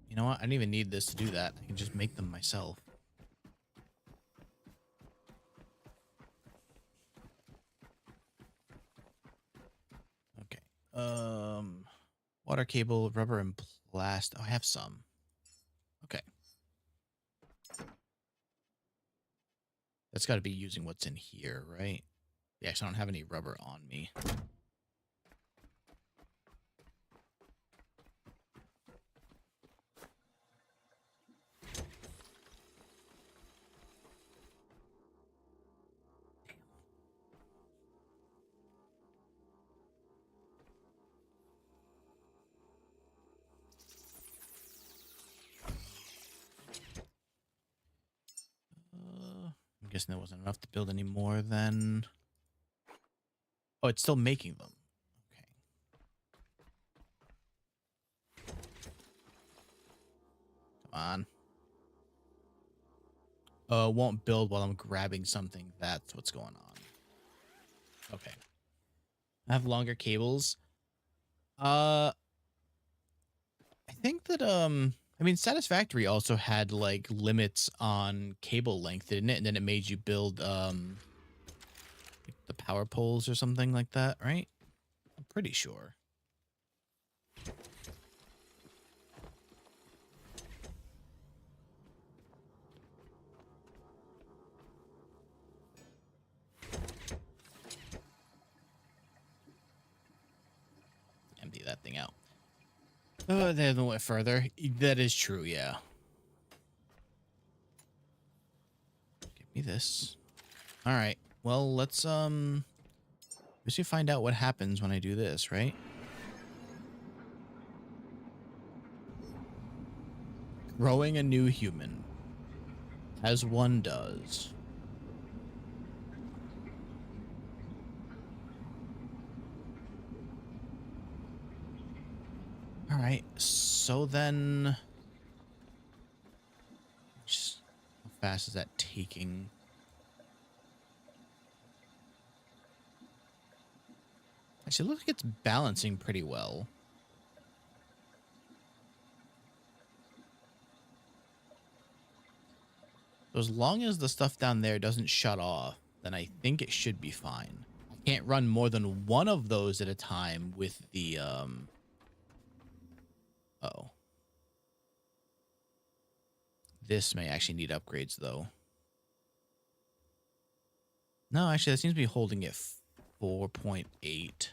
You know what? I don't even need this to do that. I can just make them myself. Okay. Water cable, rubber, and plastic. Oh, I have some. Okay. That's got to be using what's in here, right? Yeah, I don't have any rubber on me. I'm guessing there wasn't enough to build any more then. Oh, it's still making them. Okay. Come on. Won't build while I'm grabbing something. That's what's going on. Okay. I have longer cables. I think that I mean, Satisfactory also had like limits on cable length, didn't it? And then it made you build the power poles or something like that, right? I'm pretty sure. Empty that thing out. Oh, they haven't went further. That is true, yeah. Give me this. All right. Well, let's find out what happens when I do this, right? Growing a new human, as one does. All right. So then, just how fast is that taking? Actually, it looks like it's balancing pretty well. So as long as the stuff down there doesn't shut off, then I think it should be fine. I can't run more than one of those at a time with the, uh-oh. This may actually need upgrades, though. No, actually, that seems to be holding it 4.8.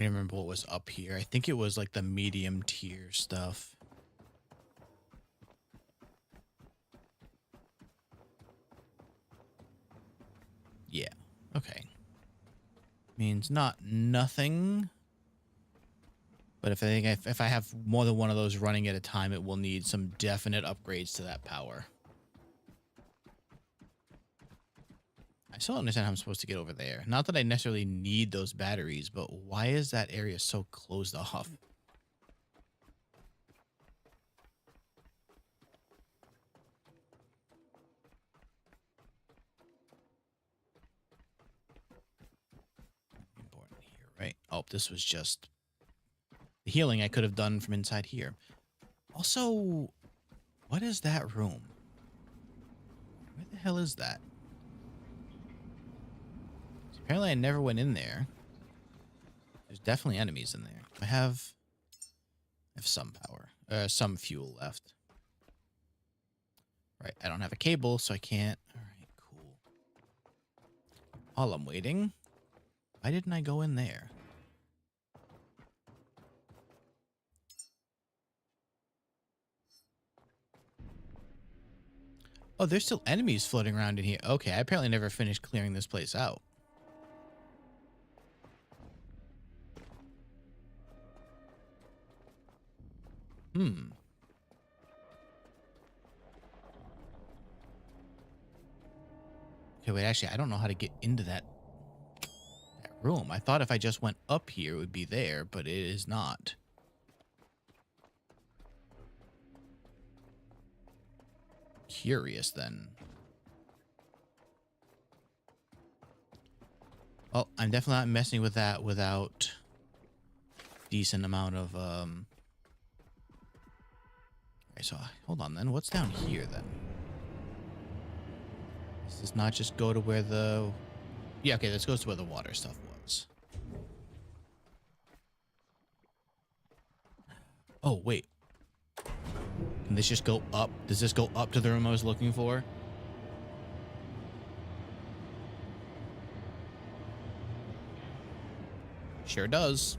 I don't remember what was up here. I think it was like the medium tier stuff. Yeah. Okay. Means not nothing. But if I have more than one of those running at a time, it will need some definite upgrades to that power. I still don't understand how I'm supposed to get over there. Not that I necessarily need those batteries, but why is that area so closed off? Important here, right? Oh, this was just the healing I could have done from inside here. Also, what is that room? Where the hell is that? Apparently I never went in there. There's definitely enemies in there. I have some power. Some fuel left. Right, I don't have a cable, so I can't. Alright, cool. While I'm waiting, why didn't I go in there? Oh, there's still enemies floating around in here. Okay, I apparently never finished clearing this place out. Okay, wait, actually, I don't know how to get into that room. I thought if I just went up here, it would be there, but it is not. Curious, then. Well, I'm definitely not messing with that without decent amount of, Okay, so, hold on, then. What's down here, then? Does this not just go to where the... Yeah, okay, this goes to where the water stuff was. Oh, wait. Can this just go up? Does this go up to the room I was looking for? Sure does.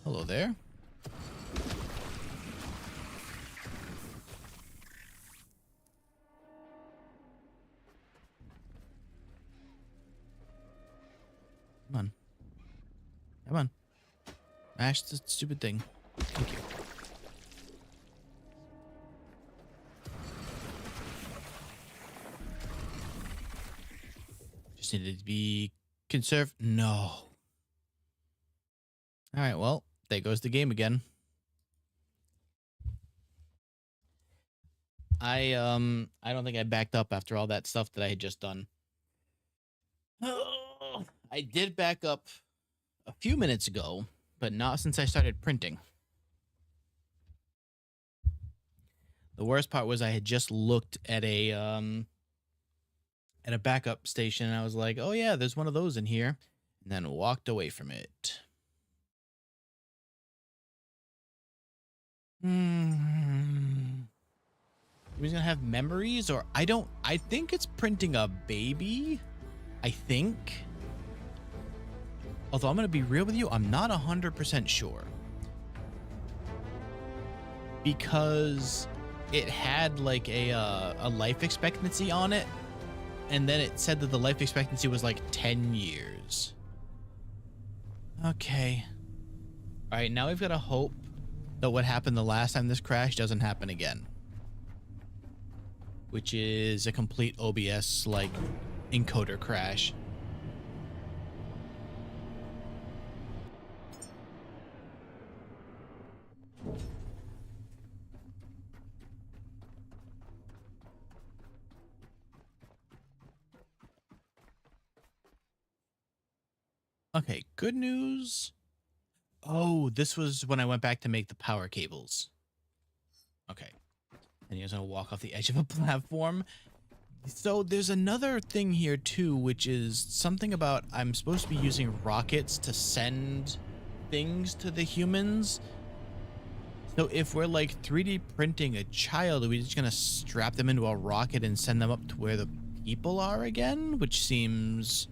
Hello there. Come on. Come on. Mash the stupid thing. Thank you. Just needed to be conserved. No. Alright, well, there goes the game again. I don't think I backed up after all that stuff that I had just done. Oh, I did back up a few minutes ago, but not since I started printing. The worst part was I had just looked at a backup station and I was like, "Oh yeah, there's one of those in here." And then walked away from it. Hmm. He's gonna have memories, or I think it's printing a baby. I think. Although I'm gonna be real with you, I'm not 100% sure. Because it had like a life expectancy on it, and then it said that the life expectancy was like 10 years. Okay. All right, now we've got to hope that what happened the last time this crashed doesn't happen again. Which is a complete OBS like encoder crash. Okay, good news. Oh, this was when I went back to make the power cables. Okay. And he was going to walk off the edge of a platform. So there's another thing here too, which is something about I'm supposed to be using rockets to send things to the humans. So if we're like 3D printing a child, are we just going to strap them into a rocket and send them up to where the people are again? Which seems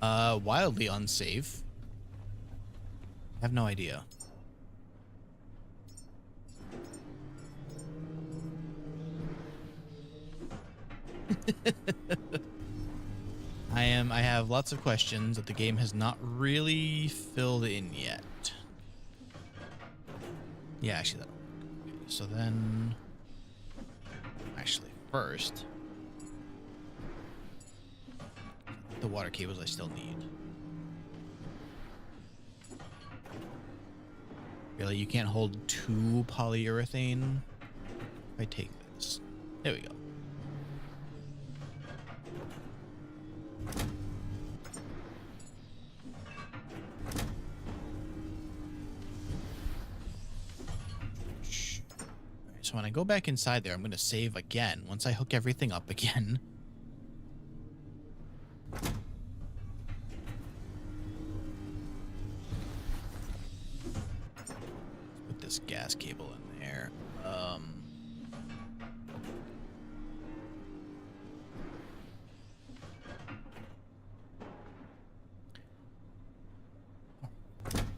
wildly unsafe. I have no idea. I have lots of questions that the game has not really filled in yet. Yeah, actually that'll work. Okay, so then actually first the water cables I still need. Really, you can't hold 2 polyurethane? If I take this. There we go. So when I go back inside there, I'm going to save again once I hook everything up again. Put this gas cable in there.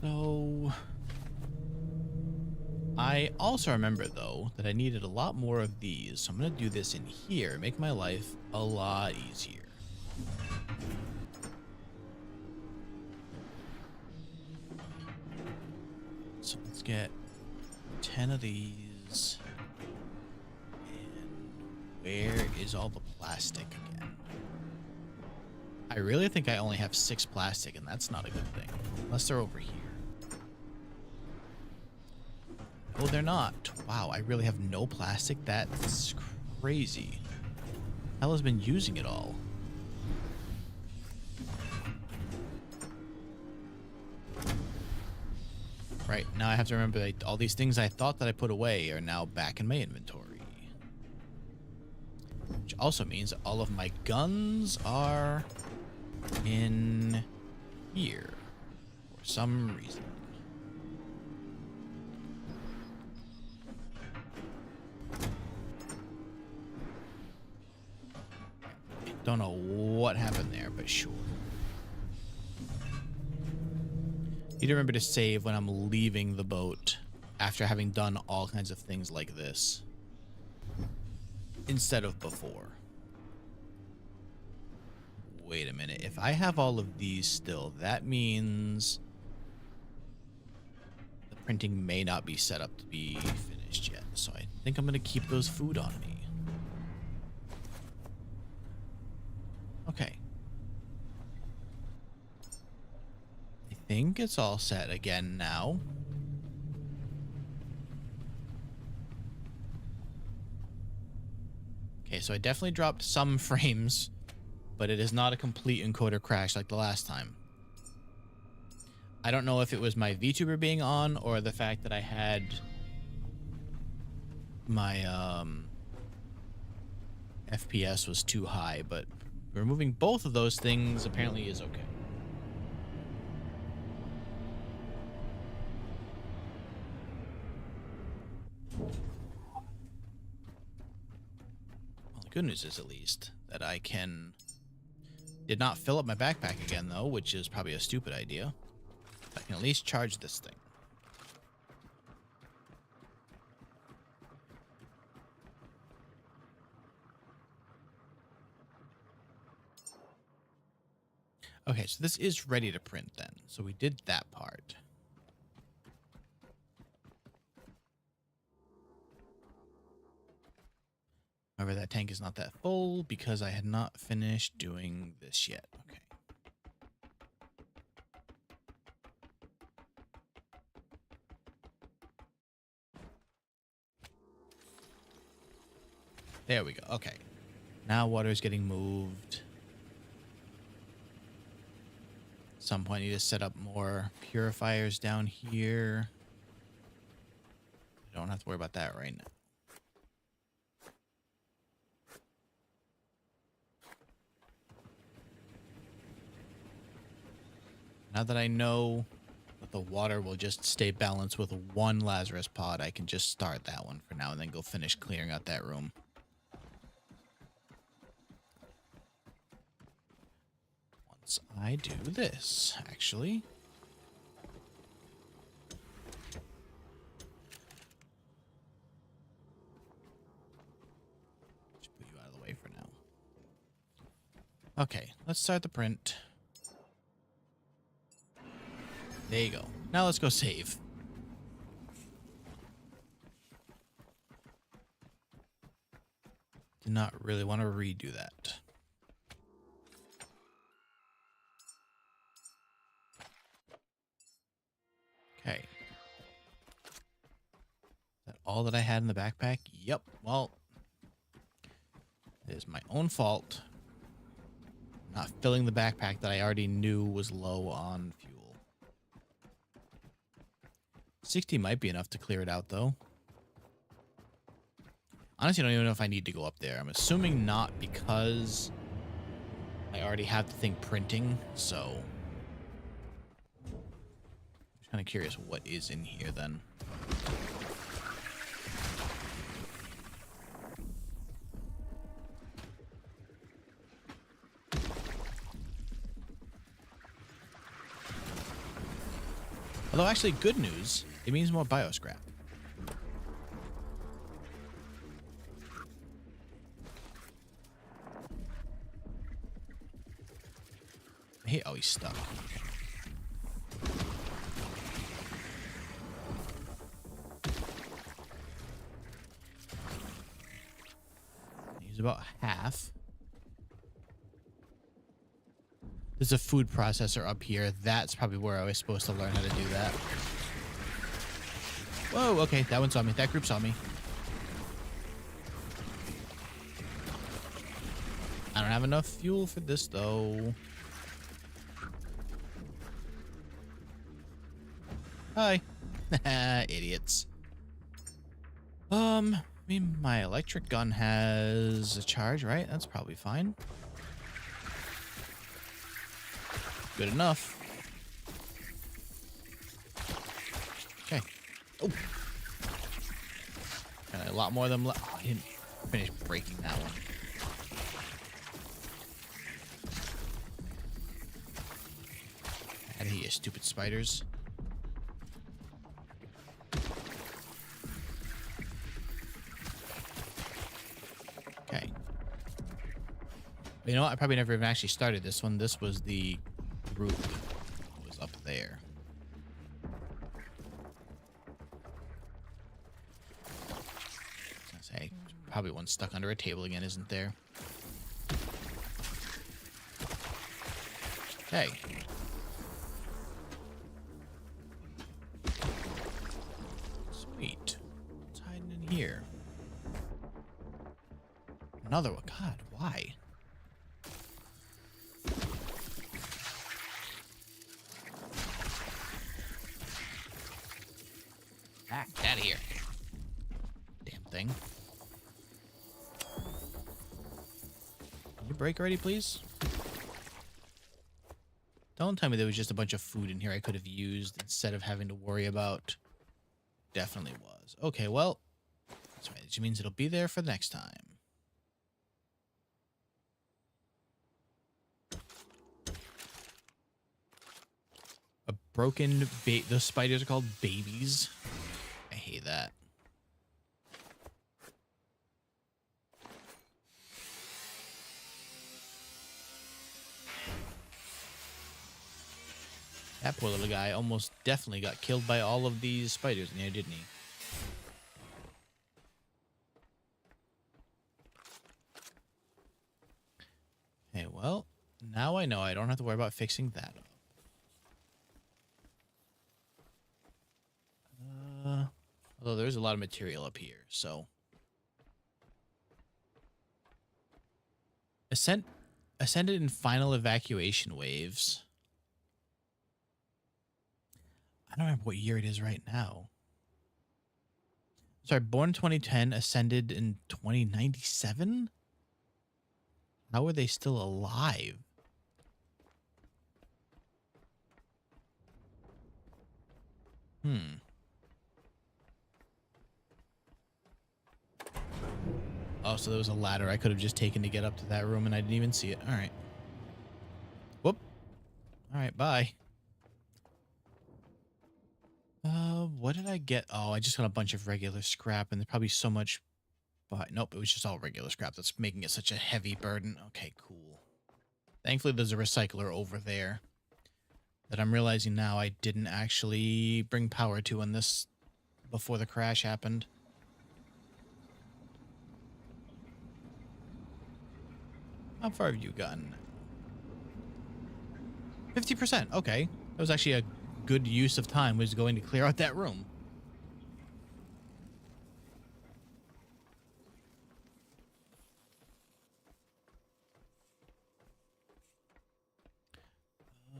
So I also remember though that I needed a lot more of these, so I'm gonna do this in here, make my life a lot easier. So let's get 10 of these. And where is all the plastic again? I really think I only have 6 plastic, and that's not a good thing. Unless they're over here. Oh, they're not. Wow, I really have no plastic? That's crazy. Hell has been using it all. Right, now I have to remember that all these things I thought that I put away are now back in my inventory. Which also means all of my guns are in here for some reason. Don't know what happened there, but sure. Need to remember to save when I'm leaving the boat after having done all kinds of things like this instead of before. Wait a minute. If I have all of these still, that means the printing may not be set up to be finished yet. So I think I'm going to keep those food on me. Okay. I think it's all set again now. Okay, so I definitely dropped some frames, but it is not a complete encoder crash like the last time. I don't know if it was my Vtuber being on or the fact that I had my FPS was too high, but removing both of those things apparently is okay. Well, the good news is at least that I did not fill up my backpack again though, which is probably a stupid idea. I can at least charge this thing. Okay, so this is ready to print then. So we did that part. However, that tank is not that full because I had not finished doing this yet. Okay. There we go. Okay. Now water is getting moved. At some point, you just set up more purifiers down here. I don't have to worry about that right now. Now that I know that the water will just stay balanced with one Lazarus pod, I can just start that one for now and then go finish clearing out that room. Once I do this, actually. Just put you out of the way for now. Okay, let's start the print. There you go. Now let's go save. Did not really want to redo that. Okay. Is that all that I had in the backpack? Yep. Well, it is my own fault. Not filling the backpack that I already knew was low on fuel. 60 might be enough to clear it out, though. Honestly, I don't even know if I need to go up there. I'm assuming not because I already have the thing printing, so... I'm just kind of curious what is in here, then. Although, actually, good news. It means more bioscrap. Hey, oh, he's stuck. He's about half. There's a food processor up here. That's probably where I was supposed to learn how to do that. Whoa, okay, that one saw me. That group saw me. I don't have enough fuel for this, though. Hi. Idiots. I mean, my electric gun has a charge, right? That's probably fine. Good enough. Okay. Oh. Got a lot more of them left. Oh, I didn't finish breaking that one. Out of here, stupid spiders. Okay. But you know what? I probably never even actually started this one. This was the group that was up there. I was gonna say, probably one stuck under a table again, isn't there? Okay. Sweet. What's hiding in here? Another one. God, why? Get out of here. Damn thing. break already, please? Don't tell me there was just a bunch of food in here I could have used instead of having to worry about. Definitely was. Okay, well, that's right. Which means it'll be there for next time. A broken those spiders are called babies. I hate that. That poor little guy almost definitely got killed by all of these spiders in here, didn't he? Hey, well, now I know I don't have to worry about fixing that up. Although there's a lot of material up here, so. Ascended in final evacuation waves. I don't remember what year it is right now. Sorry, born 2010, ascended in 2097? How are they still alive? Oh, so there was a ladder I could have just taken to get up to that room and I didn't even see it. All right. Whoop. All right, bye. What did I get? Oh, I just got a bunch of regular scrap and there's probably so much. But nope, it was just all regular scrap. That's making it such a heavy burden. Okay, cool. Thankfully, there's a recycler over there that I'm realizing now I didn't actually bring power to in this before the crash happened. How far have you gotten? 50%. Okay. That was actually a good use of time, was going to clear out that room.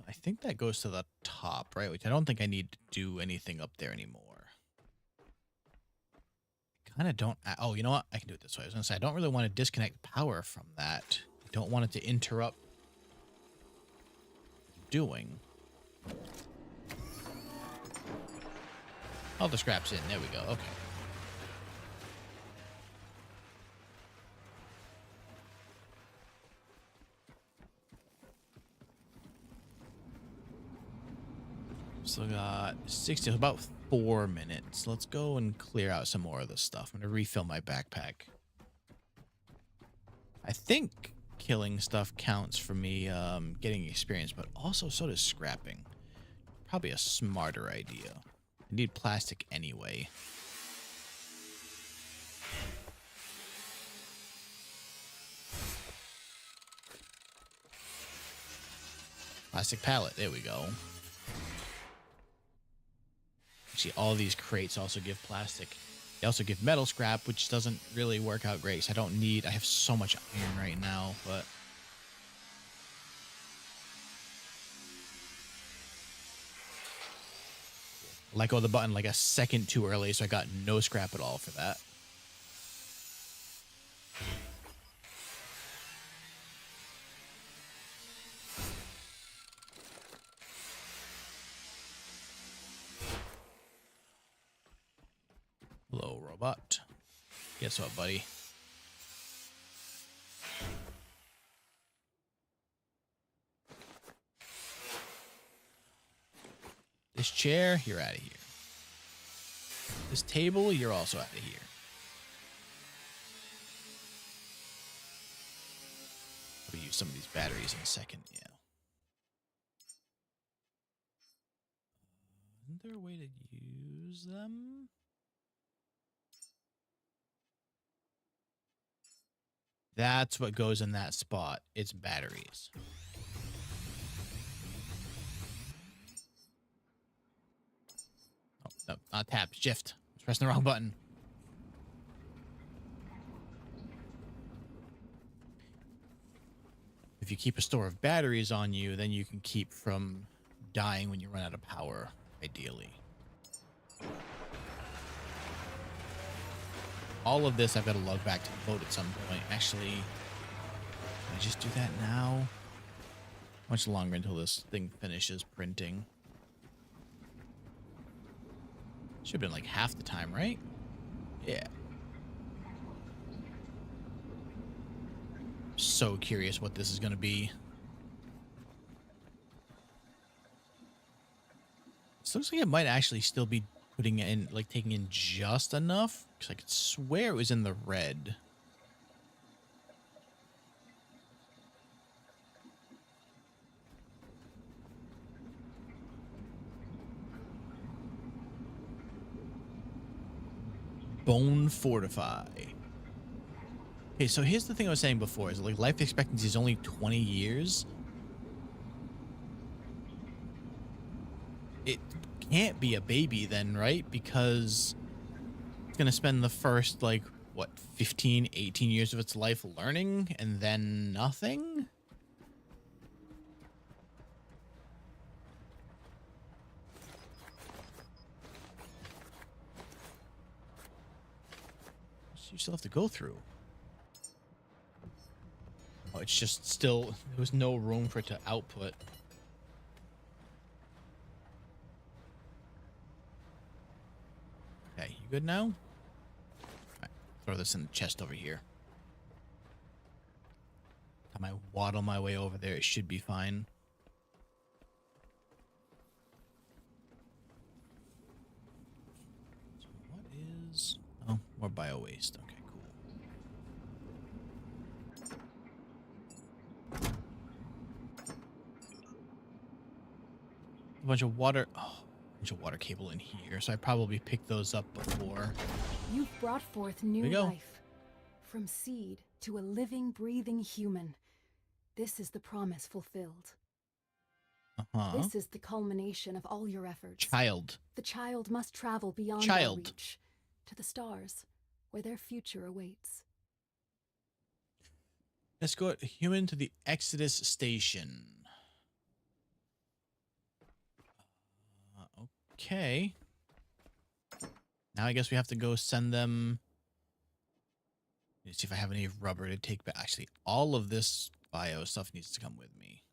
I think that goes to the top, right? Which I don't think I need to do anything up there anymore. Kind of don't. Oh, you know what? I can do it this way. I was going to say, I don't really want to disconnect power from that. I don't want it to interrupt doing. All the scrap's in. There we go. Okay. Still got 60, about 4 minutes. Let's go and clear out some more of this stuff. I'm going to refill my backpack. I think killing stuff counts for me getting experience, but also so does scrapping. Probably a smarter idea. I need plastic anyway. Plastic pallet. There we go. Actually, all these crates also give plastic. They also give metal scrap, which doesn't really work out great. So I don't need... I have so much iron right now, but... let go of the button like a second too early, so I got no scrap at all for that. Hello, robot. Guess what, buddy? This chair, you're out of here. This table, you're also out of here. We'll use some of these batteries in a second, yeah. Isn't there a way to use them? That's what goes in that spot. It's batteries. Oh, no, not tab, shift. I was pressing the wrong button. If you keep a store of batteries on you, then you can keep from dying when you run out of power, ideally. All of this I've got to lug back to the boat at some point. Actually, I just do that now? Much longer until this thing finishes printing. Should have been like half the time, right? Yeah. So curious what this is going to be. This looks like it might actually still be putting in, like taking in just enough. Because I could swear it was in the red. Bone fortify. Okay, so here's the thing I was saying before, is like life expectancy is only 20 years. It can't be a baby then, right? Because it's going to spend the first, like, what, 15, 18 years of its life learning and then nothing? You still have to go through. Oh, it's just still, there was no room for it to output. Okay, you good now? All right, throw this in the chest over here. Time I waddle my way over there, it should be fine. So what is... Oh, more bio waste. Okay, cool. A bunch of water... Oh, a bunch of water cable in here, so I probably picked those up before. You've brought forth new life. From seed to a living, breathing human. This is the promise fulfilled. This is the culmination of all your efforts. Child. The child must travel beyond our reach, to the stars, where their future awaits. Escort a human to the Exodus station. Okay. Now I guess we have to go send them... Let's see if I have any rubber to take back. Actually, all of this bio stuff needs to come with me.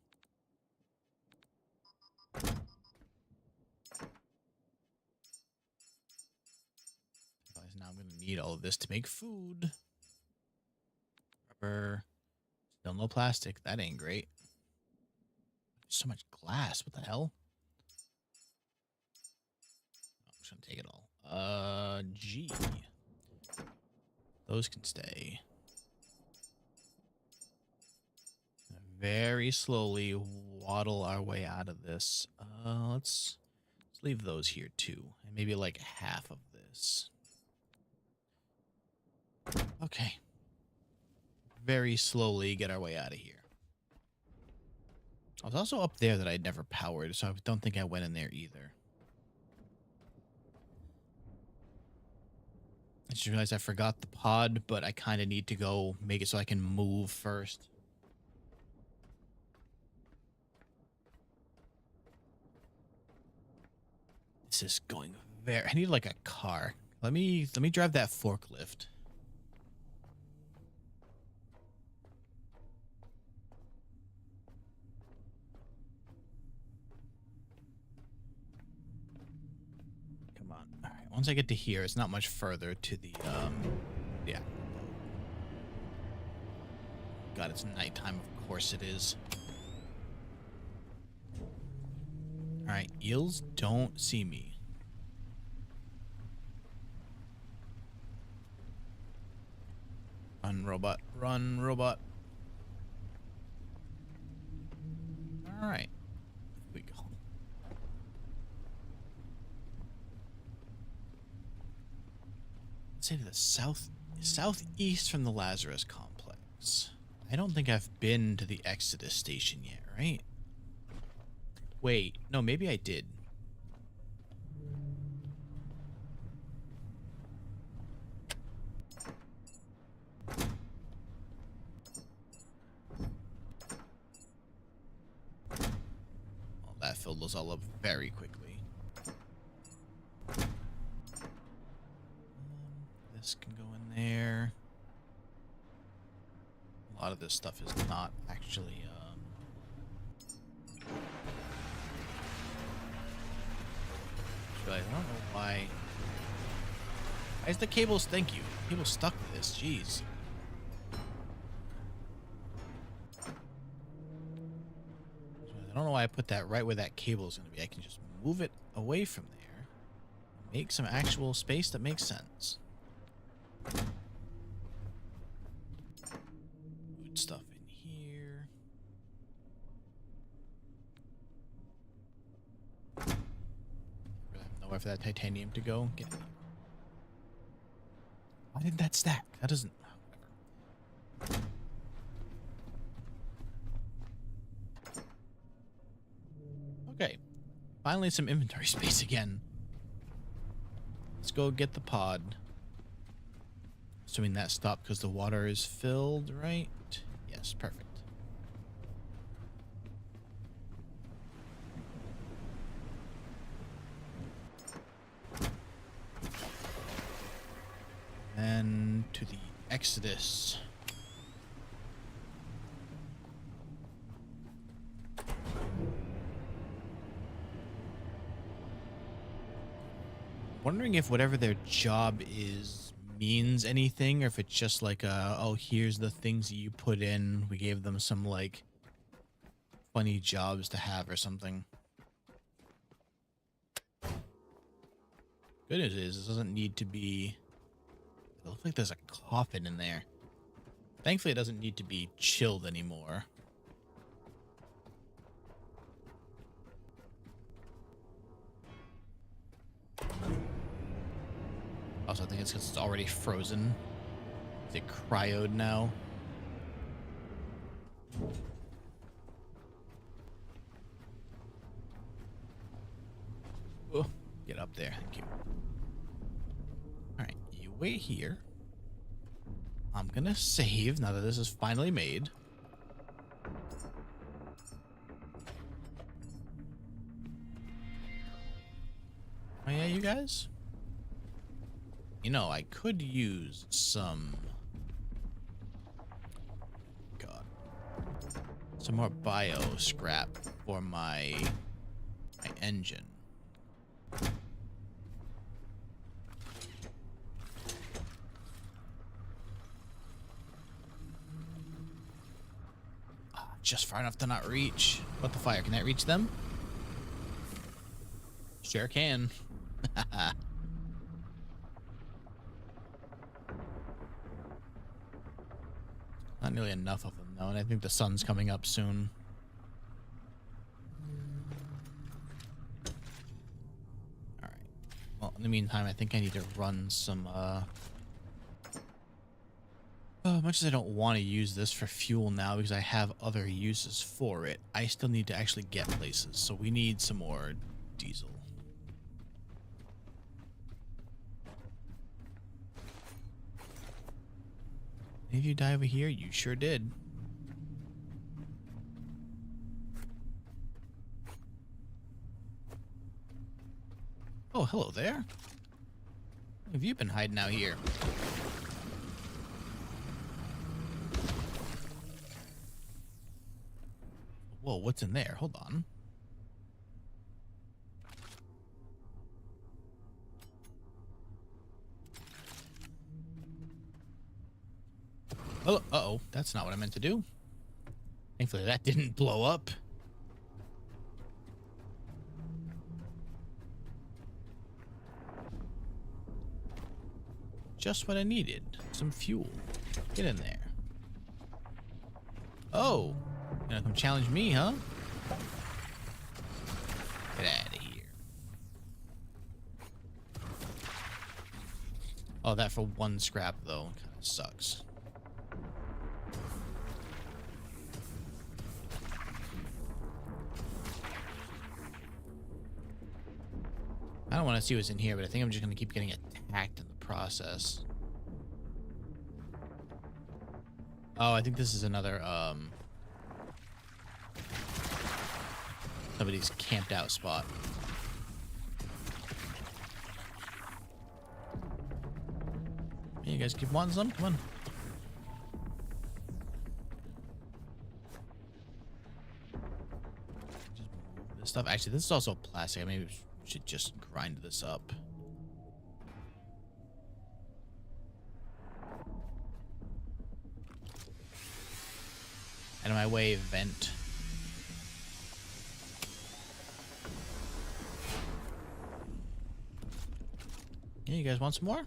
Now I'm going to need all of this to make food. Rubber. Still no plastic. That ain't great. So much glass. What the hell? I'm just going to take it all. G. Those can stay. Very slowly waddle our way out of this. Let's leave those here too. And maybe like half of this. Okay. Very slowly get our way out of here. I was also up there that I'd never powered, so I don't think I went in there either. I just realized I forgot the pod, but I kind of need to go make it so I can move first. This is going very... I need like a car. Let me drive that forklift. Come on. All right. Once I get to here, it's not much further to the yeah. God, it's nighttime. Of course it is. All right, eels don't see me. Run, robot. Run, robot. All right. Here we go. Let's say to the southeast from the Lazarus complex. I don't think I've been to the Exodus station yet, right? Wait, no, maybe I did. Well, that filled those all up very quickly. This can go in there. A lot of this stuff is not actually I don't know why. Why is the cables? Thank you. Cable stuck to this. Jeez. I don't know why I put that right where that cable is going to be. I can just move it away from there. Make some actual space that makes sense. Put stuff in here. I have nowhere for that titanium to go. Get in here. Why didn't that stack? That doesn't... Whatever. Okay. Finally some inventory space again. Let's go get the pod. Assuming that stopped because the water is filled, right? Yes, perfect. And to the Exodus. Wondering if whatever their job is means anything, or if it's just like oh, here's the things that you put in. We gave them some like funny jobs to have or something. Good news is, this doesn't need to be... It looks like there's a coffin in there. Thankfully, it doesn't need to be chilled anymore. Also, I think it's because it's already frozen. Is it cryoed now? Oh, get up there. Thank you. Alright, you wait here. I'm gonna save now that this is finally made. Oh yeah, you guys? You know, I could use some... God. Some more bio scrap for my engine. Just far enough to not reach. What the fire? Can that reach them? Sure can. Not nearly enough of them, though, and I think the sun's coming up soon. Alright. Well, in the meantime, I think I need to run some, much as I don't want to use this for fuel now because I have other uses for it, I still need to actually get places, so we need some more diesel. Did you die over here? You sure did. Oh, hello there. Where have you been hiding out here? Whoa, what's in there? Hold on. Oh, uh-oh. That's not what I meant to do. Thankfully, that didn't blow up. Just what I needed. Some fuel. Get in there. Oh. You gonna come challenge me, huh? Get out of here. Oh, that for one scrap, though. Kind of sucks. I don't want to see what's in here, but I think I'm just going to keep getting attacked in the process. Oh, I think this is another, somebody's camped out spot. Hey, you guys keep wanting some? Come on. this stuff. Actually, this is also plastic. Maybe we should just grind this up. Out of my way, vent. Yeah, you guys want some more?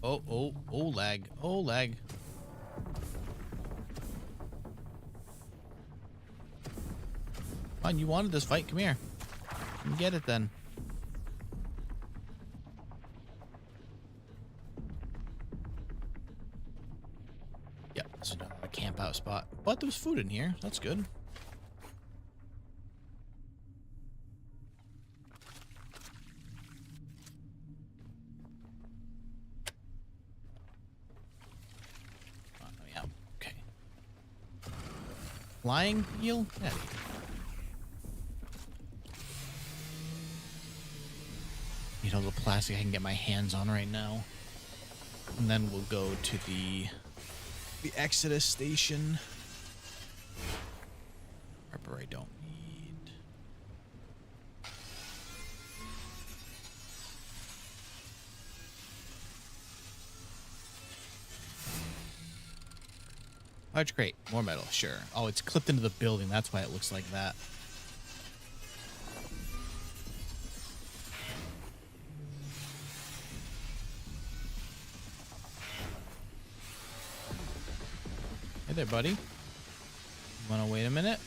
Oh, lag. Oh, lag. Come on, you wanted this fight. Come here. Come get it then. Yep, this is not a camp out spot. But there was food in here. That's good. Okay. Flying eel? Yeah. Need all the plastic I can get my hands on right now. And then we'll go to the Exodus station. Rubber I don't need. Large crate, more metal, sure. Oh, it's clipped into the building. That's why it looks like that. Hey there, buddy. Wanna wait a minute?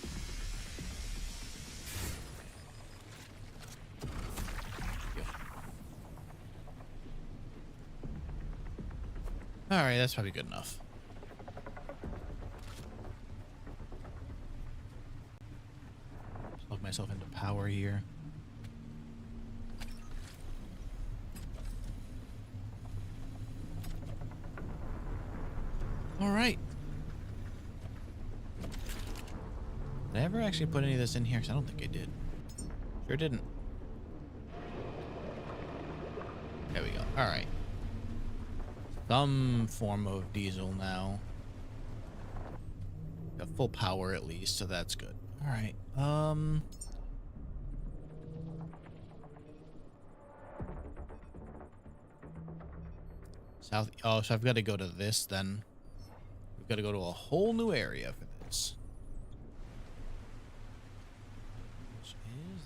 Alright, that's probably good enough. Plug myself into power here. Alright. Did I ever actually put any of this in here? Because I don't think I did. Sure didn't. There we go. All right. Some form of diesel now. Got full power at least, so that's good. All right. South. Oh, so I've got to go to this then. We've got to go to a whole new area for this.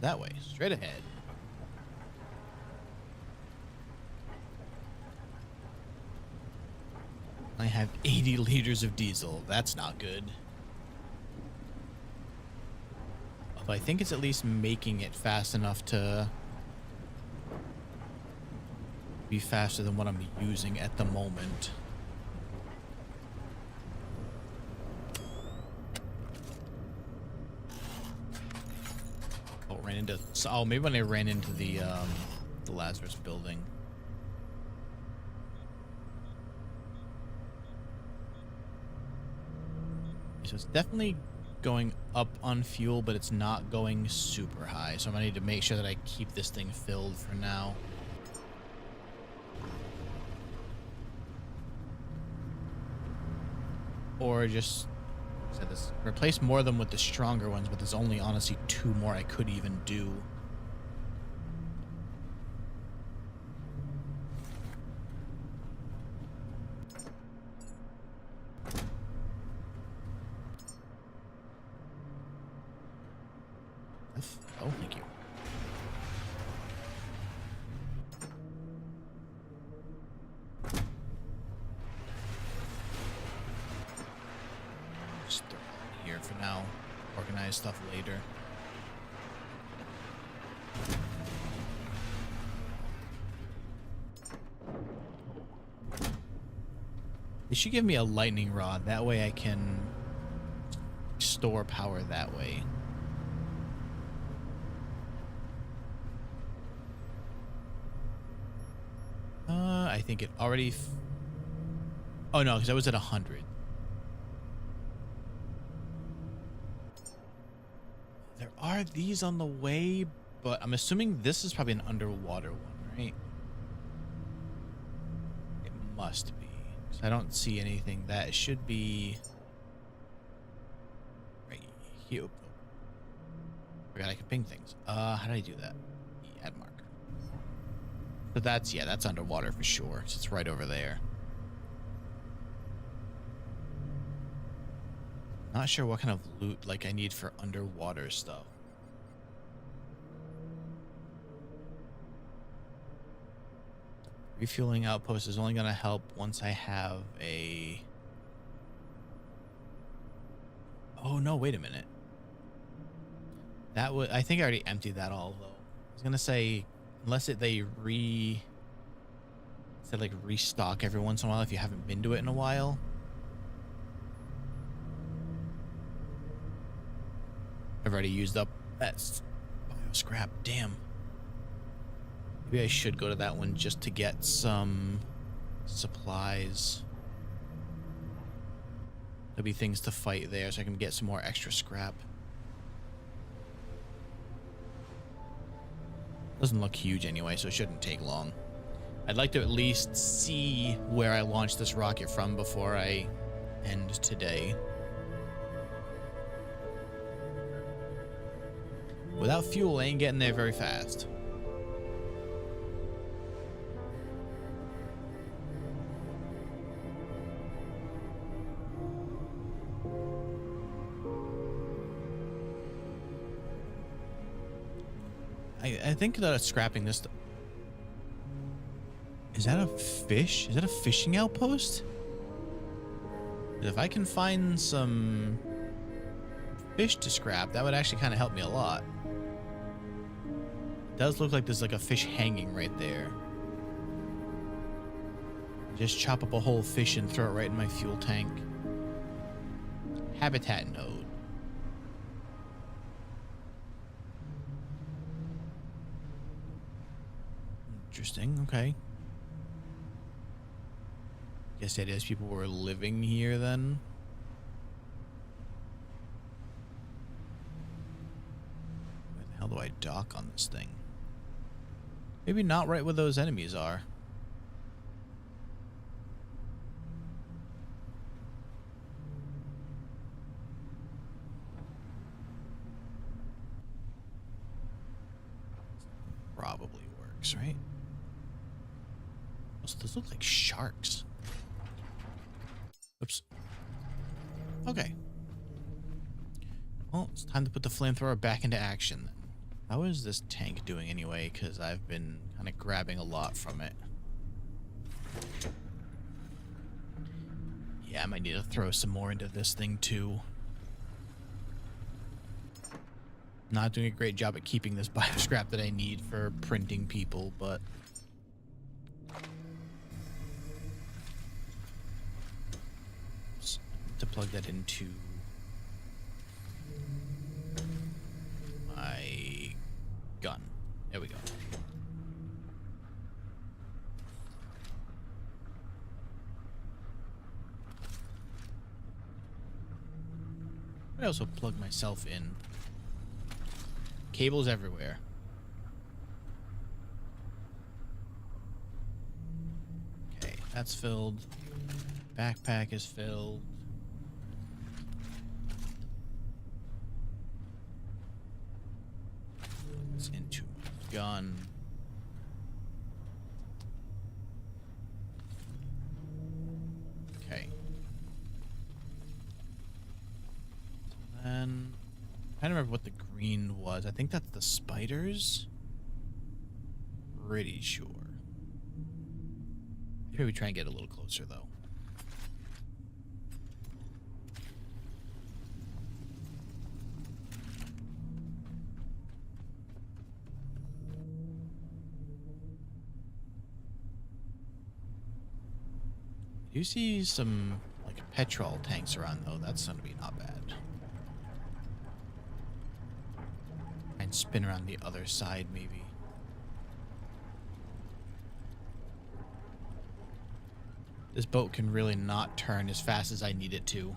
That way, straight ahead. I have 80 liters of diesel. That's not good. Although I think it's at least making it fast enough to be faster than what I'm using at the moment. Ran into, oh, maybe when I ran into the Lazarus building. So it's definitely going up on fuel, but it's not going super high. So I'm gonna need to make sure that I keep this thing filled for now. Or just this, replace more of them with the stronger ones, but there's only honestly 2 more I could even do. Oh, thank you. Just throw it here for now. Organize stuff later. They should give me a lightning rod. That way I can store power that way. I think it already... oh, no, because I was at 100. There are these on the way, but I'm assuming this is probably an underwater one, right? It must be. Because I don't see anything. That should be... right here. Forgot I could ping things. How did I do that? Add marker. So that's, yeah, that's underwater for sure. So it's right over there. Not sure what kind of loot like I need for underwater stuff. Refueling outpost is only going to help once I have a... Oh, no, wait a minute. That would... I think I already emptied that all, though. I was going to say, unless they like restock every once in a while if you haven't been to it in a while. I've already used up that bio scrap. Damn. Maybe I should go to that one just to get some supplies. There'll be things to fight there so I can get some more extra scrap. Doesn't look huge anyway, so it shouldn't take long. I'd like to at least see where I launched this rocket from before I end today. Without fuel, I ain't getting there very fast. I think that scrapping this... Is that a fish? Is that a fishing outpost? If I can find some fish to scrap, that would actually kind of help me a lot. It does look like there's like a fish hanging right there. Just chop up a whole fish and throw it right in my fuel tank. Habitat node. Interesting, okay. Guess that is people were living here then. Where the hell do I dock on this thing? Maybe not right where those enemies are. Probably works, right? Those look like sharks. Oops. Okay. Well, it's time to put the flamethrower back into action then. How is this tank doing anyway? Because I've been kind of grabbing a lot from it. Yeah, I might need to throw some more into this thing too. Not doing a great job at keeping this bio scrap that I need for printing people, but... to plug that into my gun. There we go. I also plug myself in. Cables everywhere. Okay, that's filled. Backpack is filled. Into my gun. Okay. Then I don't remember what the green was. I think that's the spiders. Pretty sure. Maybe we try and get a little closer though. You see some like petrol tanks around though. That's gonna be not bad. And spin around the other side maybe. This boat can really not turn as fast as I need it to.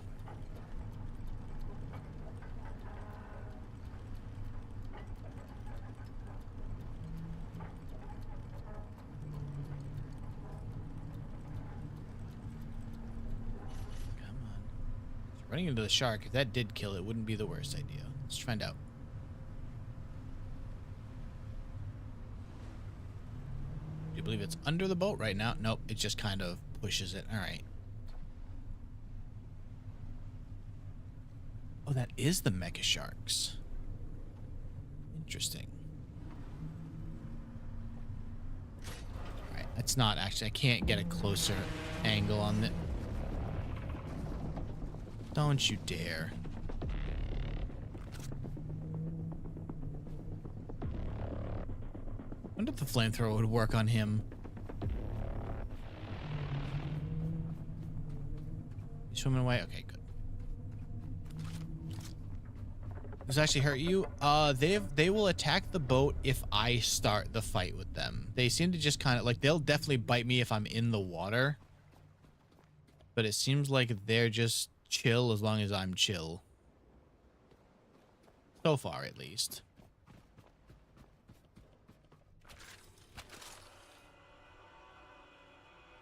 Running into the shark, if that did kill it, wouldn't be the worst idea. Let's find out. Do you believe it's under the boat right now? Nope, it just kind of pushes it. All right. Oh, that is the mecha sharks. Interesting. All right, that's not actually. I can't get a closer angle on it. Don't you dare. I wonder if the flamethrower would work on him. You swimming away? Okay, good. Does it actually hurt you? They will attack the boat if I start the fight with them. They seem to just kind of like, they'll definitely bite me if I'm in the water. But it seems like they're just chill as long as I'm chill. So far, at least.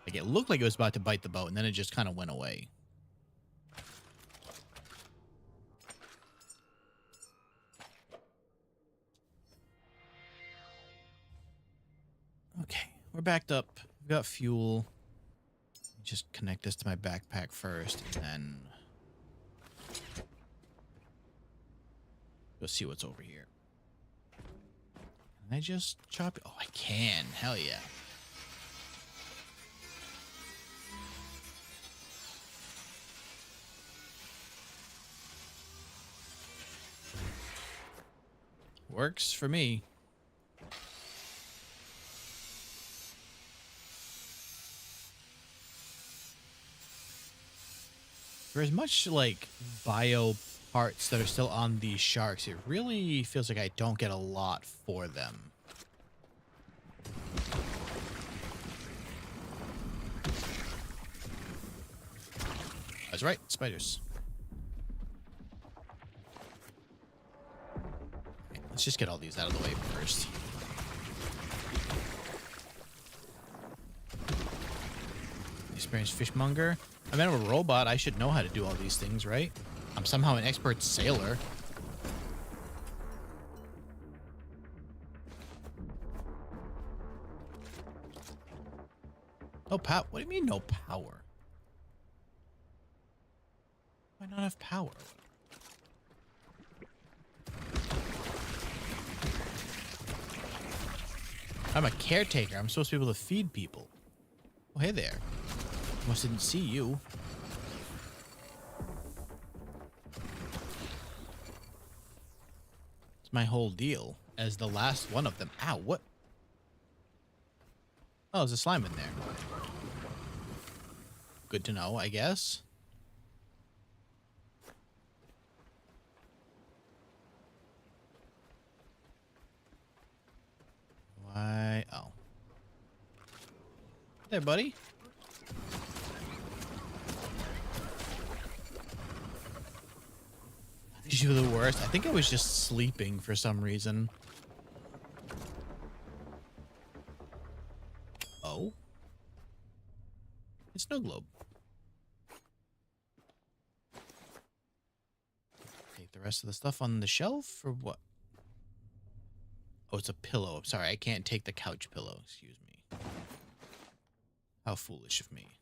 Like, it looked like it was about to bite the boat, and then it just kind of went away. Okay, we're backed up. We've got fuel. Just connect this to my backpack first, and then go see what's over here. Can I just chop it? Oh, I can. Hell yeah. Works for me. For as much like bio parts that are still on these sharks, it really feels like I don't get a lot for them. That's right, spiders. Okay, let's just get all these out of the way first. Experienced fishmonger. I mean, I'm a robot. I should know how to do all these things, right? I'm somehow an expert sailor. No power? What do you mean no power? Why not have power? I'm a caretaker. I'm supposed to be able to feed people. Oh, hey there. Almost didn't see you. It's my whole deal as the last one of them. Ow, what? Oh, there's a slime in there. Good to know, I guess. Why? Oh. There, buddy. These are the worst. I think I was just sleeping for some reason. Oh. It's snow globe. Take the rest of the stuff on the shelf or what? Oh, it's a pillow. I'm sorry, I can't take the couch pillow. Excuse me. How foolish of me.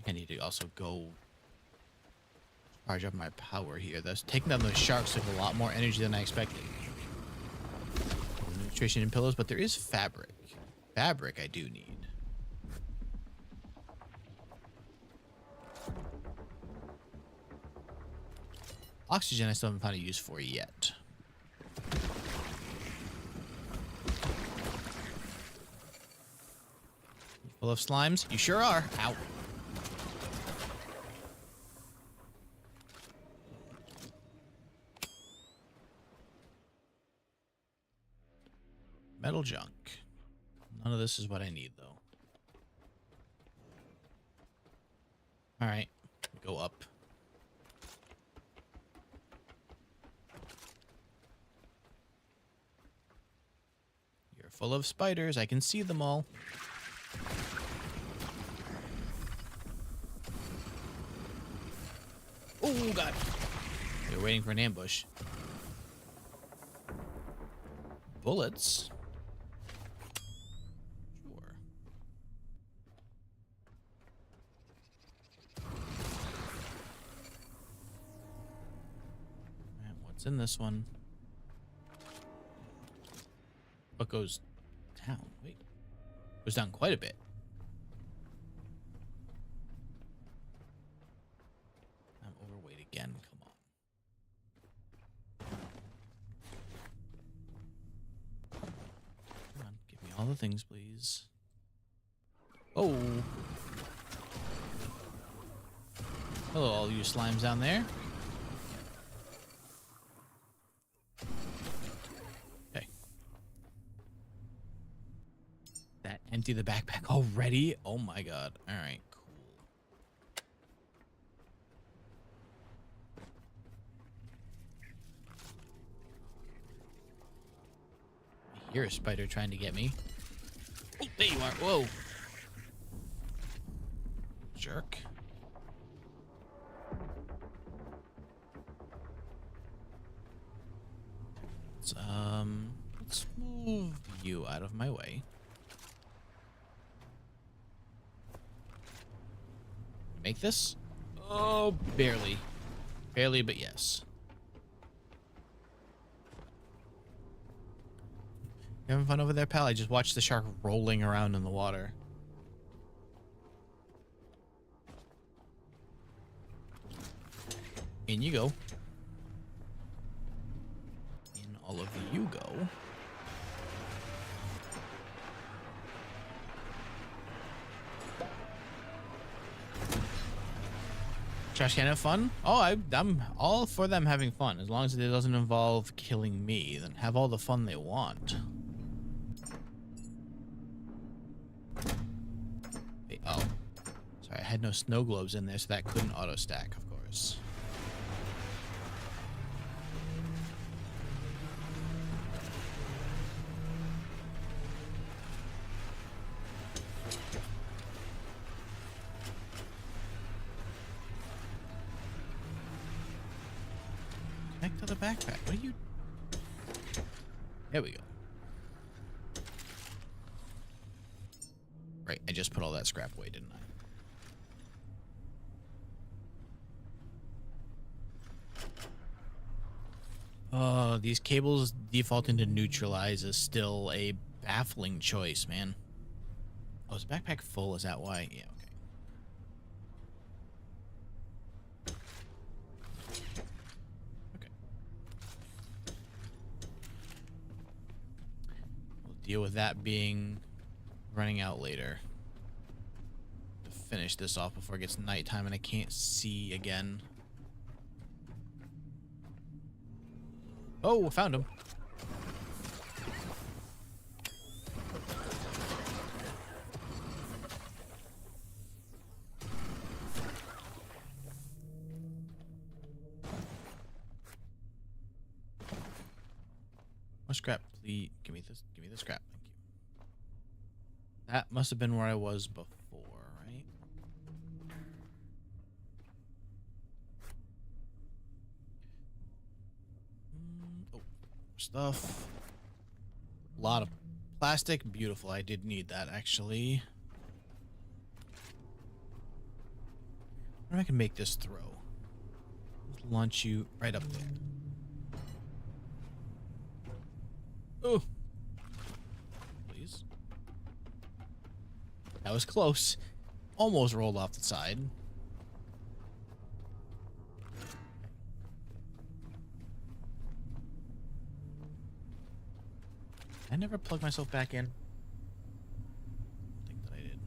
I need to also go charge up my power here. That's taking down those sharks took a lot more energy than I expected. Nutrition and pillows, but there is fabric. Fabric I do need. Oxygen I still haven't found a use for yet. Full of slimes? You sure are. Ow. Metal junk. None of this is what I need, though. All right, go up. You're full of spiders. I can see them all. Oh, God. You're waiting for an ambush. bullets. Sure. And what's in this one? What goes down? Wait. Goes down quite a bit. I'm overweight again. Come on. Come on. Give me all the things, please. Oh. Hello, all you slimes down there. Okay. That empty the backpack already? Oh my god. All right, cool. I hear a spider trying to get me. Oh, there you are. Whoa. Jerk. Let's move you out of my way. Make this? Oh, barely. Barely, but yes. You having fun over there, pal? I just watched the shark rolling around in the water. In you go. In all of you go. Trash can have fun? Oh, I'm all for them having fun. As long as it doesn't involve killing me, then have all the fun they want. Wait, oh. Sorry, I had no snow globes in there, so that couldn't auto stack, of course. Connect to the backpack. What are you... There we go. Right, I just put all that scrap away, didn't I? Oh, these cables defaulting to neutralize is still a baffling choice, man. Oh, is the backpack full? Is that why? Yeah, okay. Okay. We'll deal with that being running out later. Finish this off before it gets nighttime and I can't see again. Oh, I found him. More scrap, please. Give me this. Give me the scrap. Thank you. That must have been where I was before, right? Oh, stuff. A lot of plastic. Beautiful. I did need that, actually. I wonder if I can make this throw. Let's launch you right up there. Oh. Please. That was close. Almost rolled off the side. I never plugged myself back in. I think that I did.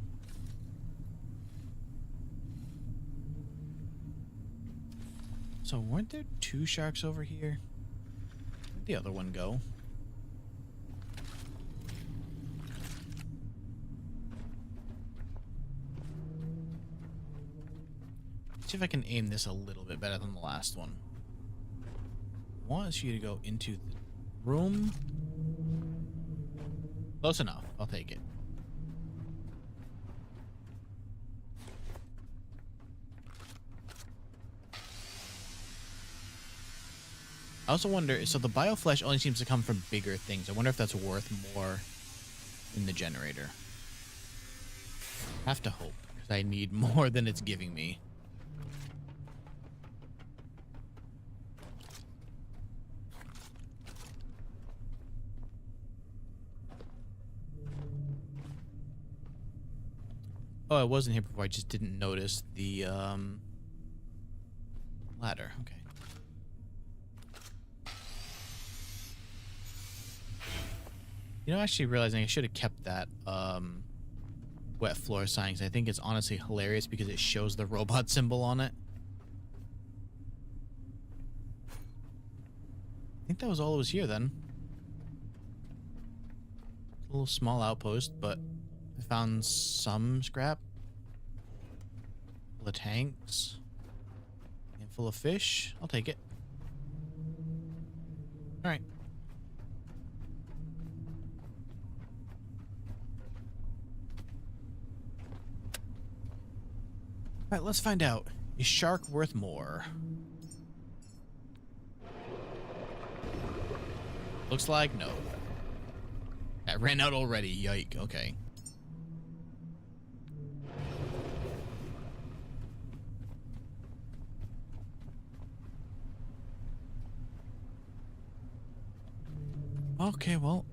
So weren't there two sharks over here? Where'd the other one go? See if I can aim this a little bit better than the last one. I want you to go into the room. Close enough. I'll take it. I also wonder, so the bioflesh only seems to come from bigger things. I wonder if that's worth more in the generator. Have to hope, because I need more than it's giving me. Oh, I wasn't here before. I just didn't notice the ladder. Okay. You know, actually realizing I should have kept that wet floor sign, 'cause I think it's honestly hilarious because it shows the robot symbol on it. I think that was all that was here then. A little small outpost, but I found some scrap. Full of tanks. And full of fish. I'll take it. Alright. Alright, let's find out. Is shark worth more? Looks like no. That ran out already. Yike. Okay. Okay, well,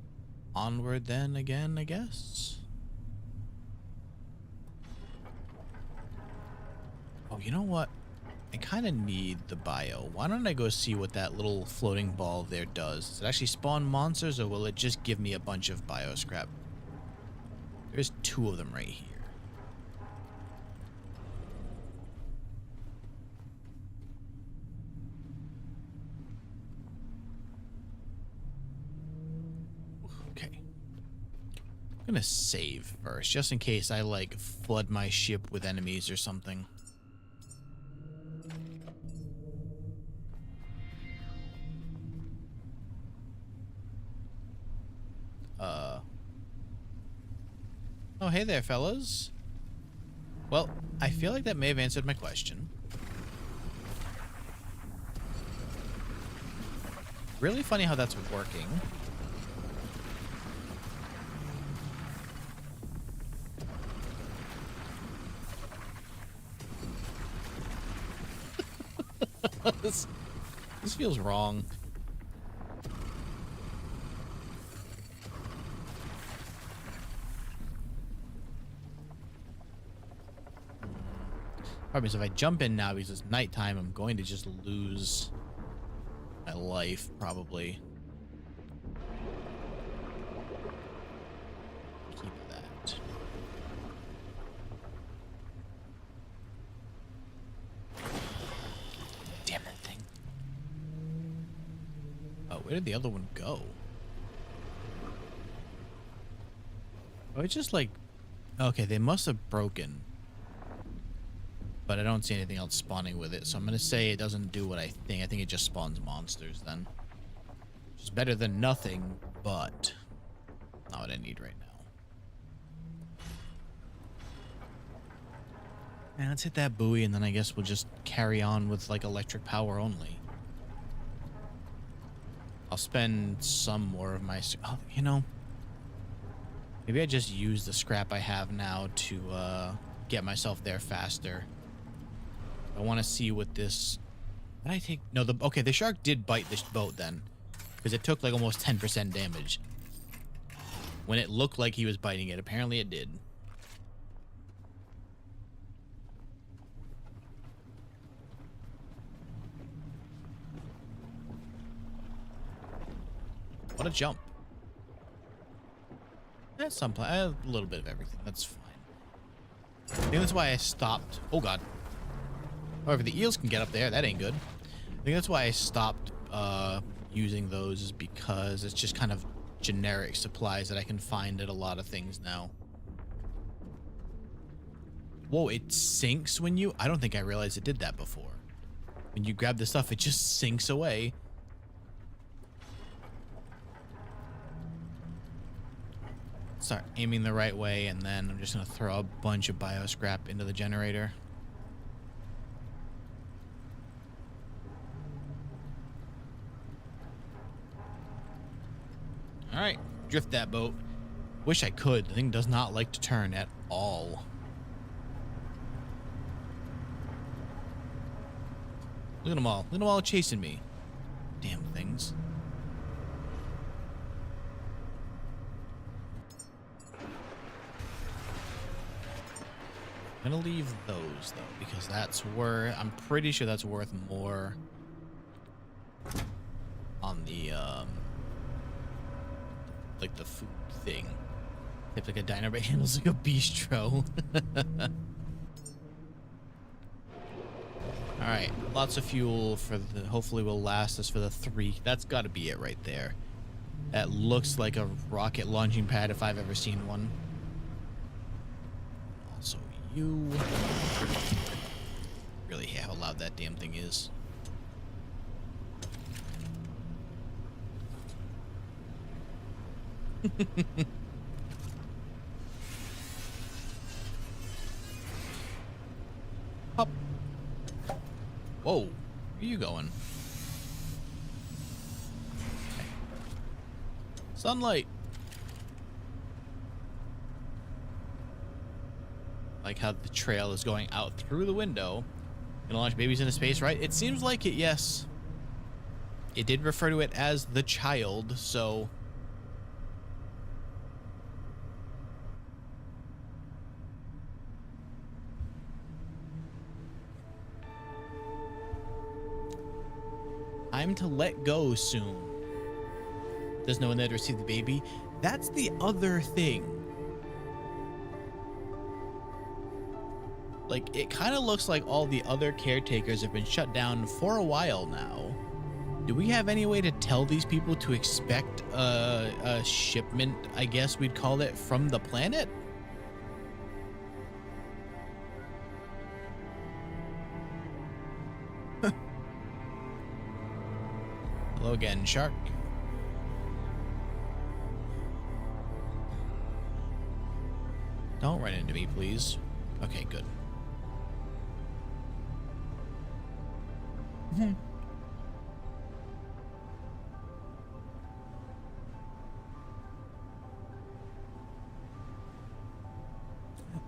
onward then again, I guess. Oh, you know what? I kind of need the bio. Why don't I go see what that little floating ball there does? Does it actually spawn monsters, or will it just give me a bunch of bio scrap? There's 2 of them right here. Okay. I'm gonna save first, just in case I, like, flood my ship with enemies or something. Oh, hey there, fellas. Well, I feel like that may have answered my question. Really funny how that's working. This feels wrong. Problem is, if I jump in now because it's nighttime, I'm going to just lose my life, probably. Keep that. Damn that thing. Oh, where did the other one go? Oh, it's just like... Okay, they must have broken. But I don't see anything else spawning with it, so I'm going to say it doesn't do what I think. I think it just spawns monsters then. Which is better than nothing, but not what I need right now. And let's hit that buoy, and then I guess we'll just carry on with, like, electric power only. I'll spend some more of my... Oh, you know, maybe I just use the scrap I have now to get myself there faster. I want to see what this... Did I take... No, okay, the shark did bite this boat then. Because it took like almost 10% damage. When it looked like he was biting it. Apparently it did. What a jump. That's a little bit of everything. That's fine. I think that's why I stopped. Oh, God. However, the eels can get up there. That ain't good. I think that's why I stopped using those, is because it's just kind of generic supplies that I can find at a lot of things now. Whoa, it sinks when you... I don't think I realized it did that before. When you grab the stuff, it just sinks away. Start aiming the right way, and then I'm just going to throw a bunch of bio scrap into the generator. All right, drift that boat. Wish I could. The thing does not like to turn at all. Look at them all. Look at them all chasing me. Damn things. I'm gonna leave those though, because that's worth, I'm pretty sure that's worth more on the like the food thing. It's like a diner, but handles like a bistro. All right, lots of fuel for the, hopefully will last us for the 3. That's got to be it right there. That looks like a rocket launching pad if I've ever seen one. Also you. Really how loud that damn thing is. Up. Whoa, where are you going? Okay. Sunlight. Like how the trail is going out through the window. Gonna launch babies into space, right? It seems like it, yes. It did refer to it as the child, so... Time to let go soon. There's no one there to receive the baby. That's the other thing. Like, it kind of looks like all the other caretakers have been shut down for a while now. Do we have any way to tell these people to expect a shipment, I guess we'd call it, from the planet? Hello again, shark. Don't run into me, please. Okay, good.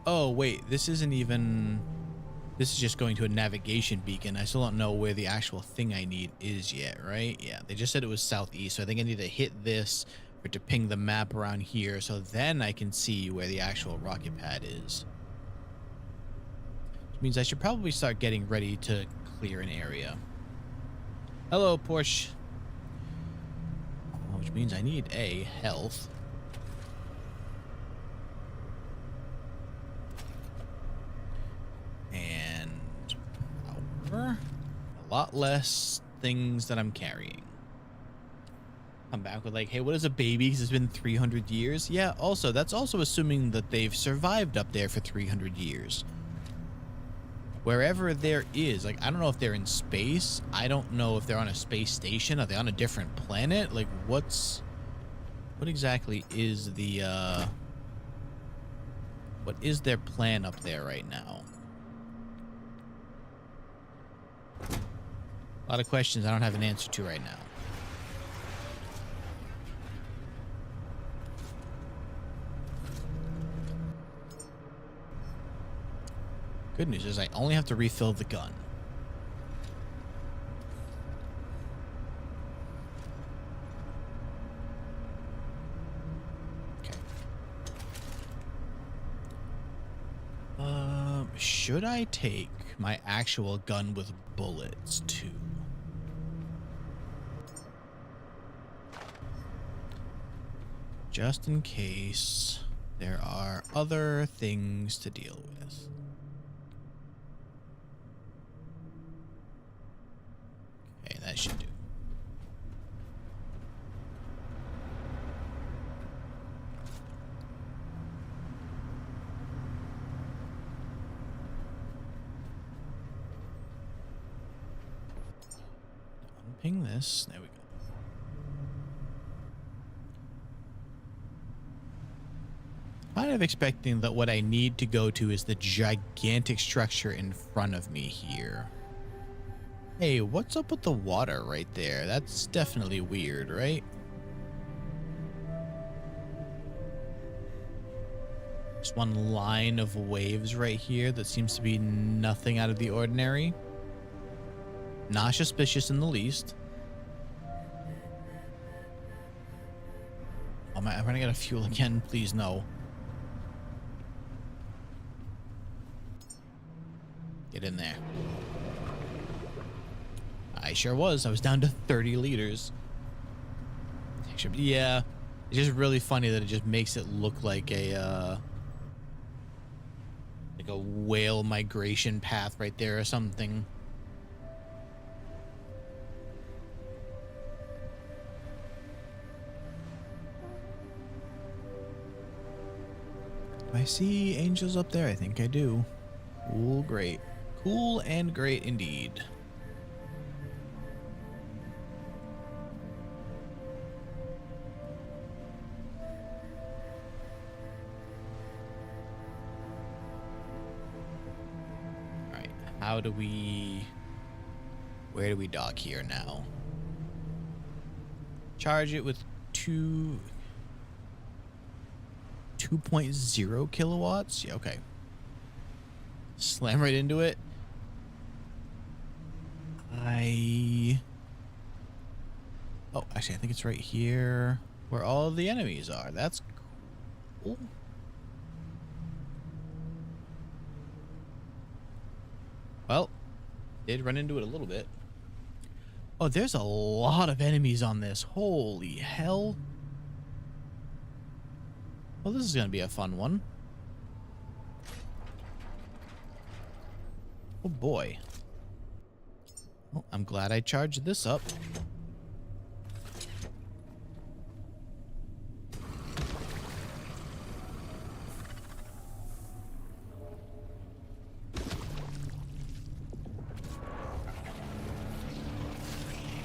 Oh, wait, this isn't even... This is just going to a navigation beacon. I still don't know where the actual thing I need is yet, right? Yeah, they just said it was southeast, so I think I need to hit this for it to ping the map around here, so then I can see where the actual rocket pad is. Which means I should probably start getting ready to clear an area. Hello, Porsche. Which means I need a health. And power. A lot less things that I'm carrying. I'm back with like, hey, what is a baby? Because it's been 300 years. Yeah, also, that's also assuming that they've survived up there for 300 years. Wherever there is, like, I don't know if they're in space. I don't know if they're on a space station. Are they on a different planet? Like, what exactly is the, what is their plan up there right now? A lot of questions I don't have an answer to right now. Good news is I only have to refill the gun. Okay. Should I take my actual gun with bullets too? Just in case there are other things to deal with. Okay, that should do. Unping this. There we go. Kind of expecting that what I need to go to is the gigantic structure in front of me here. Hey, what's up with the water right there? That's definitely weird, right? Just one line of waves right here that seems to be nothing out of the ordinary. Not suspicious in the least. Oh, am I running out of fuel again? Please, no. Get in there. I sure was. I was down to 30 liters. Yeah. It's just really funny that it just makes it look like a whale migration path right there or something. Do I see angels up there? I think I do. Cool, great. Cool and great indeed. How do we... Where do we dock here now? Charge it with 2.0 kilowatts? Yeah, okay. Slam right into it. Oh, actually, I think it's right here where all of the enemies are. That's cool. Well, did run into it a little bit. Oh, there's a lot of enemies on this. Holy hell. Well, this is going to be a fun one. Oh, boy. Well, I'm glad I charged this up.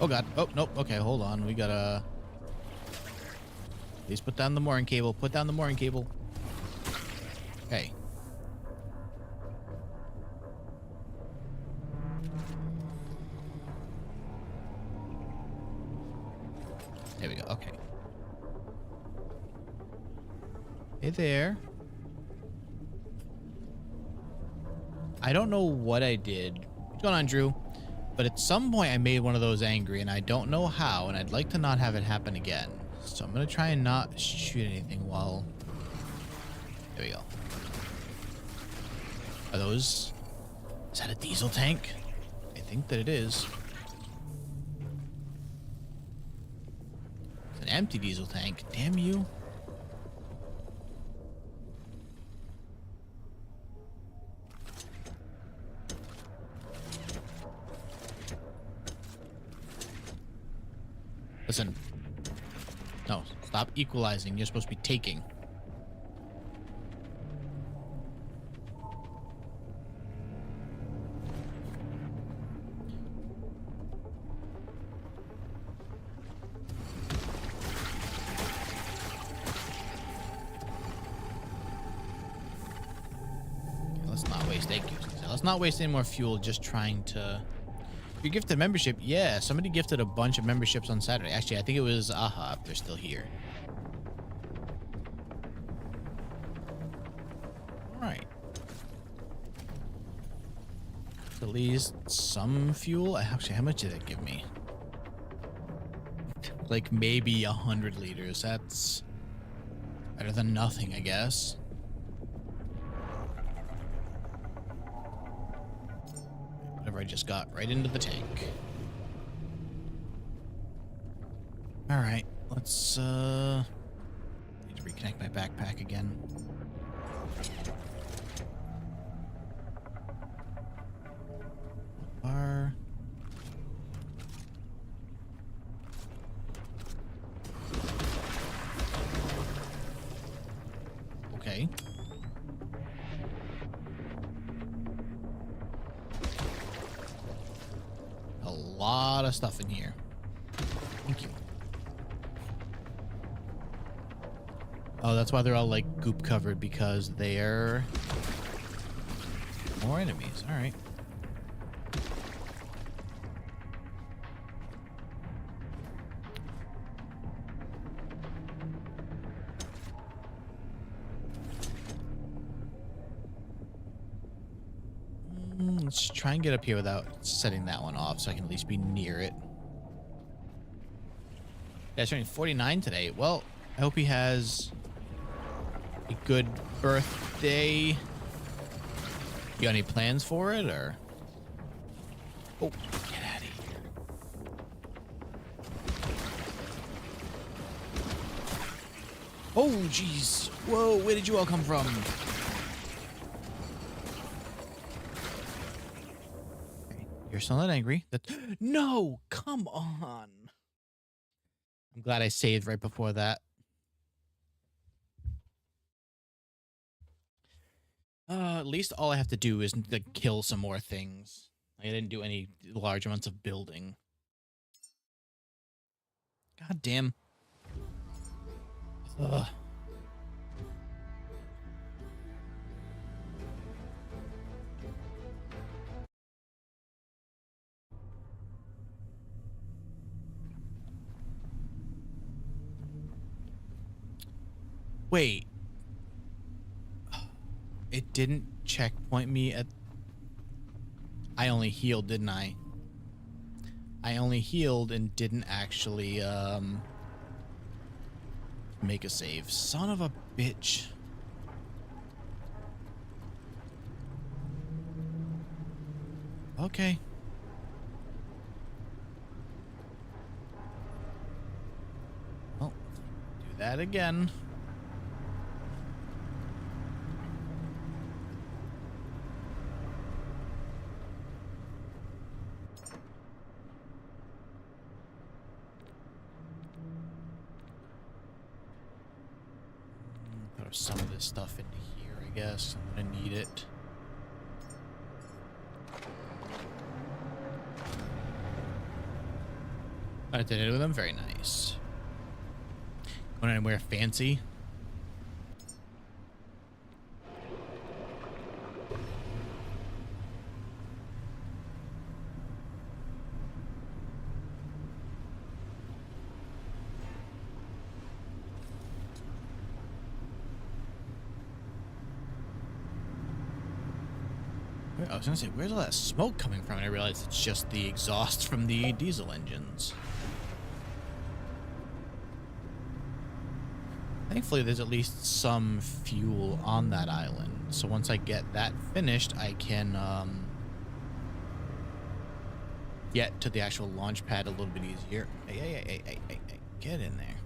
Oh god. Oh, nope. Okay, hold on. We gotta... Please put down the mooring cable. Put down the mooring cable. Okay. There we go. Okay. Hey there. I don't know what I did. What's going on, Drew? But at some point I made one of those angry and I don't know how, and I'd like to not have it happen again. So I'm going to try and not shoot anything while... There we go. Are those... Is that a diesel tank? I think that it is. It's an empty diesel tank. Damn you. Listen. No, stop equalizing. You're supposed to be taking. Okay, let's not waste egg juice. Let's not waste any more fuel just trying to... You gifted membership? Yeah, somebody gifted a bunch of memberships on Saturday. Actually, I think it was Aha, if they're still here. Alright. At least some fuel. Actually, how much did it give me? Like maybe 100 liters. That's better than nothing, I guess. Whatever I just got right into the tank. Alright, let's need to reconnect my backpack again. Bar. Okay. A lot of stuff in here. Thank you. Oh, that's why they're all like goop covered, because they're more enemies. All right. Let's try and get up here without setting that one off so I can at least be near it. Yeah, it's turning 49 today. Well, I hope he has a good birthday. You got any plans for it, or? Oh, get out of here. Oh, jeez. Whoa, where did you all come from? Okay, you're still not angry. No, come on. I'm glad I saved right before that. At least all I have to do is like, kill some more things. I didn't do any large amounts of building. God damn. Ugh. Wait. It didn't checkpoint me at... I only healed, didn't I? I only healed and didn't actually, make a save. Son of a bitch. Okay. Well, do that again. Throw some of this stuff into here, I guess. I'm gonna need it. I did it with them. Very nice. Going anywhere fancy? I was gonna say, where's all that smoke coming from? And I realized it's just the exhaust from the diesel engines. Thankfully, there's at least some fuel on that island. So once I get that finished, I can get to the actual launch pad a little bit easier. Hey, get in there.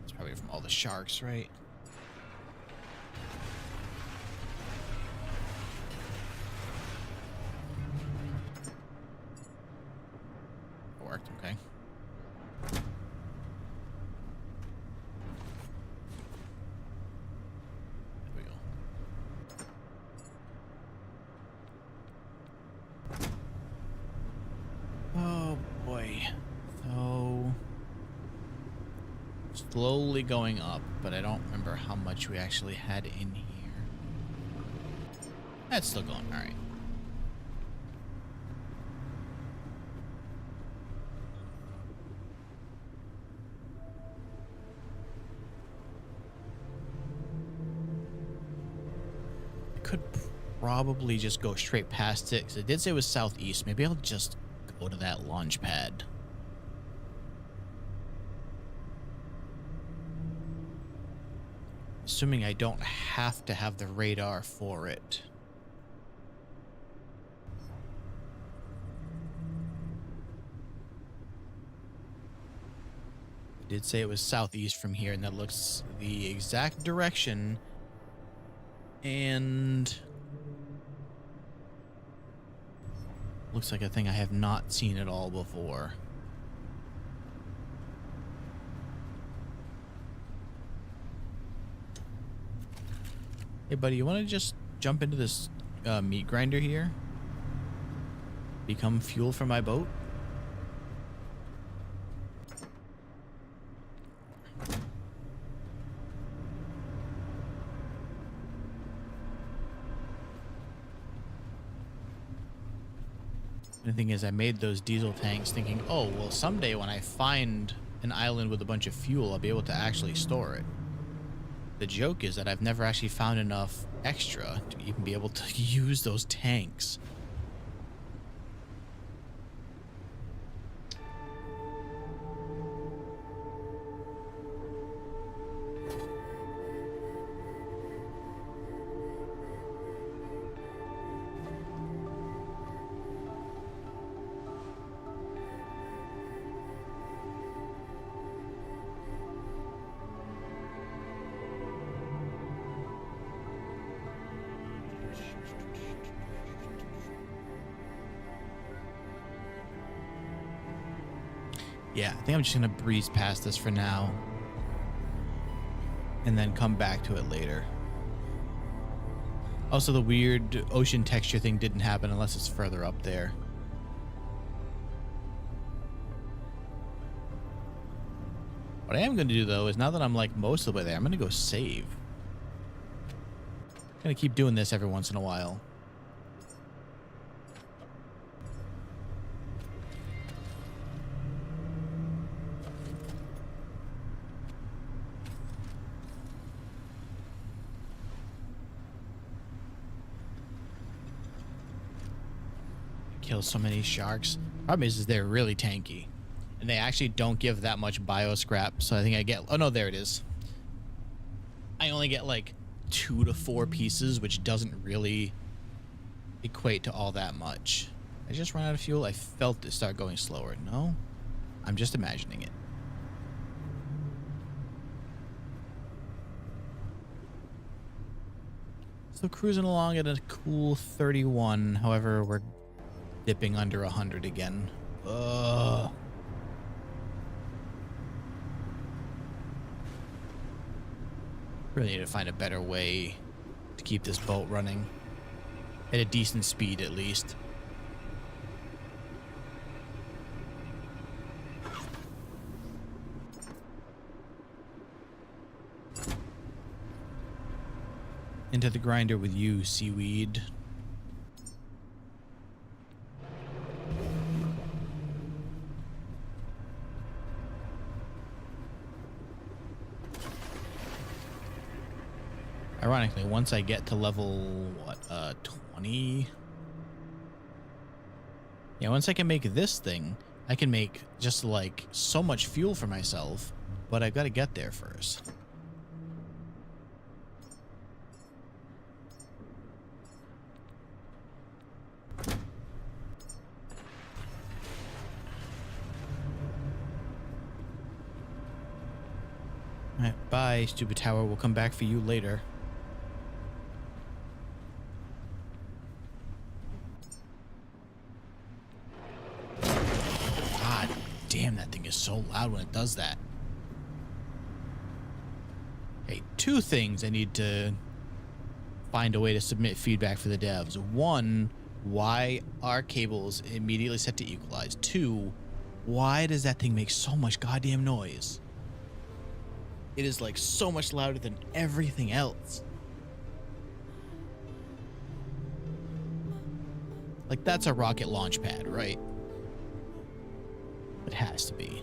It's probably from all the sharks, right? Worked, okay. There we go. Oh boy. So slowly going up, but I don't remember how much we actually had in here. That's still going, all right. Could probably just go straight past it, because it did say it was southeast. Maybe I'll just go to that launch pad. Assuming I don't have to have the radar for it. It did say it was southeast from here, and that looks the exact direction. And looks like a thing I have not seen at all before. Hey buddy, you want to just jump into this meat grinder here? Become fuel for my boat? And the thing is, I made those diesel tanks thinking, oh, well, someday when I find an island with a bunch of fuel, I'll be able to actually store it. The joke is that I've never actually found enough extra to even be able to use those tanks. Yeah, I think I'm just going to breeze past this for now. And then come back to it later. Also, the weird ocean texture thing didn't happen unless it's further up there. What I am going to do, though, is now that I'm like most of the way there, I'm going to go save. I'm going to keep doing this every once in a while. Kill so many sharks. Problem is they're really tanky. And they actually don't give that much bio scrap. So I think I get... Oh, no, there it is. I only get like 2 to 4 pieces, which doesn't really equate to all that much. I just ran out of fuel. I felt it start going slower. No? I'm just imagining it. So cruising along at a cool 31. However, we're dipping under 100 again. Ugh. Really need to find a better way to keep this boat running at a decent speed, at least. Into the grinder with you, seaweed. Ironically, once I get to level, what, 20? Yeah, once I can make this thing, I can make just, like, so much fuel for myself, but I've got to get there first. Alright, bye, stupid tower. We'll come back for you later. Damn, that thing is so loud when it does that. Okay, 2 things I need to find a way to submit feedback for the devs. 1, why are cables immediately set to equalize? 2, why does that thing make so much goddamn noise? It is like so much louder than everything else. Like, that's a rocket launch pad, right? It has to be.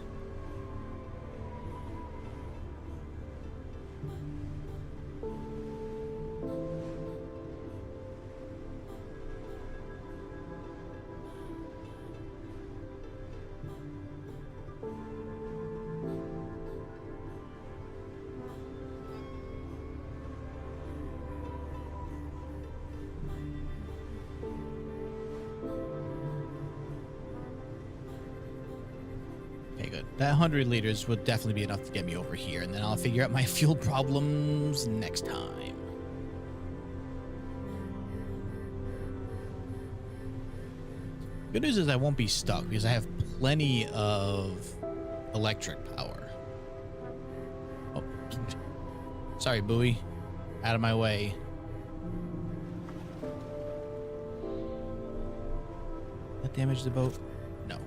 Good. That 100 liters would definitely be enough to get me over here, and then I'll figure out my fuel problems next time. Good news is I won't be stuck because I have plenty of electric power. Oh, sorry, buoy. Out of my way. That damage the boat? No.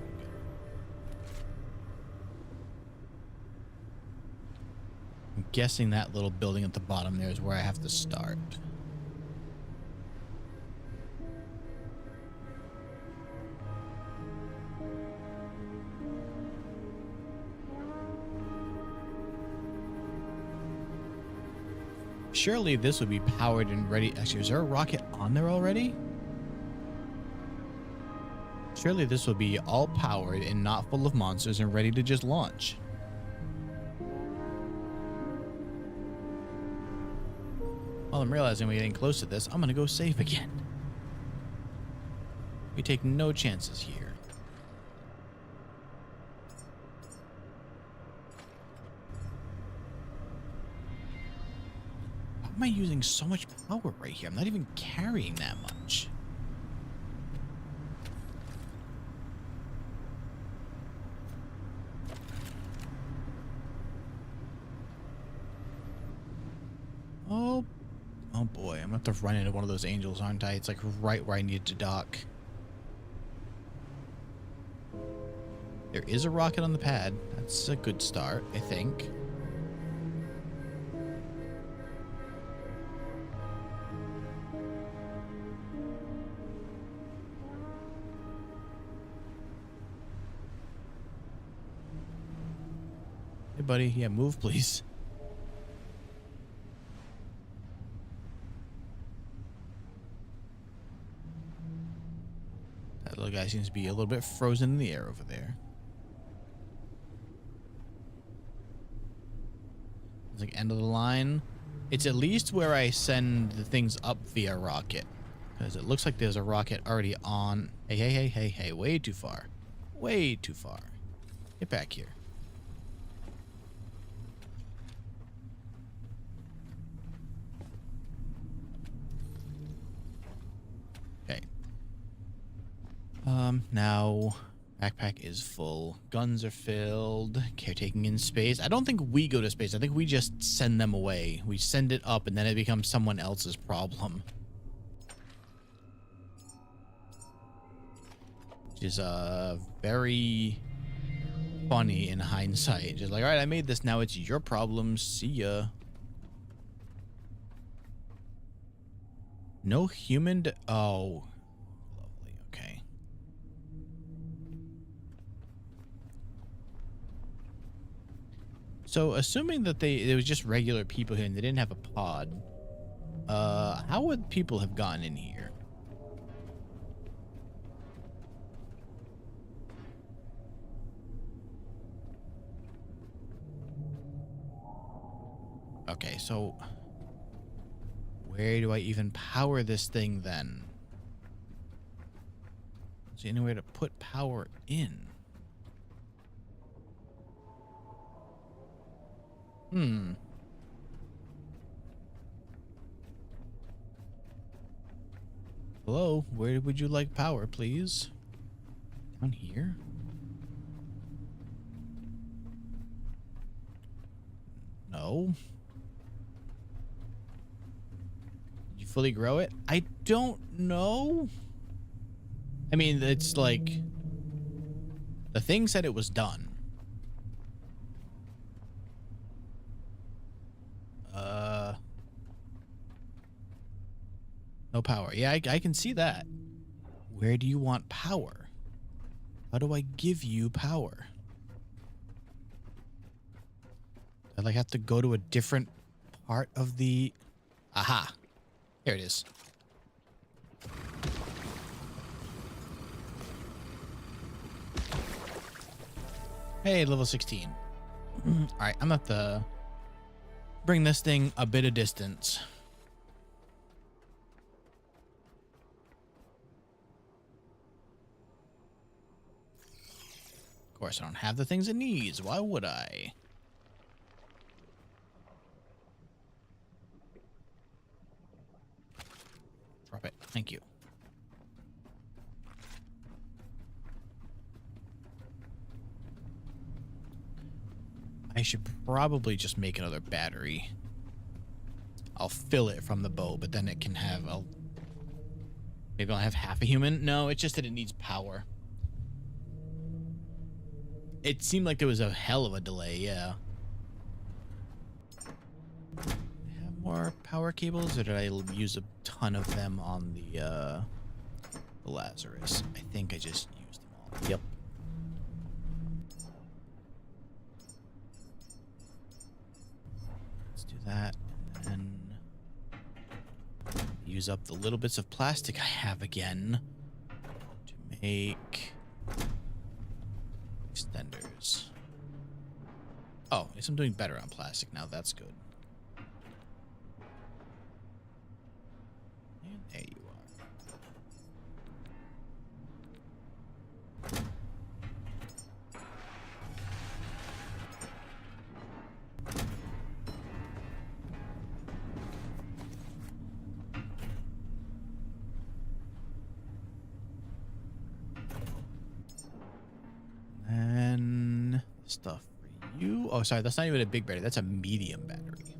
I'm guessing that little building at the bottom there is where I have to start. Surely this would be powered and ready. Actually, is there a rocket on there already? Surely this would be all powered and not full of monsters and ready to just launch. While I'm realizing we're getting close to this, I'm going to go save again. We take no chances here. Why am I using so much power right here? I'm not even carrying that much. Oh boy, I'm gonna have to run into one of those angels, aren't I? It's like right where I need to dock. There is a rocket on the pad. That's a good start, I think. Hey buddy, yeah, move please. That little guy seems to be a little bit frozen in the air over there. It's like end of the line. It's at least where I send the things up via rocket. Because it looks like there's a rocket already on. Hey, hey, hey, hey, hey. Way too far. Way too far. Get back here. Okay. Now backpack is full. Guns are filled. Caretaking in space. I don't think we go to space. I think we just send them away. We send it up and then it becomes someone else's problem. Which is very funny in hindsight. Just like, all right, I made this. Now it's your problem. See ya. No human. Oh, lovely. Okay. So, assuming that there was just regular people here and they didn't have a pod, how would people have gotten in here? Okay, so where do I even power this thing then? Is there anywhere to put power in? Hello, where would you like power, please? Down here? No. Did you fully grow it? I don't know. I mean, it's like the thing said it was done. No power. Yeah, I can see that. Where do you want power? How do I give you power? I like have to go to a different part of the... Aha. Here it is. Hey, level 16. All right, I'm gonna have to bring this thing a bit of distance. Of course, I don't have the things it needs. Why would I? Drop it. Thank you. I should probably just make another battery. I'll fill it from the bow, but then it can have maybe I'll have half a human. No, it's just that it needs power. It seemed like there was a hell of a delay, yeah. Have more power cables, or did I use a ton of them on the Lazarus? I think I just used them all. Yep. Let's do that, and then use up the little bits of plastic I have again to make extenders. Oh, I guess I'm doing better on plastic now. That's good. And there you are. And stuff for you. Oh, sorry, that's not even a big battery. That's a medium battery.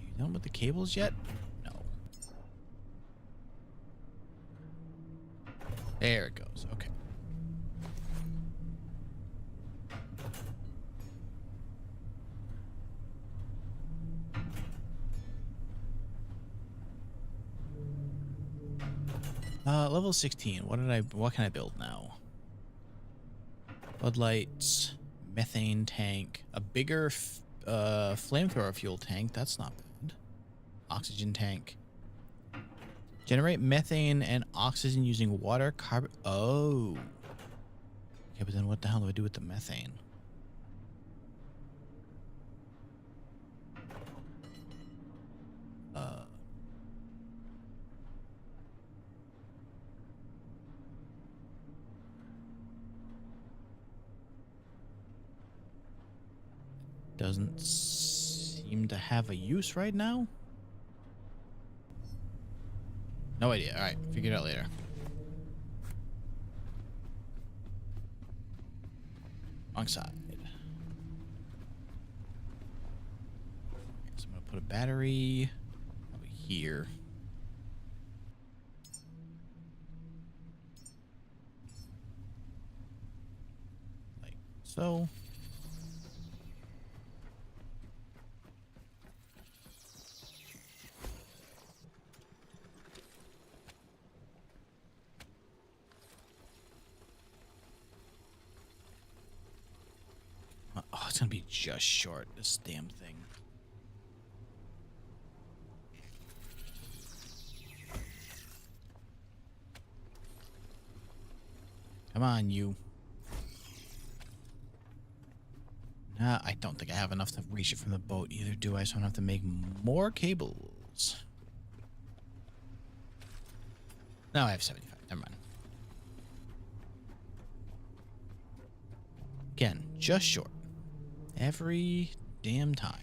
You done with the cables yet? No. There it goes. Okay. Level 16. What can I build now? Floodlights, methane tank, a bigger flamethrower fuel tank. That's not bad. Oxygen tank. Generate methane and oxygen using water, carbon. Oh. Okay, but then what the hell do I do with the methane? Doesn't seem to have a use right now. No idea. All right, figure it out later. Wrong side. So I'm gonna put a battery probably here. Like so. Oh, it's gonna be just short, this damn thing. Come on, you. Nah, I don't think I have enough to reach it from the boat either, do I? So I'm gonna have to make more cables. No, I have 75. Never mind. Again, just short. Every damn time.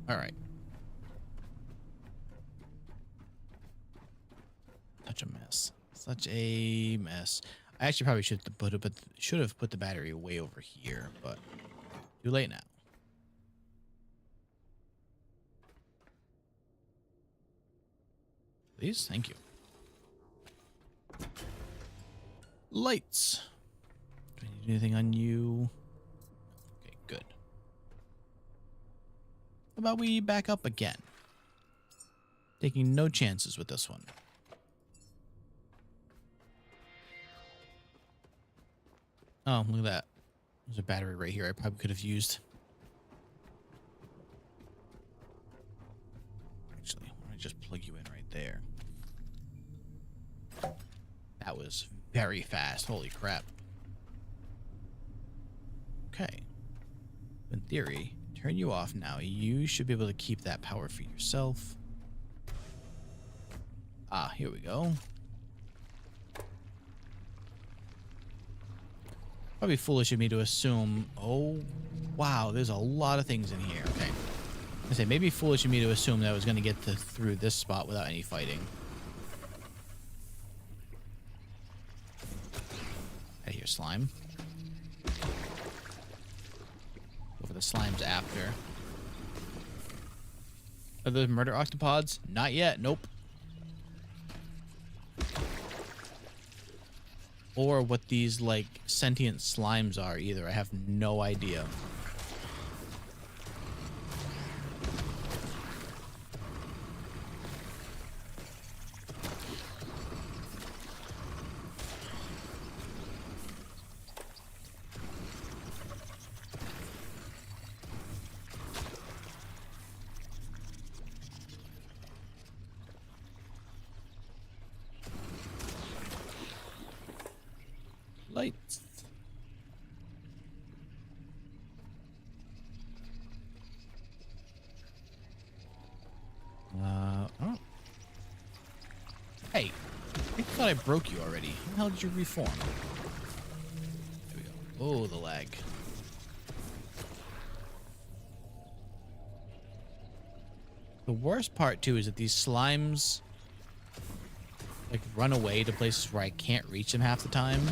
All right. Such a mess. Such a mess. I actually probably should have put the battery way over here, but too late now. Please, thank you. Lights. Do I need anything on you? Okay, good. How about we back up again? Taking no chances with this one. Oh, look at that. There's a battery right here I probably could have used. Actually, why don't I just plug you in right there? That was very fast. Holy crap. Okay. In theory, turn you off now. You should be able to keep that power for yourself. Ah, here we go. Probably foolish of me to assume. Oh, wow. There's a lot of things in here. Okay. I say maybe foolish of me to assume that I was going to get through this spot without any fighting. I hear slime. Go for the slimes after. Are those murder octopods? Not yet. Nope. Or what these, like, sentient slimes are either. I have no idea. Lights. Oh. Hey, I thought I broke you already. How the hell did you reform? There we go. Oh, the lag. The worst part, too, is that these slimes, like, run away to places where I can't reach them half the time.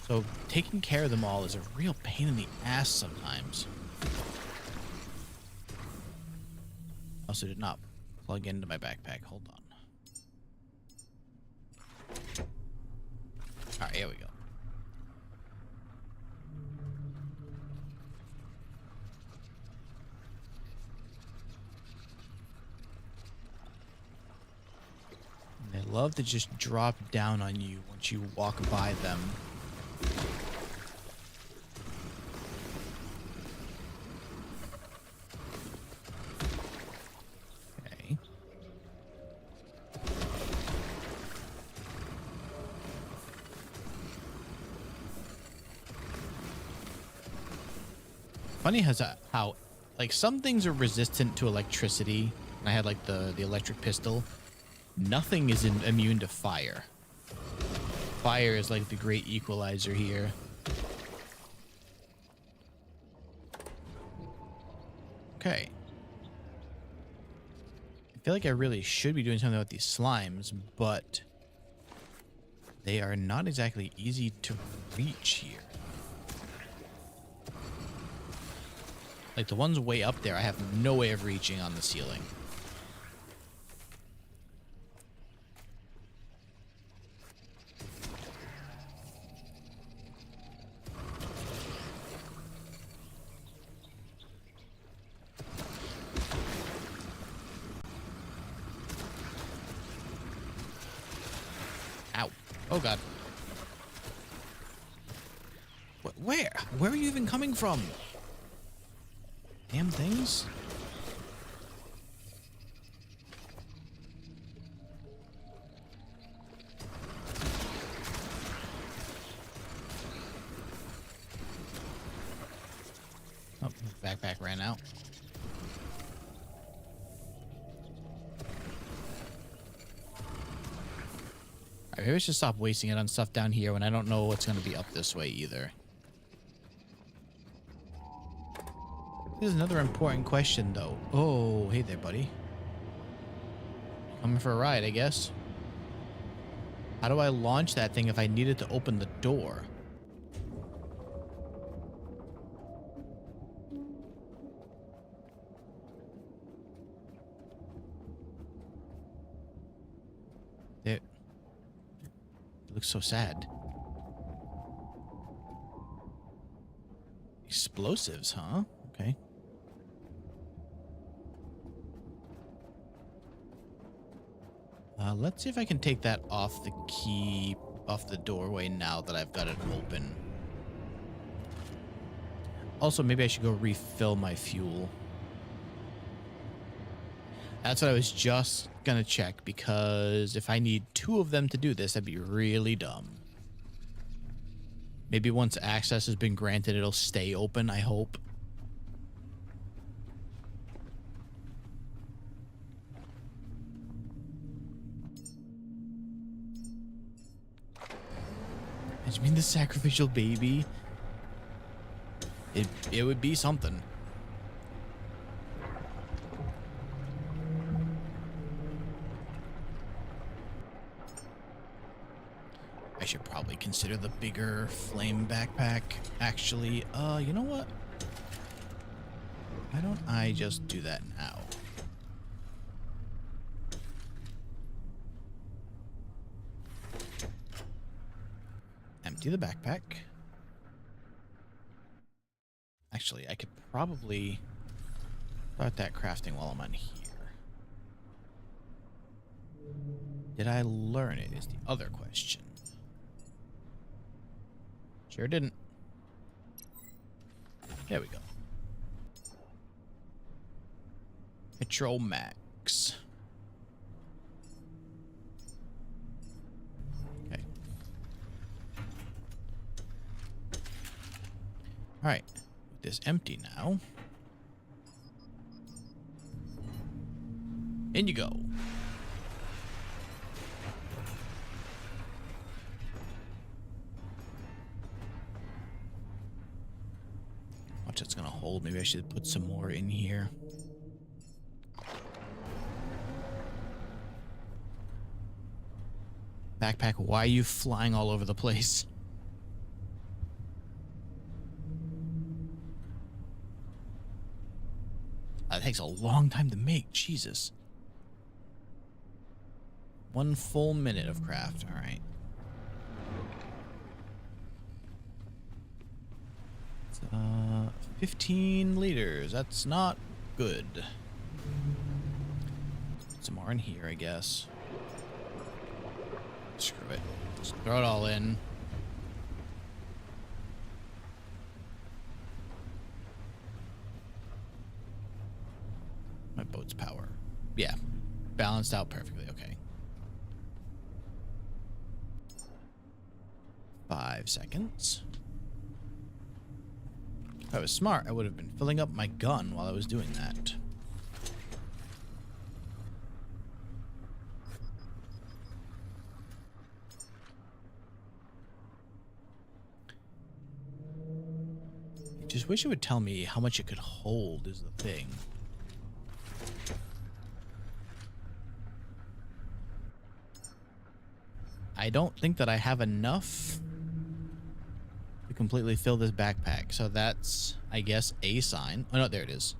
So taking care of them all is a real pain in the ass sometimes. Also did not plug into my backpack. Hold on. All right, here we go. And they love to just drop down on you once you walk by them. Okay. Funny how like some things are resistant to electricity. I had like the electric pistol. Nothing is immune to fire. Fire is like the great equalizer here. Okay. I feel like I really should be doing something with these slimes, but they are not exactly easy to reach here. Like the ones way up there, I have no way of reaching on the ceiling. Ow. Oh, God. Where? Where are you even coming from? Damn things. Oh, backpack ran out. Alright, maybe I should stop wasting it on stuff down here when I don't know what's going to be up this way either. This is another important question, though. Oh, hey there, buddy. Coming for a ride, I guess. How do I launch that thing if I needed to open the door? It looks so sad. Explosives, huh? Okay. Let's see if I can take that off the key, off the doorway now that I've got it open. Also, maybe I should go refill my fuel. That's what I was just gonna check, because if I need 2 of them to do this, that'd be really dumb. Maybe once access has been granted, it'll stay open, I hope. You mean the sacrificial baby? It would be something. I should probably consider the bigger flame backpack. Actually, you know what? Why don't I just do that now? Empty the backpack. Actually, I could probably start that crafting while I'm on here. Did I learn it is the other question. Sure didn't. There we go. Patrol Max. Okay. right. This empty now. In you go. Watch, it's gonna hold. Maybe I should put some more in here. Backpack, why are you flying all over the place? That takes a long time to make. Jesus. 1 full minute of craft. All right. 15 liters. That's not good. Put some more in here, I guess. Screw it. Just throw it all in. My boat's power. Yeah. Balanced out perfectly. Okay. 5 seconds. If I was smart, I would have been filling up my gun while I was doing that. I just wish it would tell me how much it could hold is the thing. I don't think that I have enough to completely fill this backpack. So that's, I guess, a sign. Oh, no, there it is.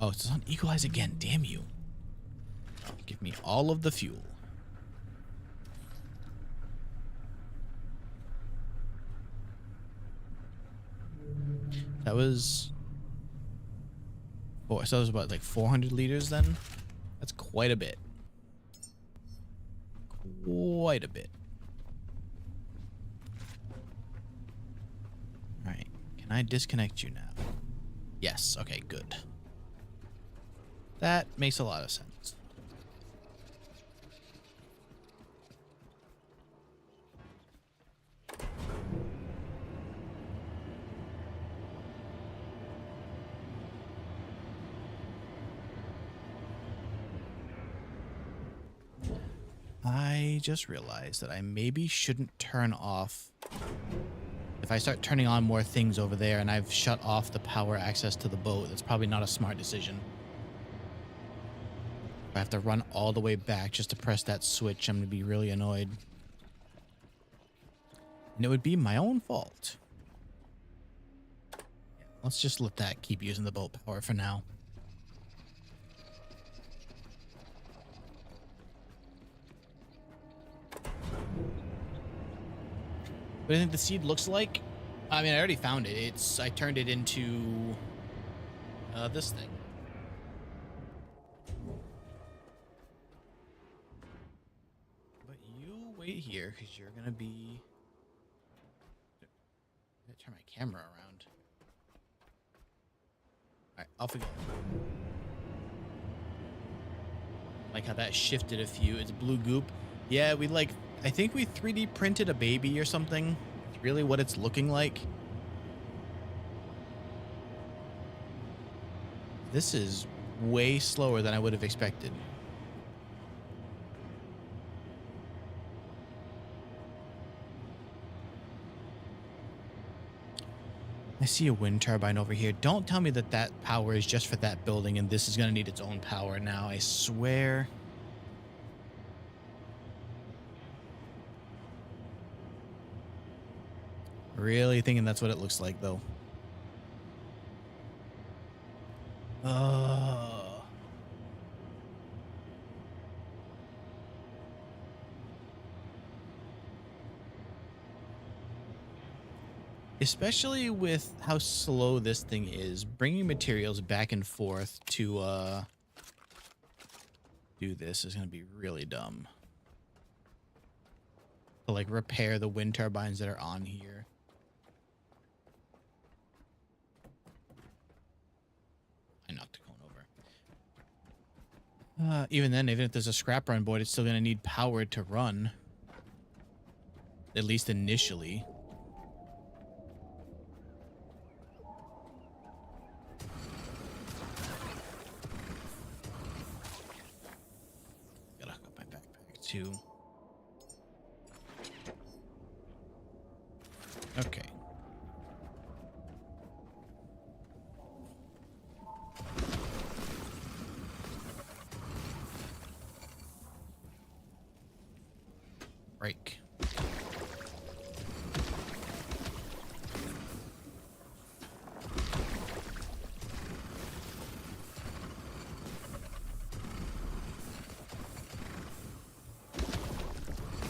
Oh, it's on equalize again. Damn you. Oh, give me all of the fuel. That was... Oh, so that was about like 400 liters then? That's quite a bit. Quite a bit. Alright. Can I disconnect you now? Yes. Okay, good. That makes a lot of sense. I just realized that I maybe shouldn't turn off. If I start turning on more things over there and I've shut off the power access to the boat, that's probably not a smart decision. If I have to run all the way back just to press that switch, I'm going to be really annoyed. And it would be my own fault. Let's just let that keep using the boat power for now. What do you think the seed looks like? I mean, I already found it. I turned it into this thing. But you wait here because you're gonna be. I'm gonna turn my camera around. All right, off we go. Like how that shifted a few. It's blue goop. Yeah, I think we 3D printed a baby or something. It's really what it's looking like. This is way slower than I would have expected. I see a wind turbine over here. Don't tell me that that power is just for that building and this is going to need its own power now. I swear. Really thinking that's what it looks like, though. Especially with how slow this thing is, bringing materials back and forth to do this is going to be really dumb. To like repair the wind turbines that are on here. I knocked the cone over. Even then, even if there's a scrapper on board, it's still going to need power to run. At least initially. to. Okay. Break.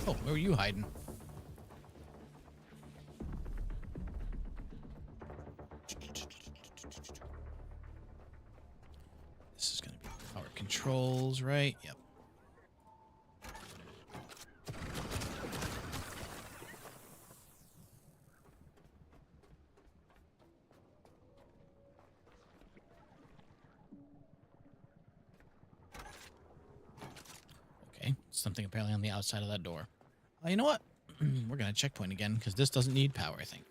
Oh, where were you hiding? This is going to be power controls, right? Yep. Okay, something apparently on the outside of that door. You know what? We're going to checkpoint again because this doesn't need power, I think.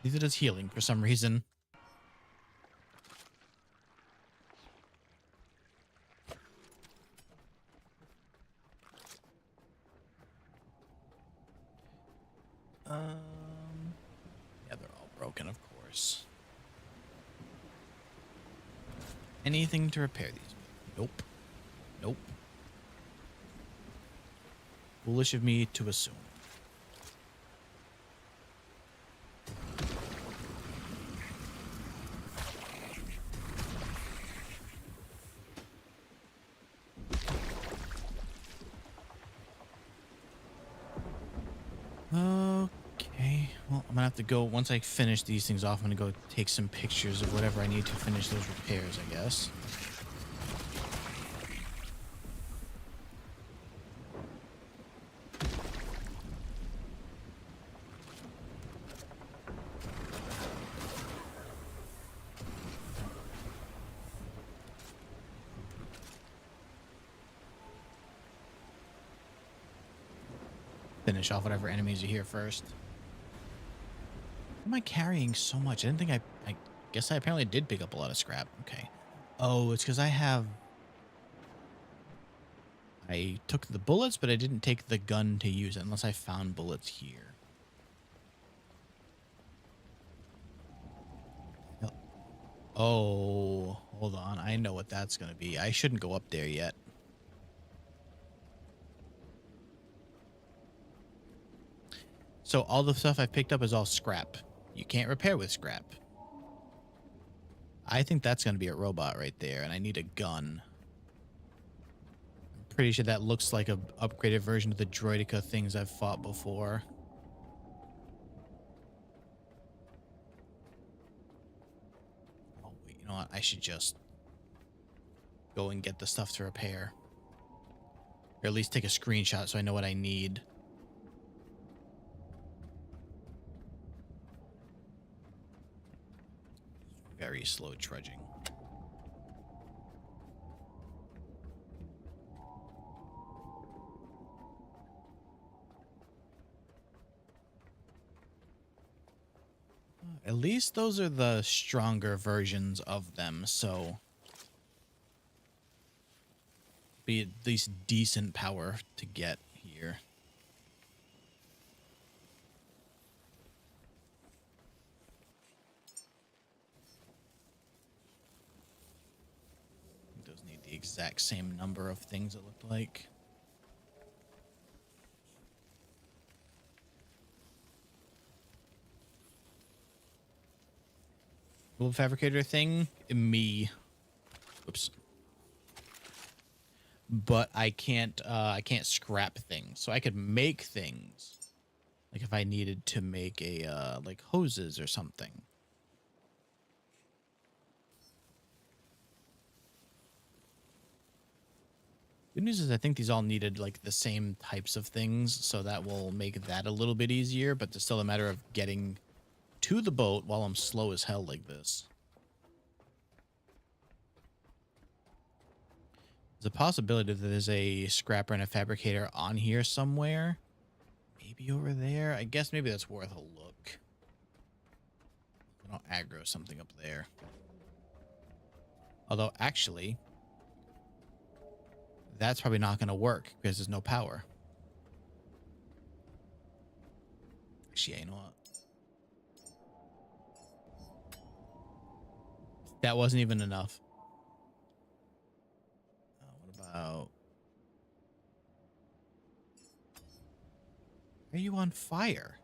Neither does healing for some reason. Yeah, they're all broken, of course. Anything to repair these? Nope. Nope. Foolish of me to assume. Okay. Well, I'm gonna have to go, once I finish these things off, I'm gonna go take some pictures of whatever I need to finish those repairs, I guess. Finish off whatever enemies are here first. Why am I carrying so much? I didn't think I guess I apparently did pick up a lot of scrap. Okay. Oh, it's because I took the bullets, but I didn't take the gun to use it unless I found bullets here. Yep. Oh, hold on. I know what that's going to be. I shouldn't go up there yet. So all the stuff I've picked up is all scrap. You can't repair with scrap. I think that's going to be a robot right there, and I need a gun. I'm pretty sure that looks like a upgraded version of the Droideka things I've fought before. Oh, wait, you know what? I should just go and get the stuff to repair. Or at least take a screenshot so I know what I need. Very slow trudging. At least those are the stronger versions of them, so be at least decent power to get here. Those need the exact same number of things, it looked like. Little fabricator thing, me. Oops. But I can't scrap things. So I could make things. Like if I needed to make a like hoses or something. Good news is I think these all needed like the same types of things, so that will make that a little bit easier, but it's still a matter of getting to the boat while I'm slow as hell like this. There's a possibility that there's a scrapper and a fabricator on here somewhere. Maybe over there. I guess maybe that's worth a look. I'll aggro something up there. Although, actually, that's probably not going to work because there's no power. Actually, you know what? That wasn't even enough. What about... Are you on fire?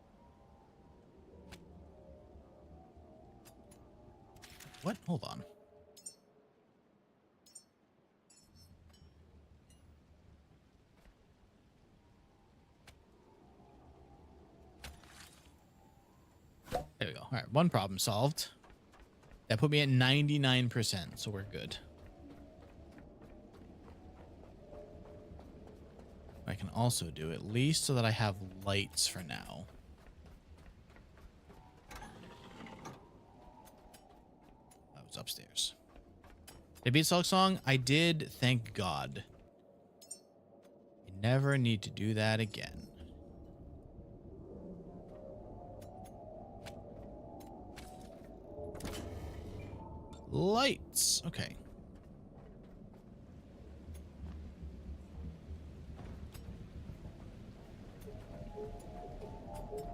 What? Hold on. There we go. All right, one problem solved. That put me at 99%, so we're good. I can also do at least so that I have lights for now. That was upstairs. Did I beat Sulk Song? I did, thank God. I never need to do that again. Lights. Okay.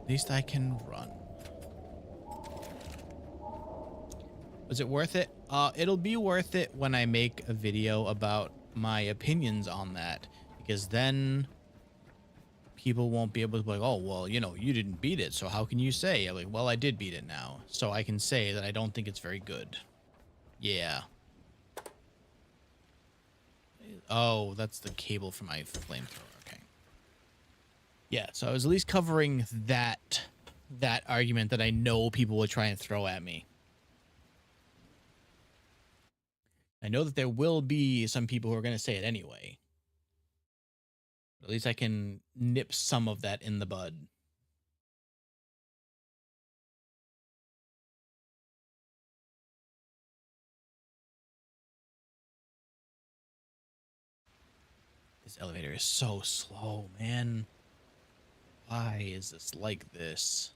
At least I can run. Was it worth it? It'll be worth it when I make a video about my opinions on that, because then people won't be able to be like, oh, well, you know, you didn't beat it, so how can you say? I'm like, well, I did beat it now, so I can say that I don't think it's very good. Yeah. Oh, that's the cable for my flamethrower. Okay. Yeah, so I was at least covering that argument that I know people will try and throw at me. I know that there will be some people who are going to say it anyway. But at least I can nip some of that in the bud. This elevator is so slow, man. Why is this like this?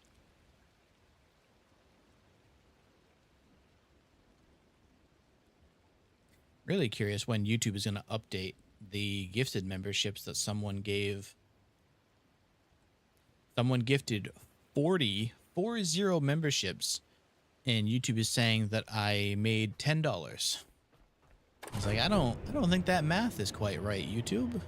Really curious when YouTube is going to update the gifted memberships that someone gave. Someone gifted 40 memberships, and YouTube is saying that I made $10. I was like, I don't think that math is quite right, YouTube.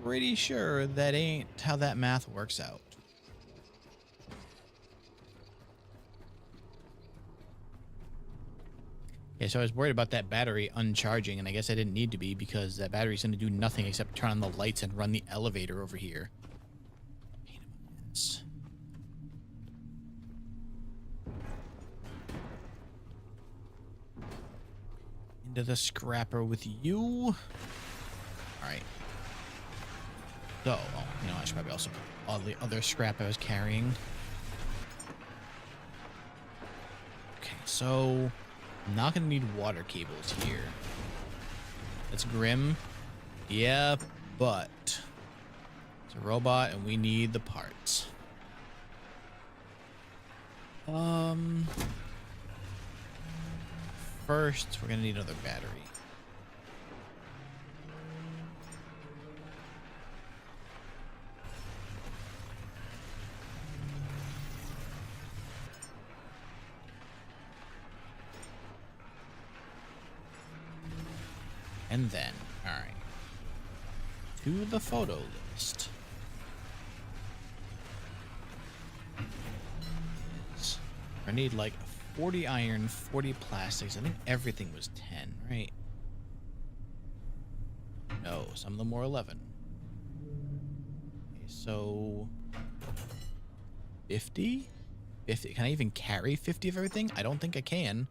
Pretty sure that ain't how that math works out. Yeah, so I was worried about that battery uncharging, and I guess I didn't need to be, because that battery's going to do nothing except turn on the lights and run the elevator over here. Pain in my ass. Into the scrapper with you. All right. So, oh, you know, I should probably also put all the other scrap I was carrying. Okay, so I'm not going to need water cables here. That's grim. Yeah, but it's a robot and we need the parts. First, we're going to need another battery. And then, all right, to the photo list. I need like 40 iron, 40 plastics. I think everything was 10, right? No, some of them were 11. Okay, so 50? 50. Can I even carry 50 of everything? I don't think I can.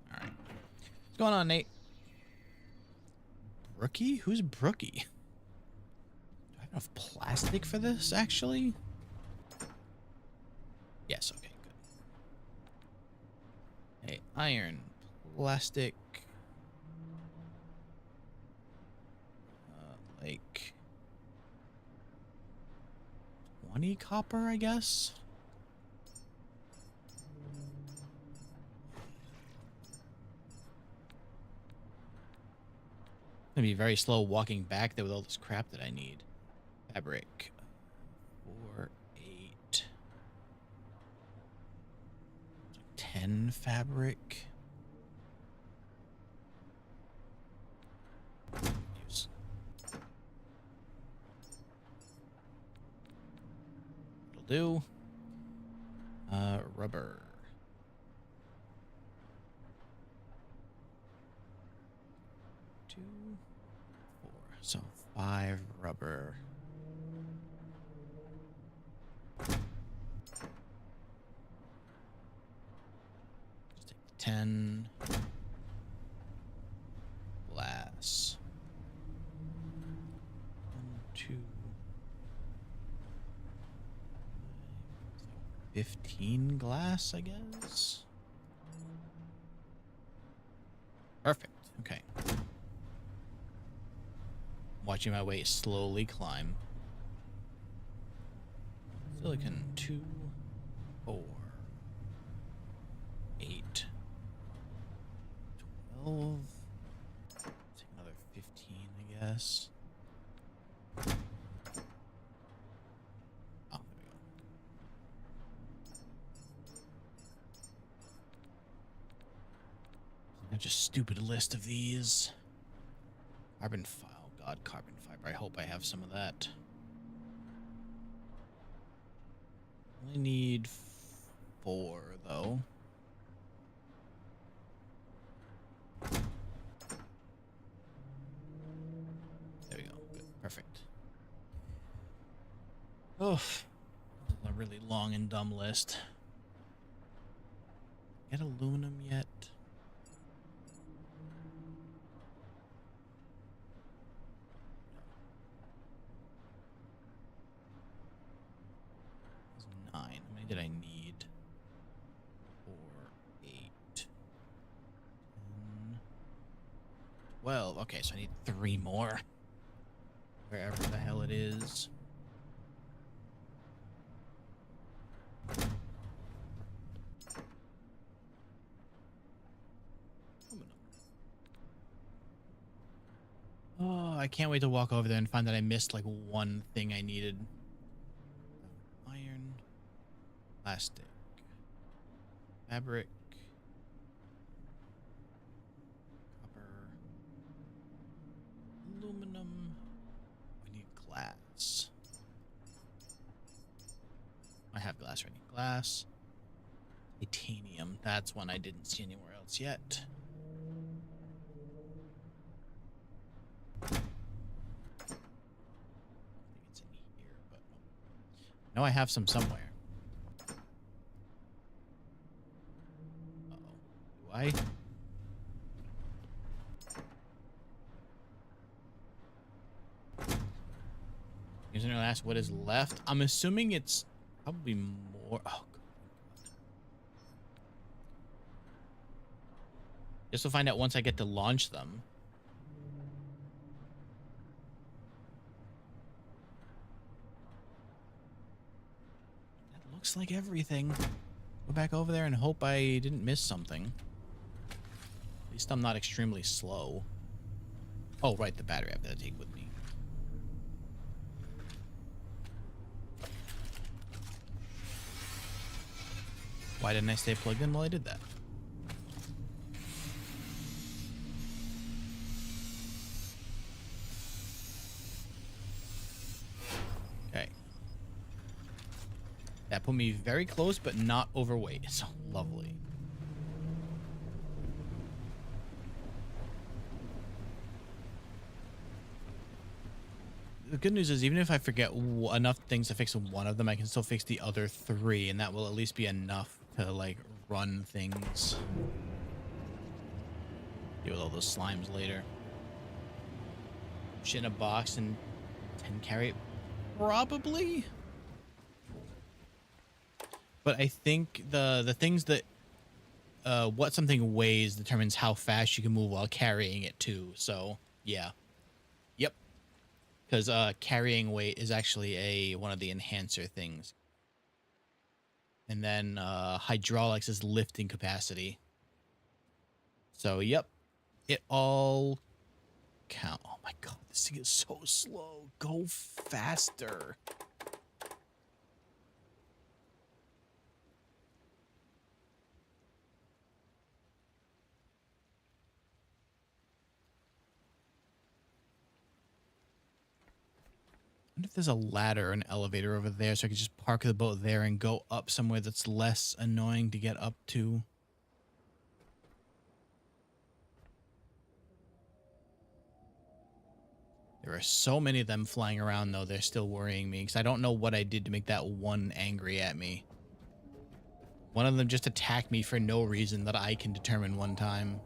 What's going on, Nate? Brookie? Who's Brookie? Do I have enough plastic for this, actually? Yes, okay, good. Hey, iron, plastic. like 20 copper, I guess. Gonna be very slow walking back there with all this crap that I need. Fabric. 4, 8. 10 fabric. Use. It'll do. Rubber. 2, 4. So 5 rubber. Just take the 10. Glass. 1, 2. 15 glass, I guess. Perfect. Okay. Watching my weight slowly climb. Silicon 2, 4, 8, 12. Take another 15, I guess. Oh, there we go. Such a stupid list of these. Carbon fiber. Oh God, carbon fiber. I hope I have some of that. Only need 4 though. There we go. Good. Perfect. Oh, a really long and dumb list. Get aluminum yet? How many did I need? 4, 8, 10, 12. Okay, so I need 3 more. Wherever the hell it is. Oh, I can't wait to walk over there and find that I missed like one thing I needed. Iron. Plastic. Fabric. Copper. Aluminum. We need glass. I have glass ready. Glass. Titanium. That's one I didn't see anywhere else yet. I think it's in here, but no, I have some somewhere. Uh-oh. Do I? Here's another last. What is left? I'm assuming it's probably more. Oh, God. Just to find out once I get to launch them. That looks like everything. Go back over there and hope I didn't miss something. At least I'm not extremely slow. Oh, right, the battery I've got to take with me. Why didn't I stay plugged in while I did that? Okay. That put me very close, but not overweight. So lovely. The good news is even if I forget enough things to fix one of them, I can still fix the other 3, and that will at least be enough to, like, run things. Deal with all those slimes later. Shit in a box and 10 carry? Probably. But I think the things that what something weighs determines how fast you can move while carrying it too. So yeah. Yep. Because carrying weight is actually one of the enhancer things. And then hydraulics is lifting capacity. So, yep. It all count. Oh my god, this thing is so slow. Go faster. I wonder if there's a ladder or an elevator over there so I could just park the boat there and go up somewhere that's less annoying to get up to. There are so many of them flying around, though. They're still worrying me because I don't know what I did to make that one angry at me. One of them just attacked me for no reason that I can determine one time.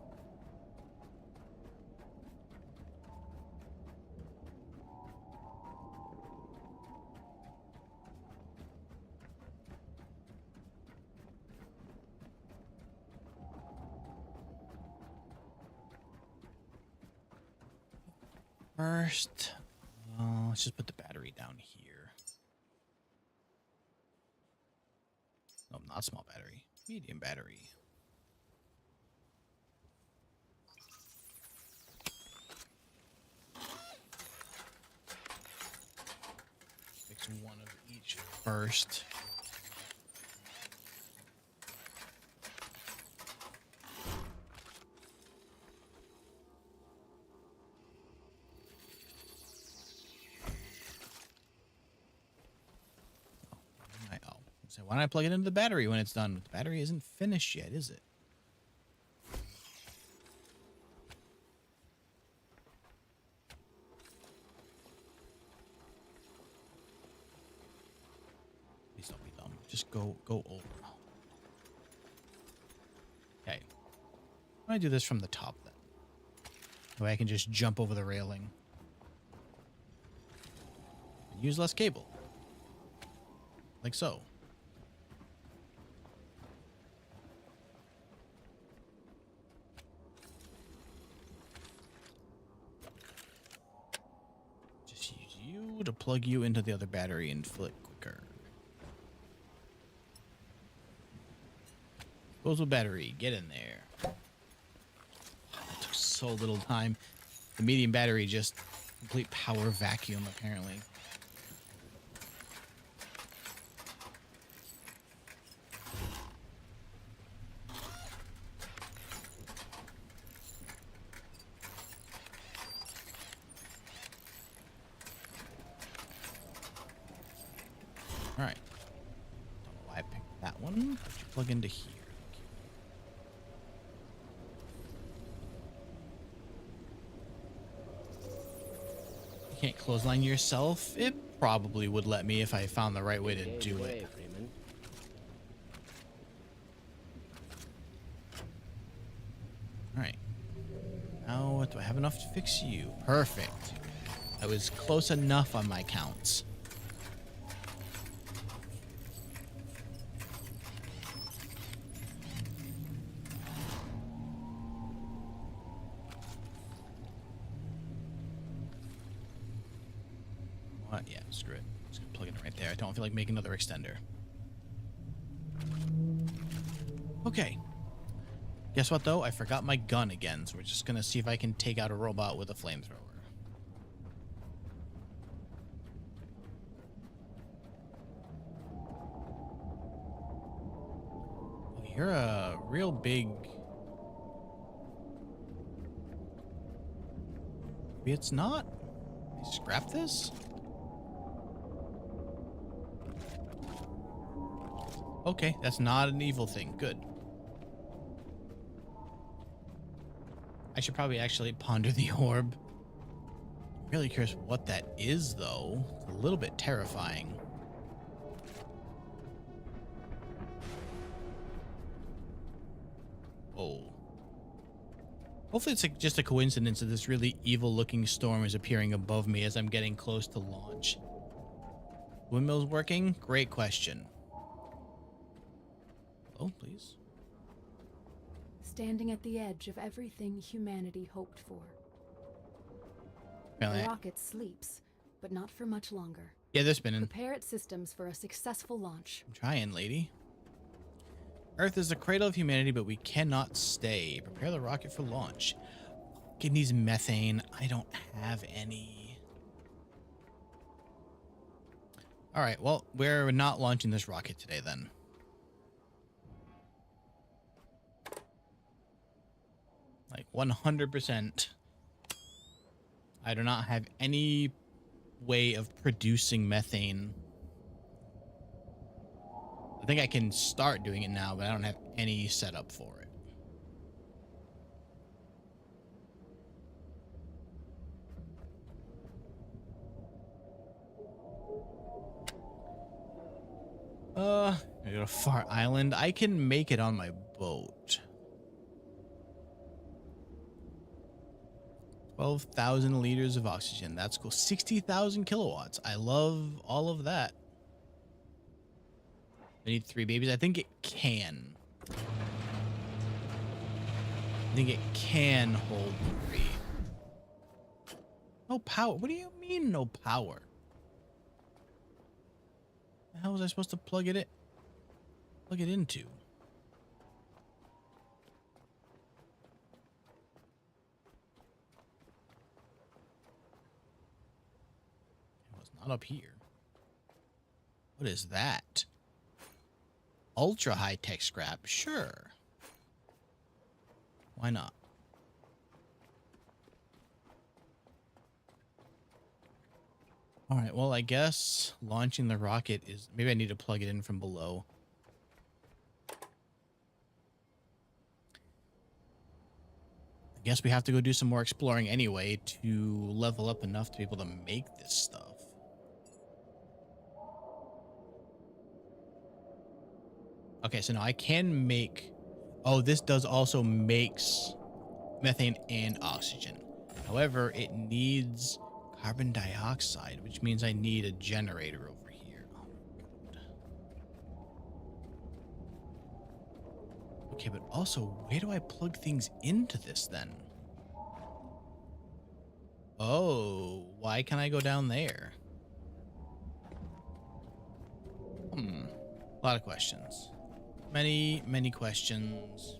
First, let's just put the battery down here. No, not small battery. Medium battery. Fix one of each first. So why don't I plug it into the battery when it's done? The battery isn't finished yet, is it? Please don't be dumb. Just go over. Okay. Why don't I do this from the top then? That way I can just jump over the railing. And use less cable. Like so. To plug you into the other battery and fill it quicker. Disposable battery, get in there. That took so little time. The medium battery just complete power vacuum apparently. All right. Don't know why I picked that one. Put your plug into here. You can't clothesline yourself. It probably would let me if I found the right way to do it. All right. Now, do I have enough to fix you? Perfect. I was close enough on my counts. Yeah, screw it. Just gonna plug it in right there. I don't feel like making another extender. Okay. Guess what, though? I forgot my gun again, so we're just gonna see if I can take out a robot with a flamethrower. Oh, you're a real big... Maybe it's not? Scrap this? Okay, that's not an evil thing. Good. I should probably actually ponder the orb. I'm really curious what that is, though. It's a little bit terrifying. Oh. Hopefully it's just a coincidence that this really evil-looking storm is appearing above me as I'm getting close to launch. Windmill's working? Great question. Oh, please. Standing at the edge of everything humanity hoped for. Apparently The rocket sleeps, but not for much longer. Yeah, they're spinning. Prepare its systems for a successful launch. I'm trying, lady. Earth is the cradle of humanity, but we cannot stay. Prepare the rocket for launch. It needs methane. I don't have any. All right, well, we're not launching this rocket today then. Like 100%. I do not have any way of producing methane. I think I can start doing it now, but I don't have any setup for it. I go to Far Island. I can make it on my boat. 12,000 liters of oxygen. That's cool. 60,000 kilowatts. I love all of that. I need 3 babies. I think it can. I think it can hold 3. No power. What do you mean no power? How was I supposed to plug it into? It was not up here. What is that? Ultra high-tech scrap? Sure. Why not? All right, well, I guess launching the rocket is... Maybe I need to plug it in from below. I guess we have to go do some more exploring anyway to level up enough to be able to make this stuff. Okay, so now I can make... Oh, this does also makes methane and oxygen. However, it needs carbon dioxide, which means I need a generator over here. Oh, God. Okay, but also, where do I plug things into this then? Oh, why can't I go down there? A lot of questions. Many, many questions.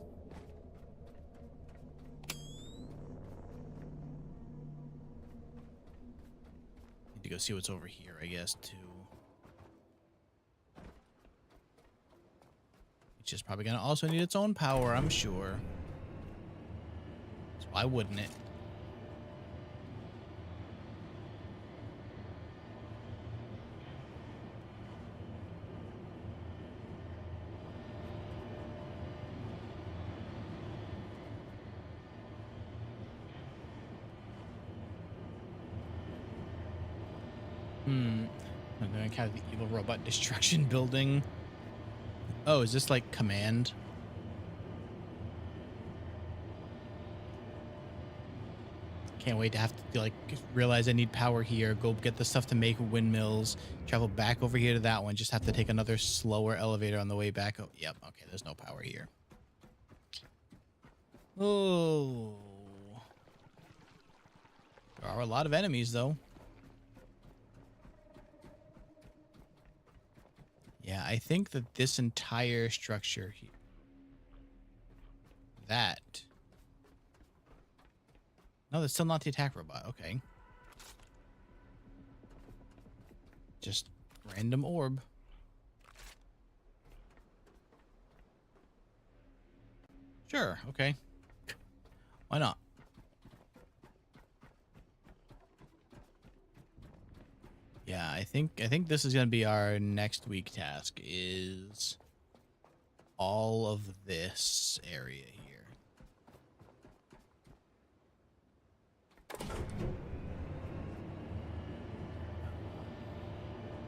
Need to go see what's over here, I guess, too. Which is probably going to also need its own power, I'm sure. So why wouldn't it? I'm going to have the evil robot destruction building. Oh, is this like command? Can't wait to have to like realize I need power here, go get the stuff to make windmills, travel back over here to that one, just have to take another slower elevator on the way back. Oh, yep. Okay, there's no power here. Oh. There are a lot of enemies though. Yeah, I think that this entire structure here, that... No, that's still not the attack robot. Okay. Just random orb. Sure, okay. Why not? Yeah, I think this is going to be our next week task, is all of this area here.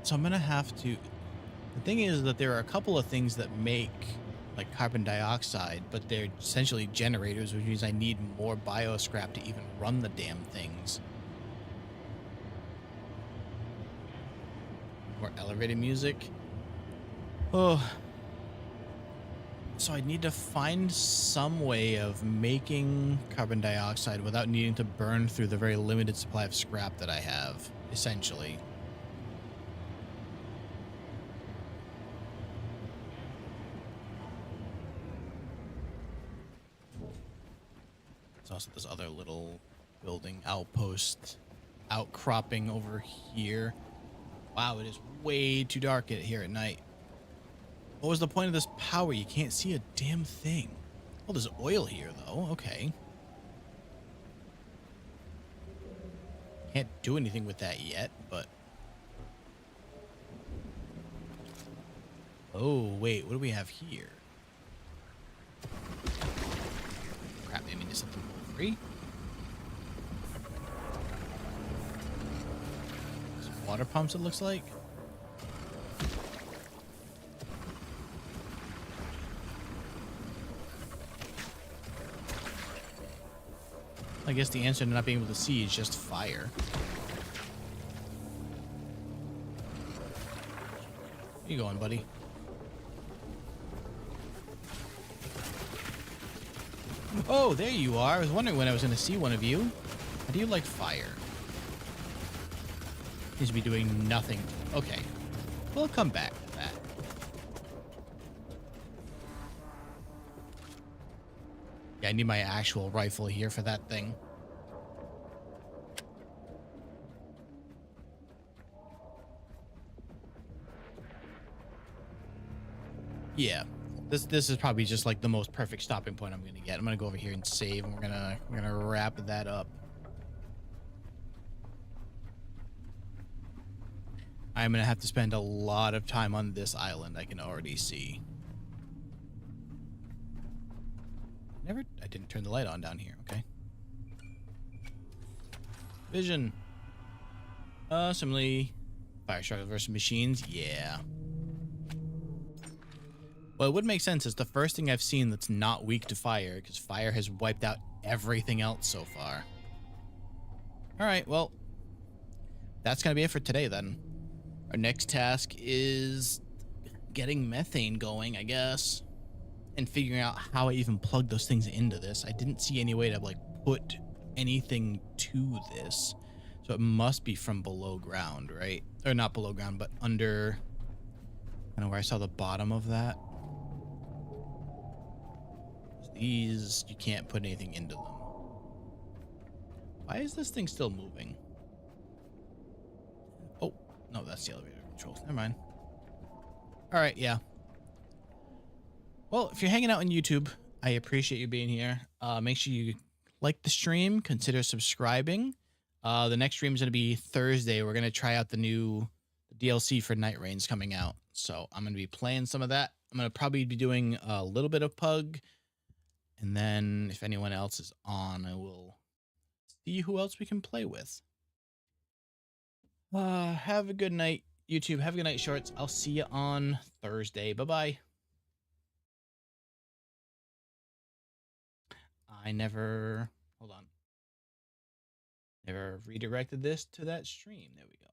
So I'm going to have to... The thing is that there are a couple of things that make like carbon dioxide, but they're essentially generators, which means I need more bio scrap to even run the damn things. More elevated music. Oh. So I need to find some way of making carbon dioxide without needing to burn through the very limited supply of scrap that I have, essentially. There's also this other little building outpost outcropping over here. Wow, it is way too dark here at night. What was the point of this power? You can't see a damn thing. Oh, there's oil here, though. Okay. Can't do anything with that yet, but... Oh, wait. What do we have here? Crap, maybe just something free? Some water pumps, it looks like. I guess the answer to not being able to see is just fire. Where you going, buddy? Oh, there you are. I was wondering when I was going to see one of you. How do you like fire? Seems to be doing nothing. Okay. We'll come back to that. Yeah, I need my actual rifle here for that thing. Yeah. This is probably just like the most perfect stopping point I'm gonna get. I'm gonna go over here and save, and we're gonna wrap that up. I'm gonna have to spend a lot of time on this island. I can already see. I didn't turn the light on down here. Okay. Vision. Similarly, fire struggle versus machines. Yeah. Well, it would make sense. It's the first thing I've seen that's not weak to fire, because fire has wiped out everything else so far. All right, well, that's going to be it for today, then. Our next task is getting methane going, I guess, and figuring out how I even plug those things into this. I didn't see any way to, like, put anything to this, so it must be from below ground, right? Or not below ground, but under, kind of where I saw the bottom of that. These, you can't put anything into them. Why is this thing still moving? Oh, no, that's the elevator controls. Never mind. All right, yeah. Well, if you're hanging out on YouTube, I appreciate you being here. Make sure you like the stream, consider subscribing. The next stream is going to be Thursday. We're going to try out the new DLC for Night Rains coming out. So I'm going to be playing some of that. I'm going to probably be doing a little bit of Pug. And then if anyone else is on, I will see who else we can play with. Have a good night, YouTube. Have a good night, Shorts. I'll see you on Thursday. Bye-bye. Hold on. Never redirected this to that stream. There we go.